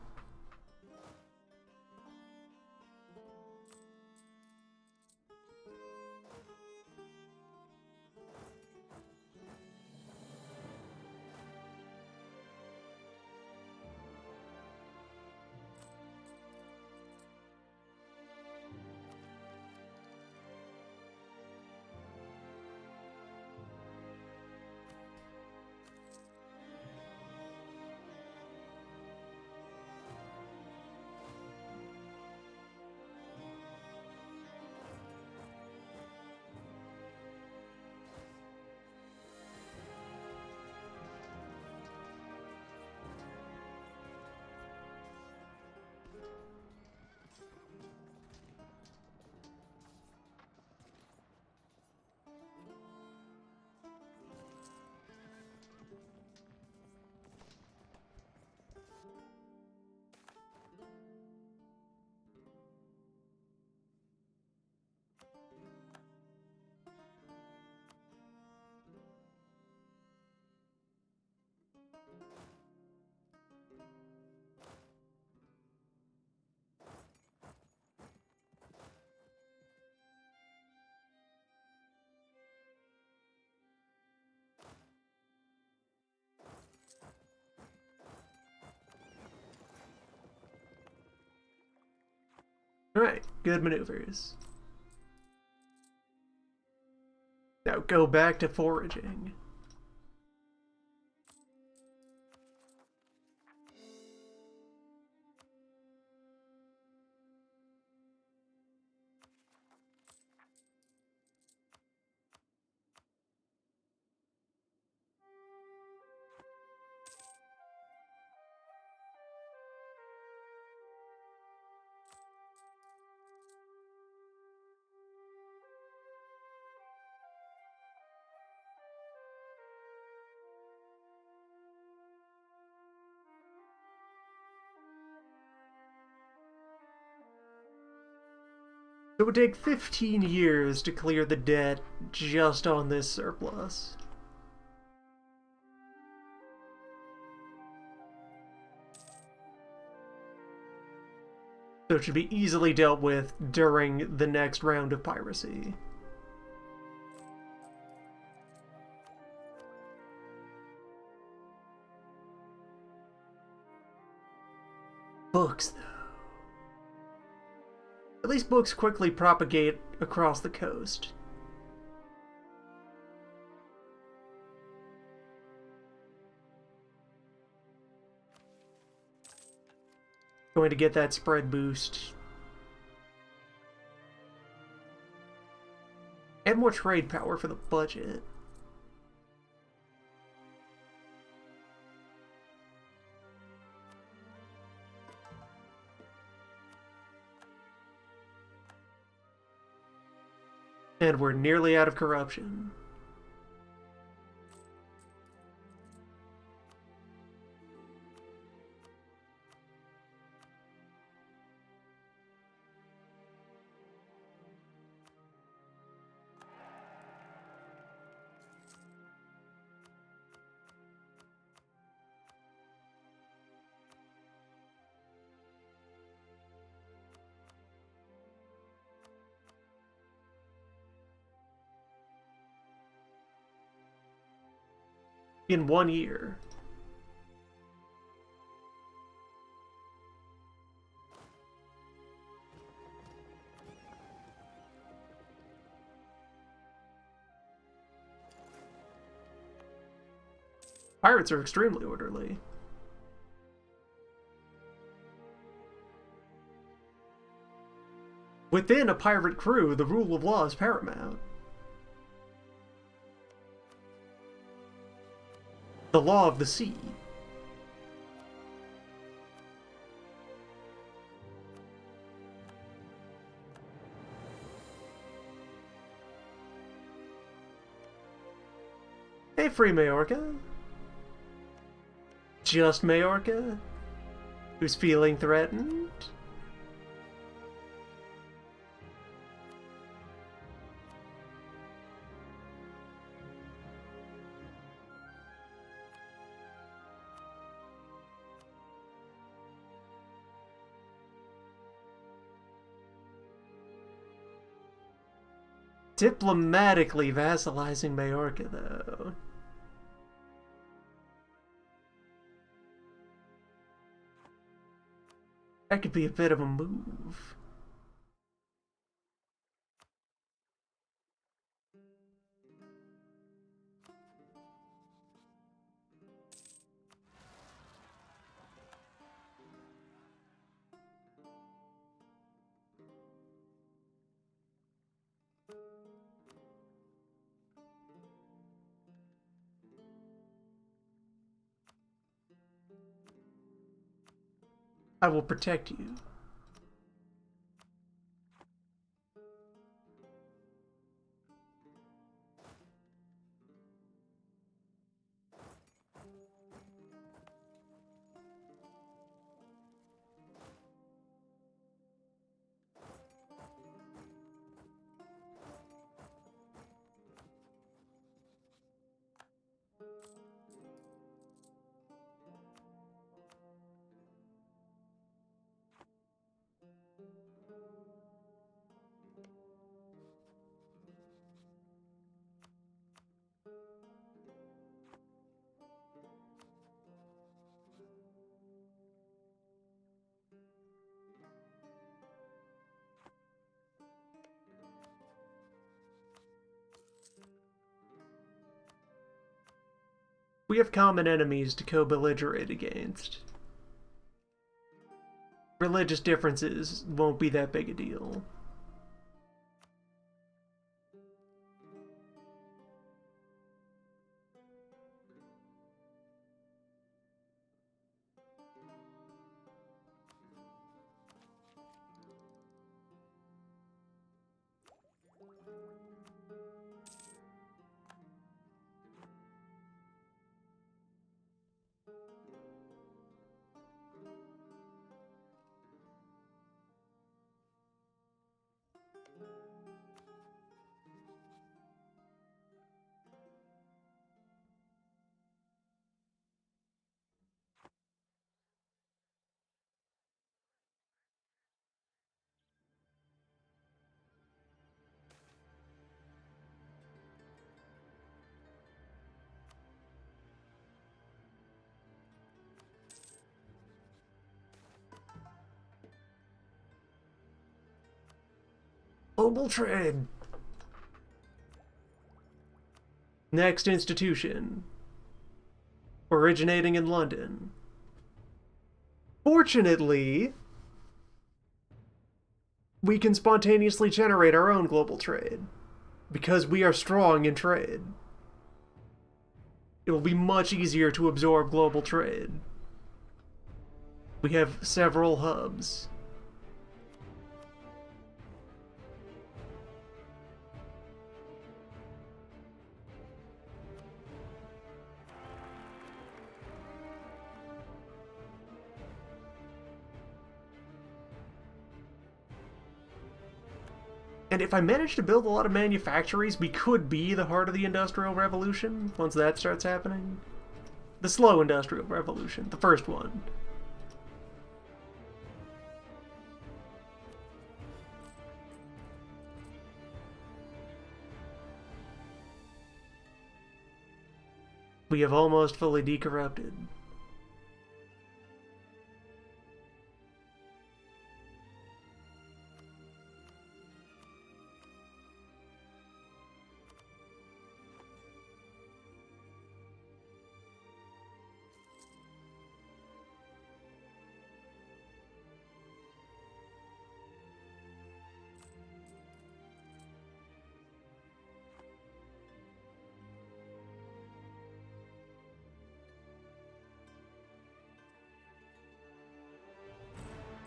Alright, good maneuvers. Now go back to foraging. It would take 15 years to clear the debt just on this surplus. So it should be easily dealt with during the next round of piracy. Books, though. At least books quickly propagate across the coast. Going to get that spread boost. Add more trade power for the budget. And we're nearly out of corruption. In 1 year. Pirates are extremely orderly. Within a pirate crew, the rule of law is paramount. The law of the sea. Hey, free Majorca. Just Majorca? Who's feeling threatened? Diplomatically vassalizing Majorca, though. That could be a bit of a move. I will protect you. We have common enemies to co-belligerate against. Religious differences won't be that big a deal. Global trade. Next institution. Originating in London. Fortunately, we can spontaneously generate our own global trade. Because we are strong in trade. It will be much easier to absorb global trade. We have several hubs. And if I manage to build a lot of manufactories, we could be the heart of the Industrial Revolution once that starts happening. The slow Industrial Revolution, the first one. We have almost fully decorrupted.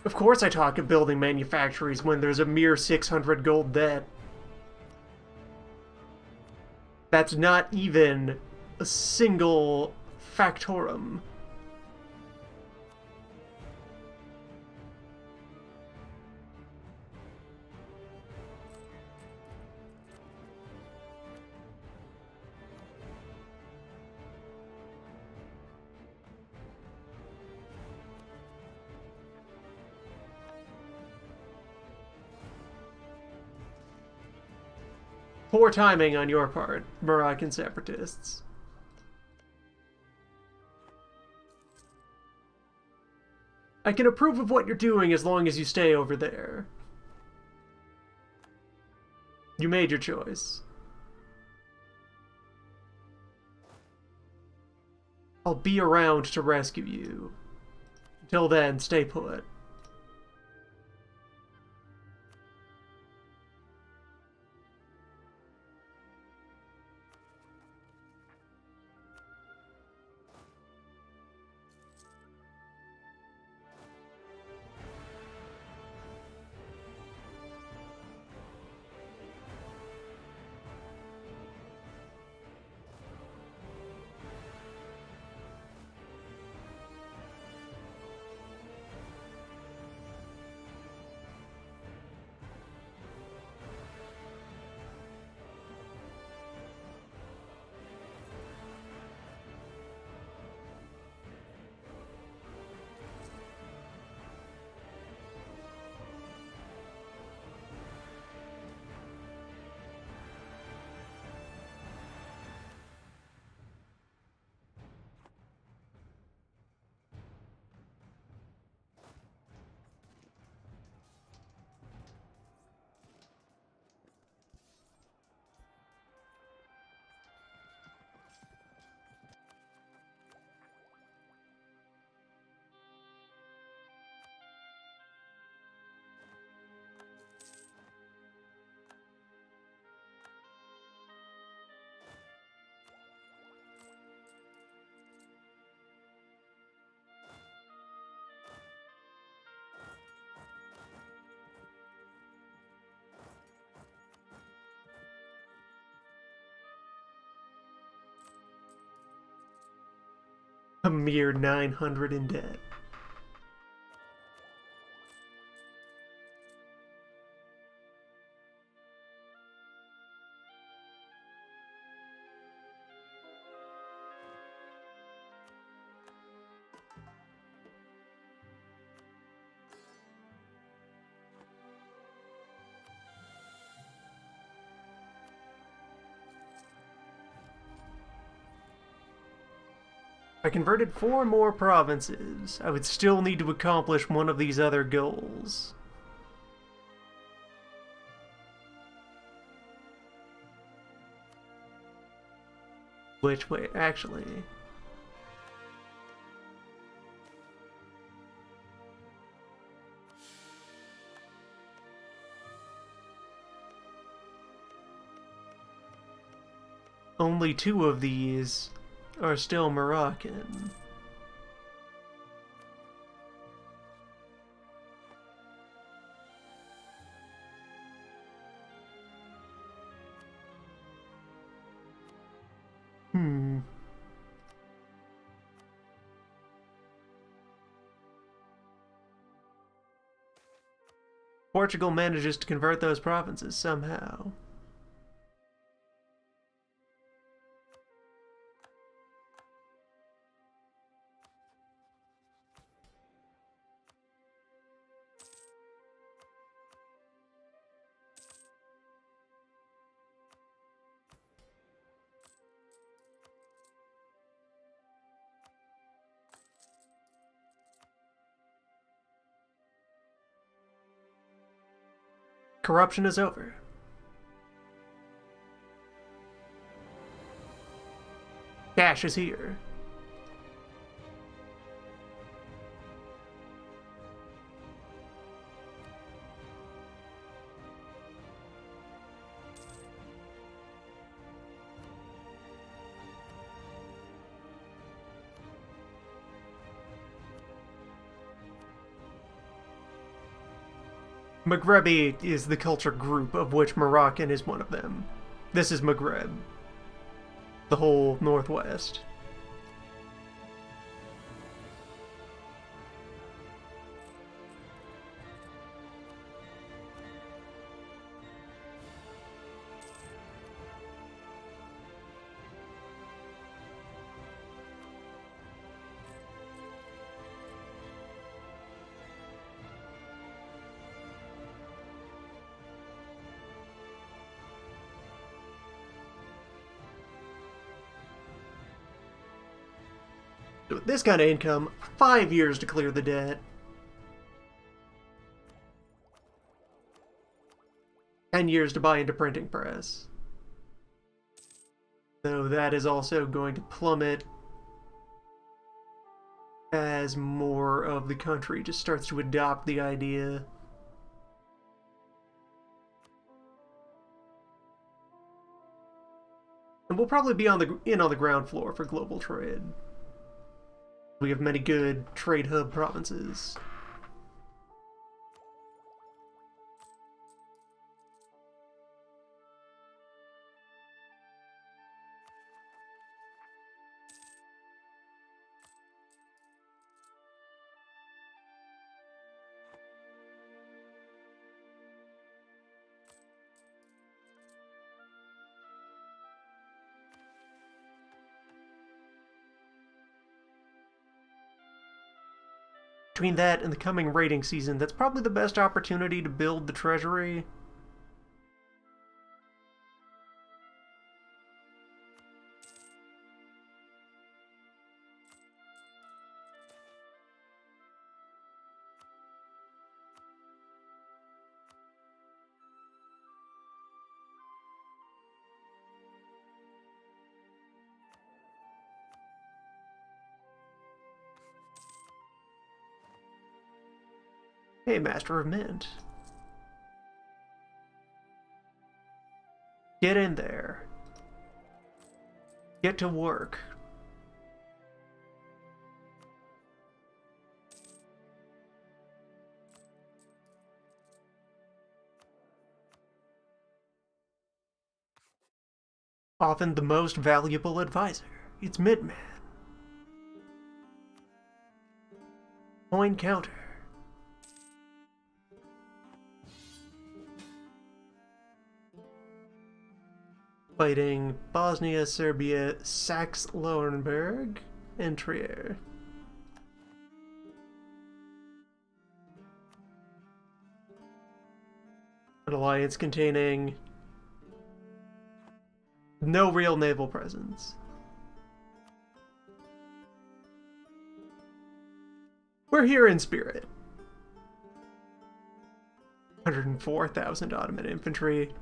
Of course I talk of building manufactories when there's a mere 600 gold debt. That's not even a single factorum. Poor timing on your part, Moroccan separatists. I can approve of what you're doing as long as you stay over there. You made your choice. I'll be around to rescue you. Until then, stay put. A mere 900 in debt. I converted 4 more provinces. I would still need to accomplish one of these other goals. Which way, actually? Only 2 of these are still Moroccan. Portugal manages to convert those provinces somehow. Corruption is over. Cash is here. Maghrebi is the culture group of which Moroccan is one of them. This is Maghreb, the whole northwest. With this kind of income, 5 years to clear the debt. 10 years to buy into printing press. Though that is also going to plummet as more of the country just starts to adopt the idea. And we'll probably be in on the ground floor for global trade. We have many good trade hub provinces. Between that and the coming raiding season, that's probably the best opportunity to build the treasury. Hey, Master of Mint. Get in there. Get to work. Often the most valuable advisor. It's Midman. Coin counter. Fighting Bosnia, Serbia, Saxe-Lauenburg, and Trier. An alliance containing no real naval presence. We're here in spirit. 104,000 Ottoman infantry.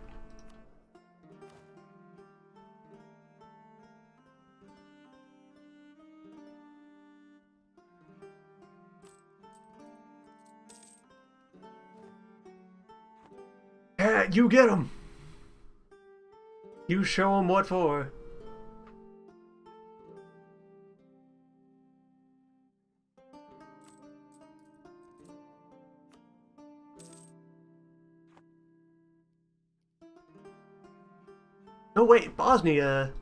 You get them. You show them what for. No, wait, Bosnia.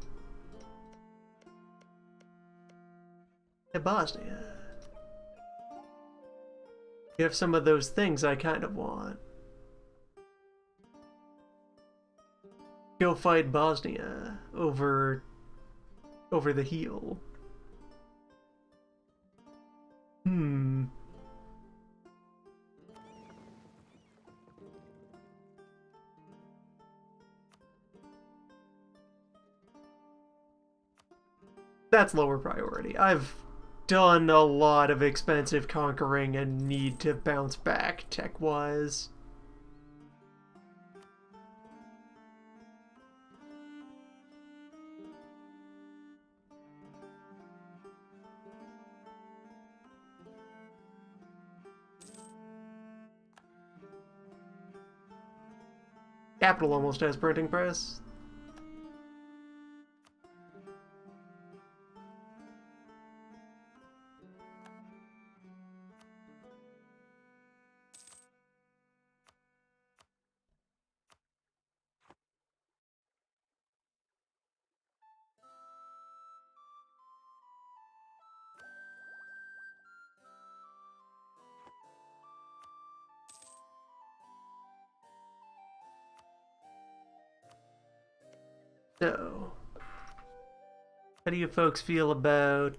Yeah, Bosnia. You have some of those things I kind of want. Go fight Bosnia over the heel. That's lower priority. I've done a lot of expensive conquering and need to bounce back tech-wise. Capital almost has printing press. So, how do you folks feel about...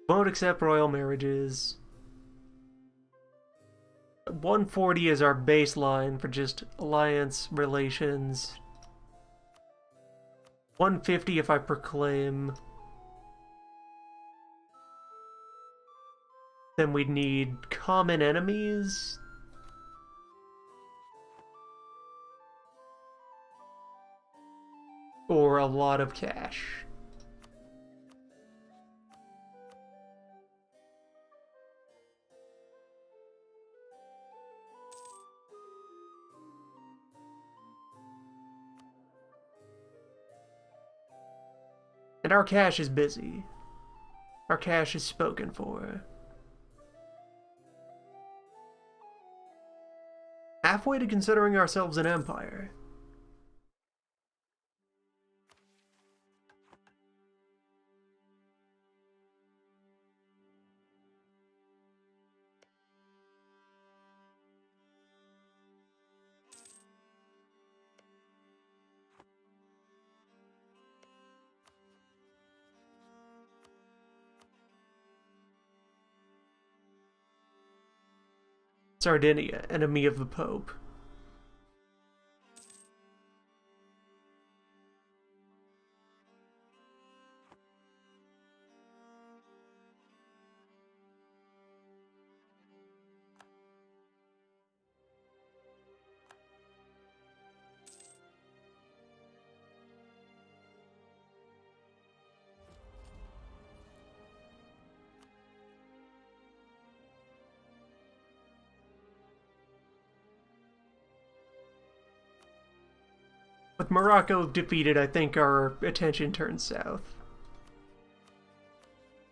Won't accept royal marriages. 140 is our baseline for just alliance relations. 150 if I proclaim. Then we'd need common enemies. Or a lot of cash. And our cash is busy. Our cash is spoken for. Halfway to considering ourselves an empire. Sardinia, enemy of the Pope. With Morocco defeated, I think our attention turns south.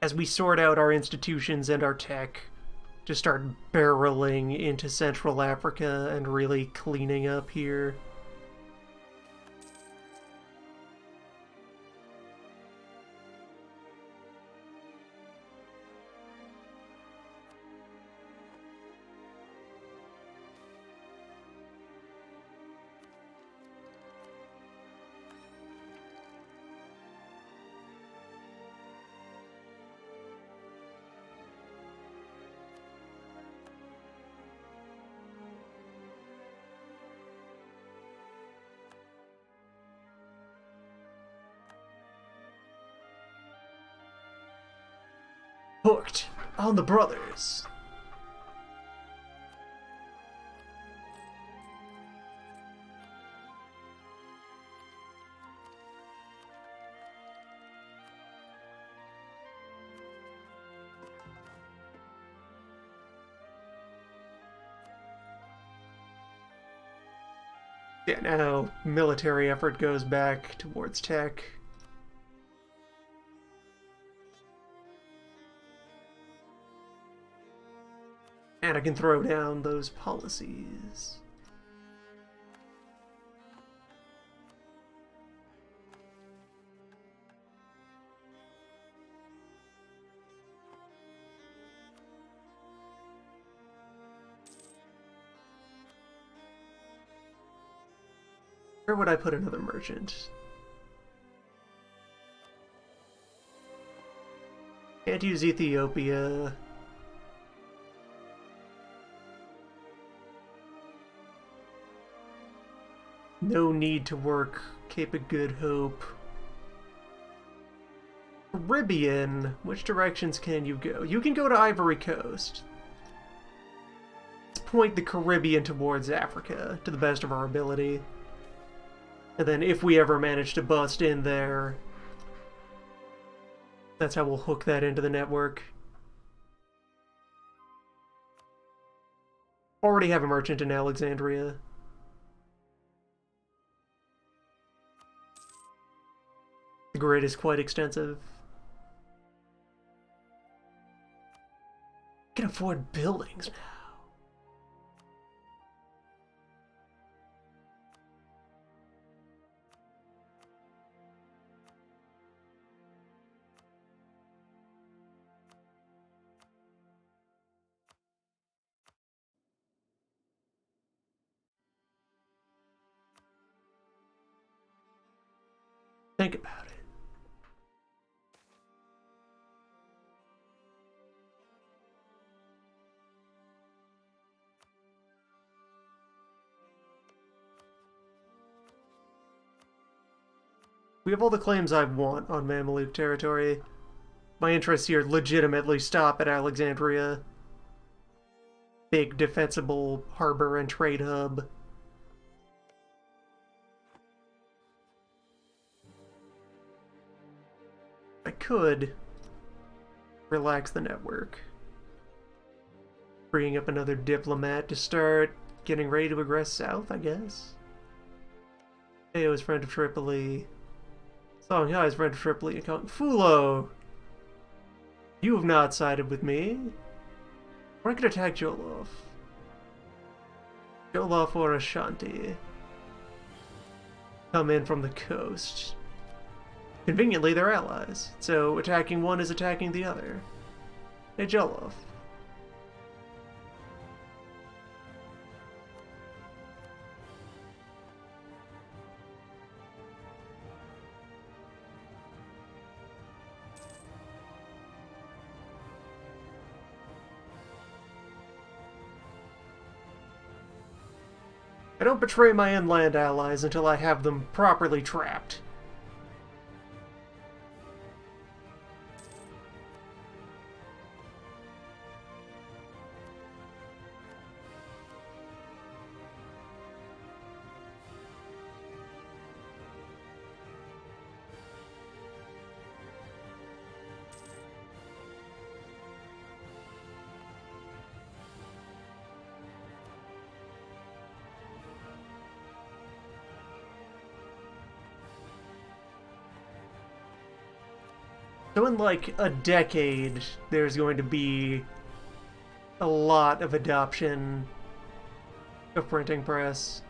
As we sort out our institutions and our tech, to start barreling into Central Africa and really cleaning up here. Hooked on the brothers. Yeah, now military effort goes back towards tech. And I can throw down those policies. Where would I put another merchant? Can't use Ethiopia. No need to work Cape of Good Hope. Caribbean, which directions can you go? You can go to Ivory Coast. Let's point the Caribbean towards Africa, to the best of our ability. And then if we ever manage to bust in there, that's how we'll hook that into the network. Already have a merchant in Alexandria. The grid is quite extensive. I can afford buildings now. Think about it. We have all the claims I want on Mameluke territory. My interests here legitimately stop at Alexandria. Big defensible harbor and trade hub. I could relax the network. Bringing up another diplomat to start getting ready to aggress south, I guess. Ayo is friend of Tripoli. Songhai is friend of Tripoli and Kong. Fulo! You have not sided with me. I could attack Jolov. Jolov or Ashanti. Come in from the coast. Conveniently, they're allies, so attacking one is attacking the other. Hey, Jolov. I don't betray my inland allies until I have them properly trapped. So in like a decade, there's going to be a lot of adoption of printing press.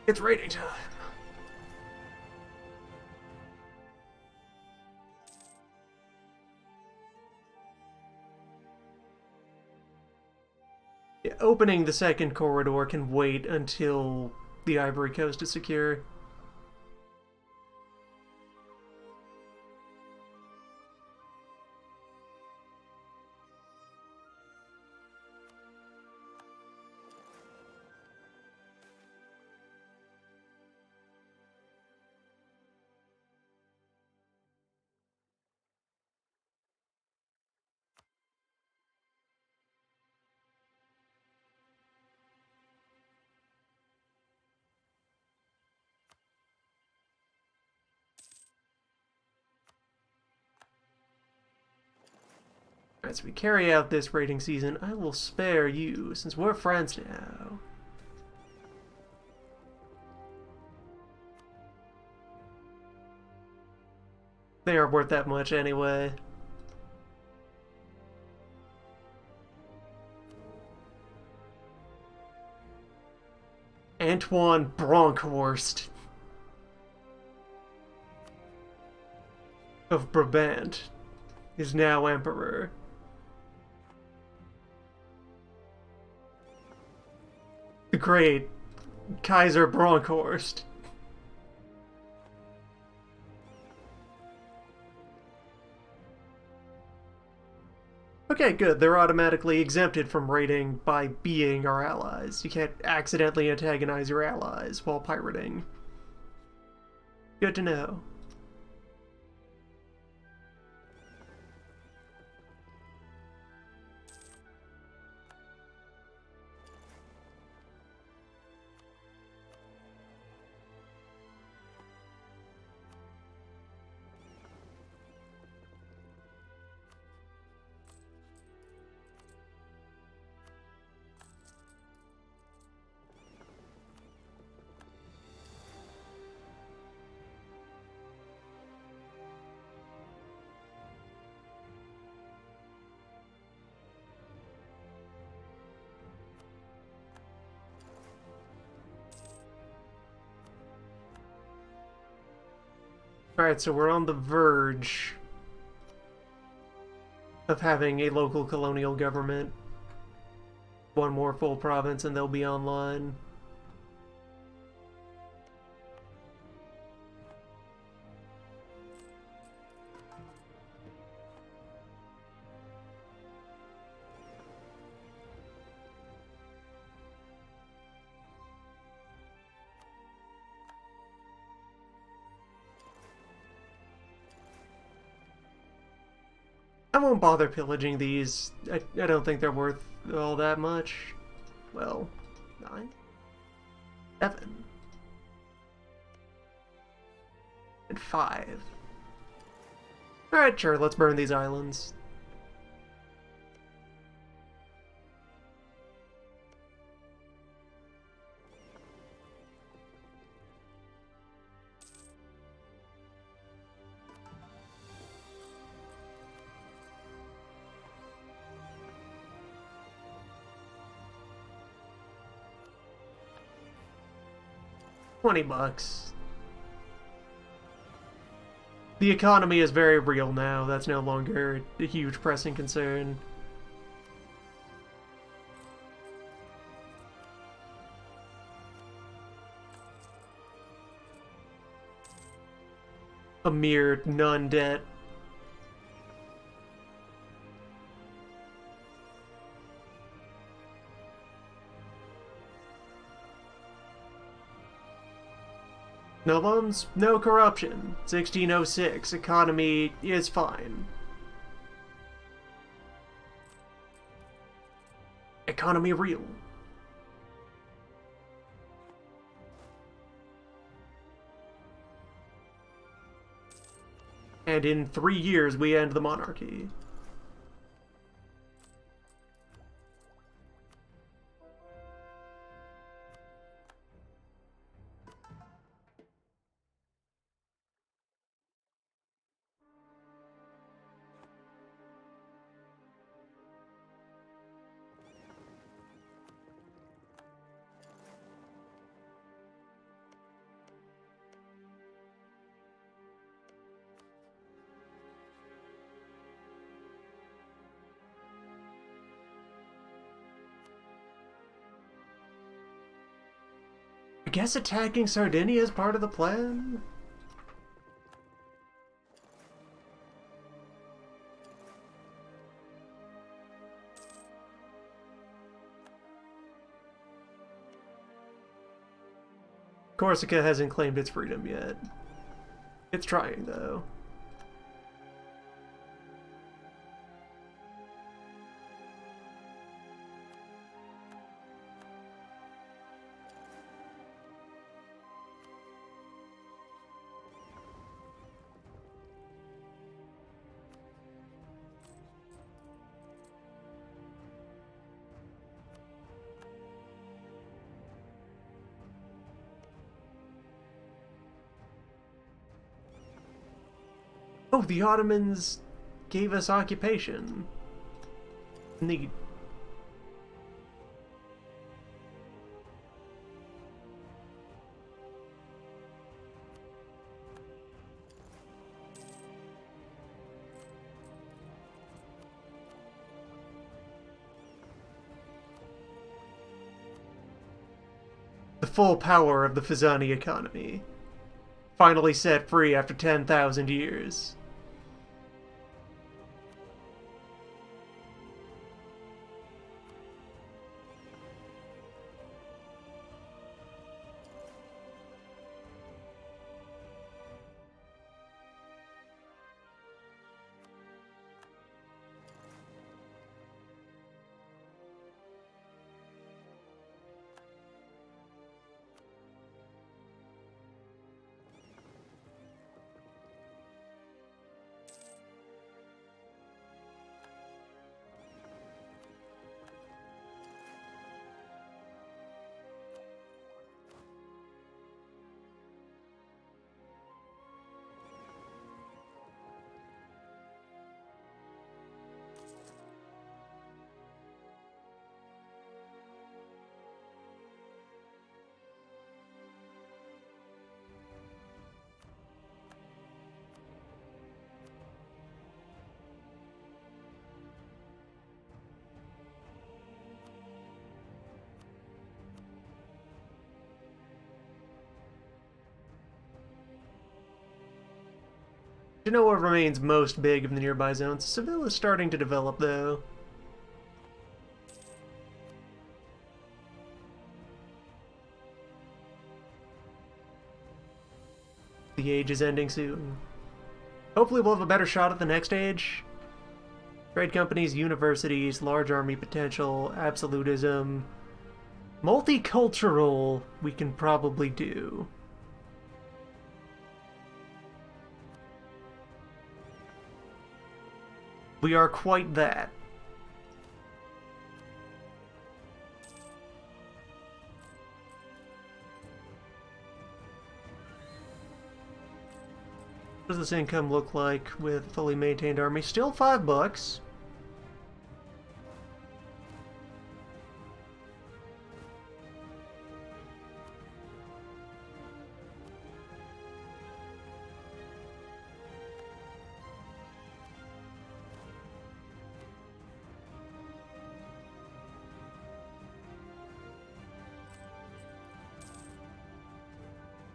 It's rating time. Opening the second corridor can wait until the Ivory Coast is secure. As we carry out this raiding season, I will spare you, since we're friends now. They aren't worth that much anyway. Antoine Bronkhorst of Brabant is now emperor. The great Kaiser Bronkhorst. Okay, good. They're automatically exempted from raiding by being our allies. You can't accidentally antagonize your allies while pirating. Good to know. Alright, so we're on the verge of having a local colonial government. One more full province and they'll be online. I won't bother pillaging these. I don't think they're worth all that much. Well, 9? 7. And 5. Alright, sure, let's burn these islands. $20. The economy is very real now. That's no longer a huge pressing concern. A mere non-debt. No loans, no corruption. 1606, economy is fine. Economy real. And in 3 years we end the monarchy. I guess attacking Sardinia is part of the plan? Corsica hasn't claimed its freedom yet. It's trying, though. Oh, the Ottomans gave us occupation. Neat. The full power of the Fezzani economy. Finally set free after 10,000 years. Genoa remains most big of the nearby zones. Seville is starting to develop, though. The age is ending soon. Hopefully we'll have a better shot at the next age. Trade companies, universities, large army potential, absolutism. Multicultural, we can probably do. We are quite that. What does this income look like with fully maintained army? Still $5.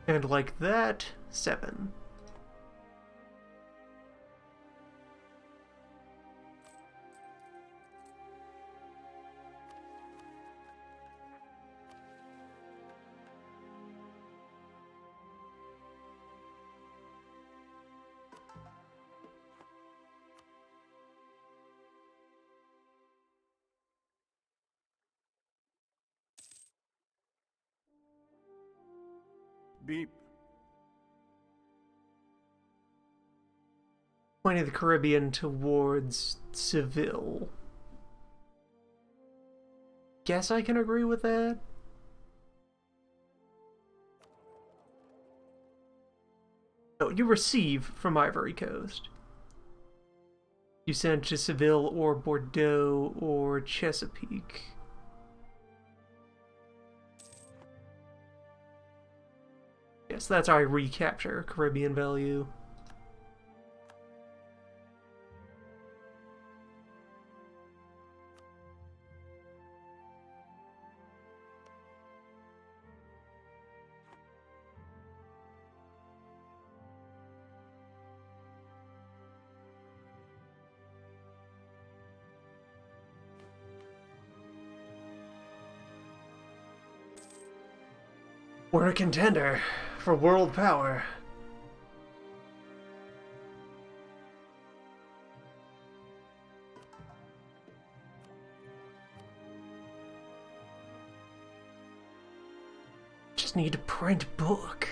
And like that, 7. Beep. Pointing the Caribbean towards Seville. Guess I can agree with that. Oh, you receive from Ivory Coast. You send to Seville or Bordeaux or Chesapeake. Yes, that's how I recapture Caribbean value. We're a contender for world power. Just need to print book.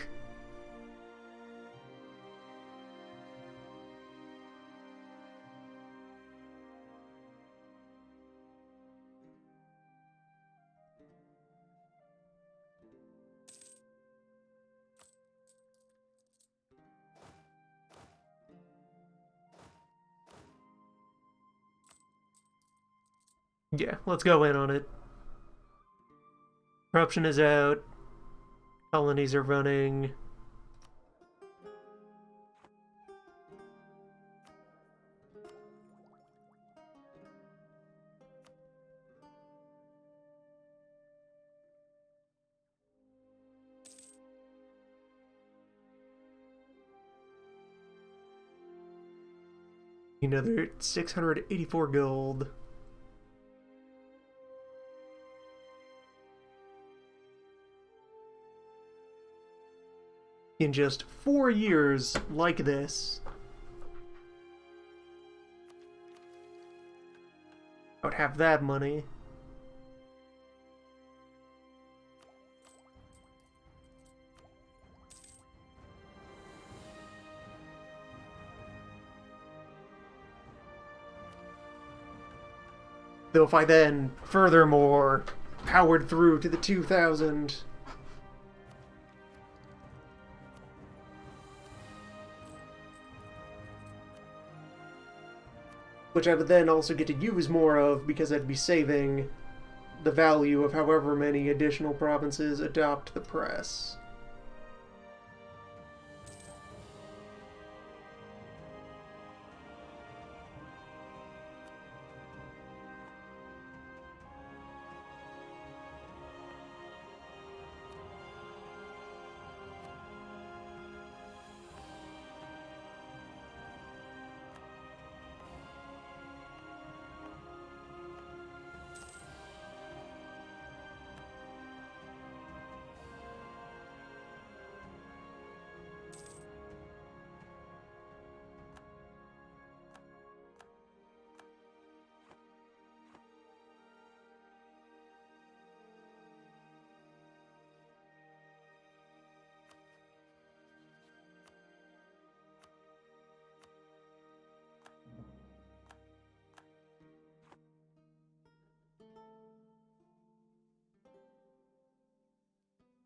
Yeah, let's go in on it. Corruption is out. Colonies are running. Another 684 gold. In just 4 years like this, I would have that money. Though if I then, furthermore, powered through to the 2000... which I would then also get to use more of because I'd be saving the value of however many additional provinces adopt the press.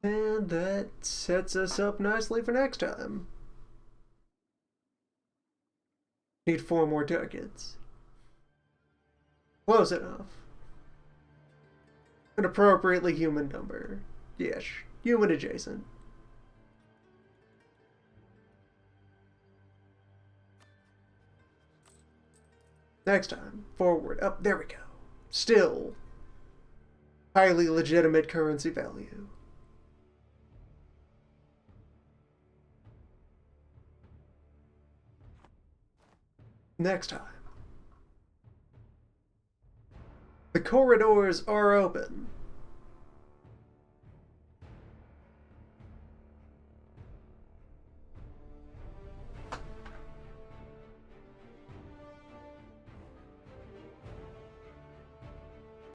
And that sets us up nicely for next time. Need 4 more targets. Close enough. An appropriately human number. Yes, human adjacent. Next time, forward, up, there we go. Still, highly legitimate currency value. Next time. The corridors are open.